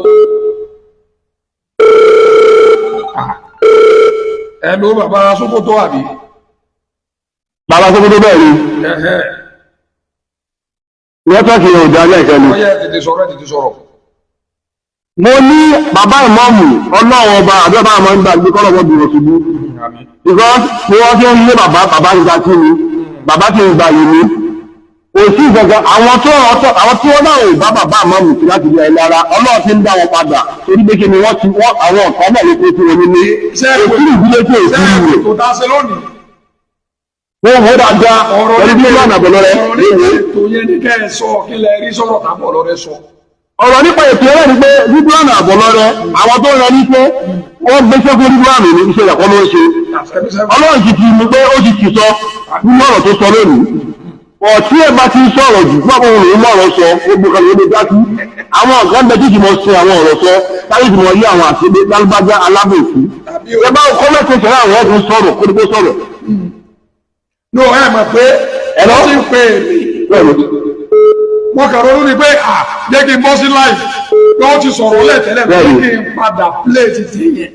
hello bàbá Sókótó àbí Bàbá Sókótó bẹ́ẹ̀ ni. Nẹ́tọ́ọ̀kì yóò dá lẹ́ẹ̀kẹ́ ni. ọyẹ́ tètè sọ̀rọ̀. Mo ní bàbá ìmọ̀ọ̀mù ọlọ́run ọba àbí ọba àmọ́ ń gbà gbé kọ́lọ́wọ́ bìrọ̀ ṣubú. Because mo wọ́n fi ń lé bàbá ìgbà tí mi, bàbá tí ń gbà yìí mi. Òsì ìgbẹ̀gbẹ̀ àwọn tí wọ́n náà ò bá bàbá ìmọ̀ọ̀mù sí láti rí ẹni ara ọlọ́run ti ń dá wọn padà torí pé kí ni àwọn ọ̀kan náà lè kó tí wọn ní òsì ìdílé tí ò sí ìwé. Wọ́n mú dáadáa pẹ̀lú bí wọ́n àbọ̀lọ́ rẹ̀ tó yẹ ní kẹ́ ẹ sọ kí lẹ rí sọ̀rọ̀ tábọ̀lọ́ rẹ sọ. ọ̀rọ̀ nípa ètò ẹ̀rọ ni pé Ridwan Abolore àwọn tó rẹ ní pé wọ́n gbéṣẹ́ fún Ridwan ní iṣẹ́ ẹ̀kọ́ ló ń ṣe ọlọ́run ti ti mú pé ó ti ti sọ nínú ọ̀rọ̀ tó sọ lónìí ọ̀tí ẹ̀ bá ti sọ̀rọ̀ jù gbọ́dọ̀ òun mọ̀rọ̀ sọ gbogbo kan ló dé dásí àwọn ọ̀gá ń bẹ tí kì mọ̀ ṣe àwọn ọ̀rọ̀ sọ táyé ti mọ̀ yí àwọn àṣẹlẹ̀ lálùbájá alábòsí ẹ bá kọ́ mẹ́sẹ̀sẹ̀ àwọn ọ̀dún sọ̀rọ̀ kó dé sọ̀rọ̀. no ẹ mọ̀ pé ẹ lọ sí pé wọ́n kàrọ̀ ló ní pé jẹ́ kí n bọ́ sí live pé ó ti sọ̀rọ̀ lẹ́tẹ̀lẹ̀ pé kí n padà play títí yẹn.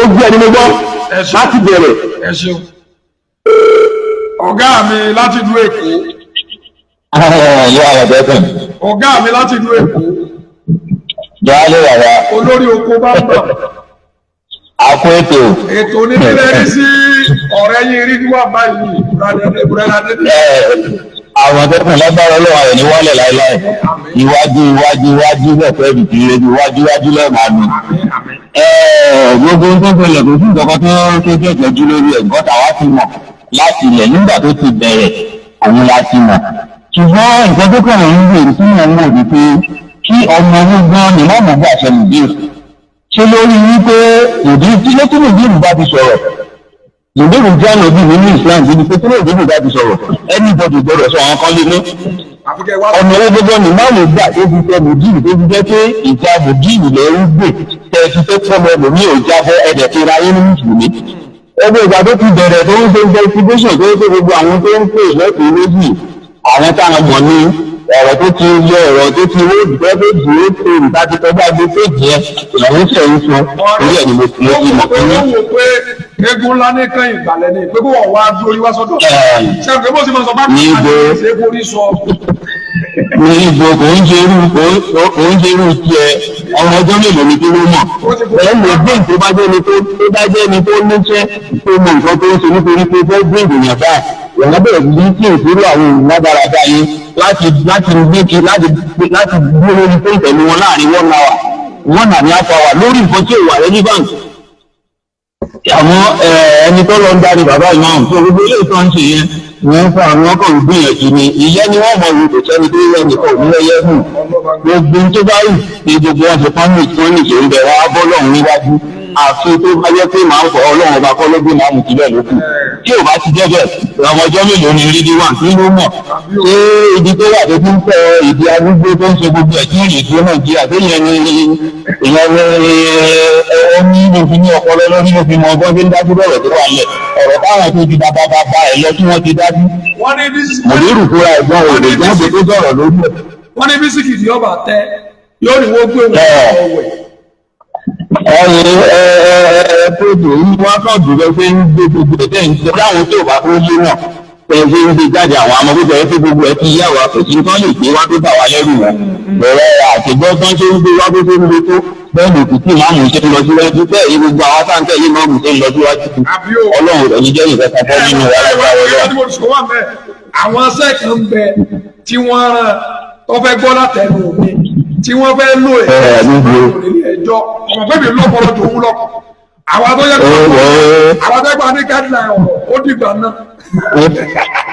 ó gbé ẹni mo gbọ́ láti bẹ̀rẹ̀. ẹ ṣeun ọ̀gá mi láti ìlú Èkó. ọ̀gá mi láti ìlú Èkó. olórí oko bá ń bà. àkó ètò. ètò onídìrẹ́rí sí ọ̀rẹ́ yín rí níwọ̀n báyìí búrẹ́dẹ́dẹ́. Àmọ̀tẹ́kùn lágbára ọlọ́wọ́ ayọ̀ ní wálẹ̀ láíláì iwájú lẹ́fẹ̀ẹ́ ìbìtì rẹ̀ iwájú lẹ́ẹ̀mánu. Gbogbo tó fẹlẹ̀ kò sí ìjọba tó ìtọ́jú lórí ẹ̀ gọ́ta wá ti mọ̀ láti ilẹ̀ nígbà tó ti bẹ̀rẹ̀ òun láti mọ̀. Ṣùgbọ́n nǹkan tó kàn ń gbèrú sínú ọmọ òbí pé kí ọmọ gbọ́n ni mọ́mú gbà ṣe nìbíru. Ṣé lórí wípé òbí tí lókè nìbíru bá ti sọ̀rọ̀ ìbéèrè jẹ́ àná bí nínú Islam níbi pé kíló ìdíbò bá ti sọ̀rọ̀ anybody gbọ́dọ̀ sọ àwọn kan lé ní. ọmọ owó gbogbo ní máàlù gbà tó fi fẹ́ mùdíìlì tó fi jẹ́ pé ìjà mùdíìlì lẹ́rú gbè tẹ́ fi fẹ́ fọ́mọ ẹlòmí ò jábọ́ ẹ̀dẹ̀ fi ra yín ní mùsùlùmí. ẹgbẹ́ ìgbà tó ti bẹ̀rẹ̀ tó ń ṣe investigation tó ń pè gbogbo àwọn tó ń pè lẹ́kùn méjì àwọn táwọn mọ̀ ní ọ̀rọ̀ tó ti yọ ọ̀rọ̀ tó ti wó ìgbẹ́ tó jù ó pé ìdájí tó bá gbé péjì ẹ̀ ìyàwó ṣẹ̀ ń sọ orí ẹ̀ ni mo ti mọ̀ fún yín. egun ńlá ní kan ìgbàlẹ̀ ní pé kó wọ́n wá dúró wá sọ́dọ̀ ṣẹ́gun bó sì mọ̀ sọ bá kí wọ́n ṣe é forí sọ. ní ibo kò ń ṣe irú tiẹ̀ ọmọ ọjọ́ mélòó ni kí ló mọ̀ bẹ́ẹ̀ ni gbé tó bá jẹ́ ni tó níṣẹ́ tó mọ nǹkan tó ń ṣe nítorí pé fẹ́ gbé ìròyìn báyìí ìwọ̀n bẹ̀rẹ̀ sí ní kí ìṣòro àwọn ìlágbáradá yín láti gbé lórí fún ìtẹ̀lú wọn láàrin 1 hour 1 and a half hour lórí nǹkan tí ò wà relevant. Àwọn ẹni tó lọ ń darí bàbá ìmáàmù tó gbogbo ilé ìtọ́ ń ṣe yẹn wọ́n fún àwọn ọkọ̀ ìgbìyànjú ni ìyẹn ni wọ́n mọ̀ wí kò sẹ́ni tó yẹ nìkan òmìnira yẹ hù gbogbo tó bá yìí ní gbogbo wọn fi pọ́nmì tó ní ìṣòro bẹ̀ wá bọ́ lọ́hùn níwájú àfi tó bá yẹ pé máa ń fọ ọlọ́run ọba kọ́ ló gbé máa mú síbẹ̀ lókù tí ò bá ti jẹ́ bẹ́ẹ̀ ọmọ ọjọ́ mélòó ni rídí wà kí ló mọ̀ ṣé ibi tó wà tó fi ń fẹ́ ìdí arúgbó tó ń ṣe gbogbo ẹ̀ tí ìrìn ìdúró nàìjíríà tó yẹn ni ẹni ló fi ní ọpọlọ lórí ló fi mọ ọgbọ́n tó ń dájú bọ̀rọ̀ tó wà lẹ̀ ọ̀rọ̀ táwọn tó ju bàbá ẹ̀ lọ tí wọ́n ti dájú mo lérò fúnra ẹ̀gbọ́n òde jáde tó sọ̀rọ̀ lórí ẹ̀. wọ́n ní bísíkìtì ọba tẹ yóò ní wọ́n gbé wọn ọ̀wẹ̀. tóbi yìí wọ́n kàn dúró pé ń gbé gbogbo ẹ̀ tẹ̀ ń ṣe láwọn tó bá tó yé náà pẹ̀lú ń gbé jáde àwọn ọmọ gbogbo ẹ̀ tó gbogbo ẹ̀ ti yá wa kò sí nǹkan lè gbé wá tó bà wá lẹ́rù wọn. bẹ̀rẹ̀ àtìgbọ́ tán ṣe ń gbé wá tó tó ń gbé tó bẹ́ẹ̀ ni kùtì máàmù ṣe ń lọ síwájú bẹ́ẹ̀ ni gbogbo àwọn táǹkẹ́ yìí máàmù ṣe ń lọ síwájú. ọlọ́run rẹ̀ ní jẹ́ ìfẹ́ta fẹ́ nínú àwọn sẹ́ẹ̀kì ń bẹ tí wọ́n rán tó fẹ́ gbọ́ látẹnu mi tí wọ́n fẹ́ lò ẹ̀ nílé ẹjọ́ ọmọ bẹ́ẹ̀ lọ́pọ̀lọ́ tó ń lọ́pọ̀ àwọn tó yẹ kó àwọn tó gbà ní gádìlà ọ̀rọ̀ ó dìgbà náà.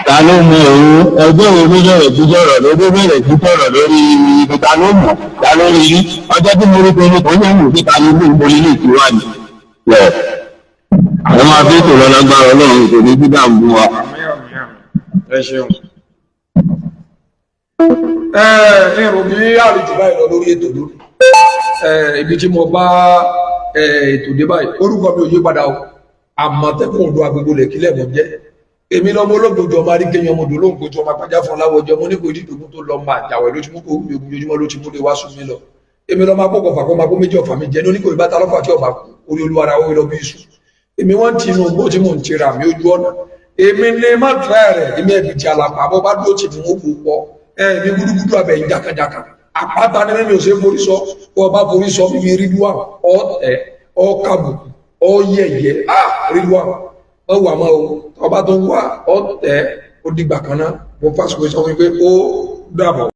ta ló mọ òun ẹgbẹ́ wo ló bẹ̀rẹ̀ sí sọ̀rọ̀ lórí bẹ̀rẹ̀ sí sọ̀rọ̀ lórí ibi ta ló mọ̀ ta ló rí rí ọjọ́ tí mo rí pé kò yẹ mú kíta ní ilé ìbò lílé ìtura ni. àwọn máa fi ètò lọ́lágbára ọlọ́run kò ní dídá ń bú wa. ẹ ṣeun. Èrò mi àrèjù báyìí lọ lórí ètò lórí ibi tí mo bá ètò dé báyìí orúkọ mi ò yí padà o Àmọ̀tẹ́kùn Odua gbogbo lè kílẹ̀ mọ́ jẹ́ èmi lọ́mọ olóògbòjọ ọmọ arígbéyan ọmọdé olóògbòjọ ọmọ apájá fún láwọjọ mo ní kò ìdí ìdògún tó lọ máa jàwẹ̀ ló ti mú kó omi ojoojúmọ́ ló ti mú lè wá sùn mí lọ èmi lọ́mọ akọ́kọ̀ fàkọ́ máa kó méjì ọ̀fà mi jẹ́ ní oníkò ìbáta lọ́fà tí ọba orí olúwara ó lọ bí iṣu èmi wọ́n ti inú gbó tí mò ń tira mi ojú ọ̀nà èmi ní má dra rẹ̀ èmi ẹ̀bì tí alàpà bọ́ bá dúró tì mí ó kò pọ̀ mi gúdúgúdú abẹ́yìn jákàjákà àpáta ní mímí ò ṣe forí sọ bọ́ bá forí sọ mímí Ridwan ọ̀tẹ̀ ọ̀kàbùkù ọ̀yẹ̀yẹ̀ Ridwan ọwọ́ àmọ́ ọba tó ń wá ọ̀tẹ̀ ó dìgbà kan náà mo fásitì sọ fún mi pé ó dàbọ̀.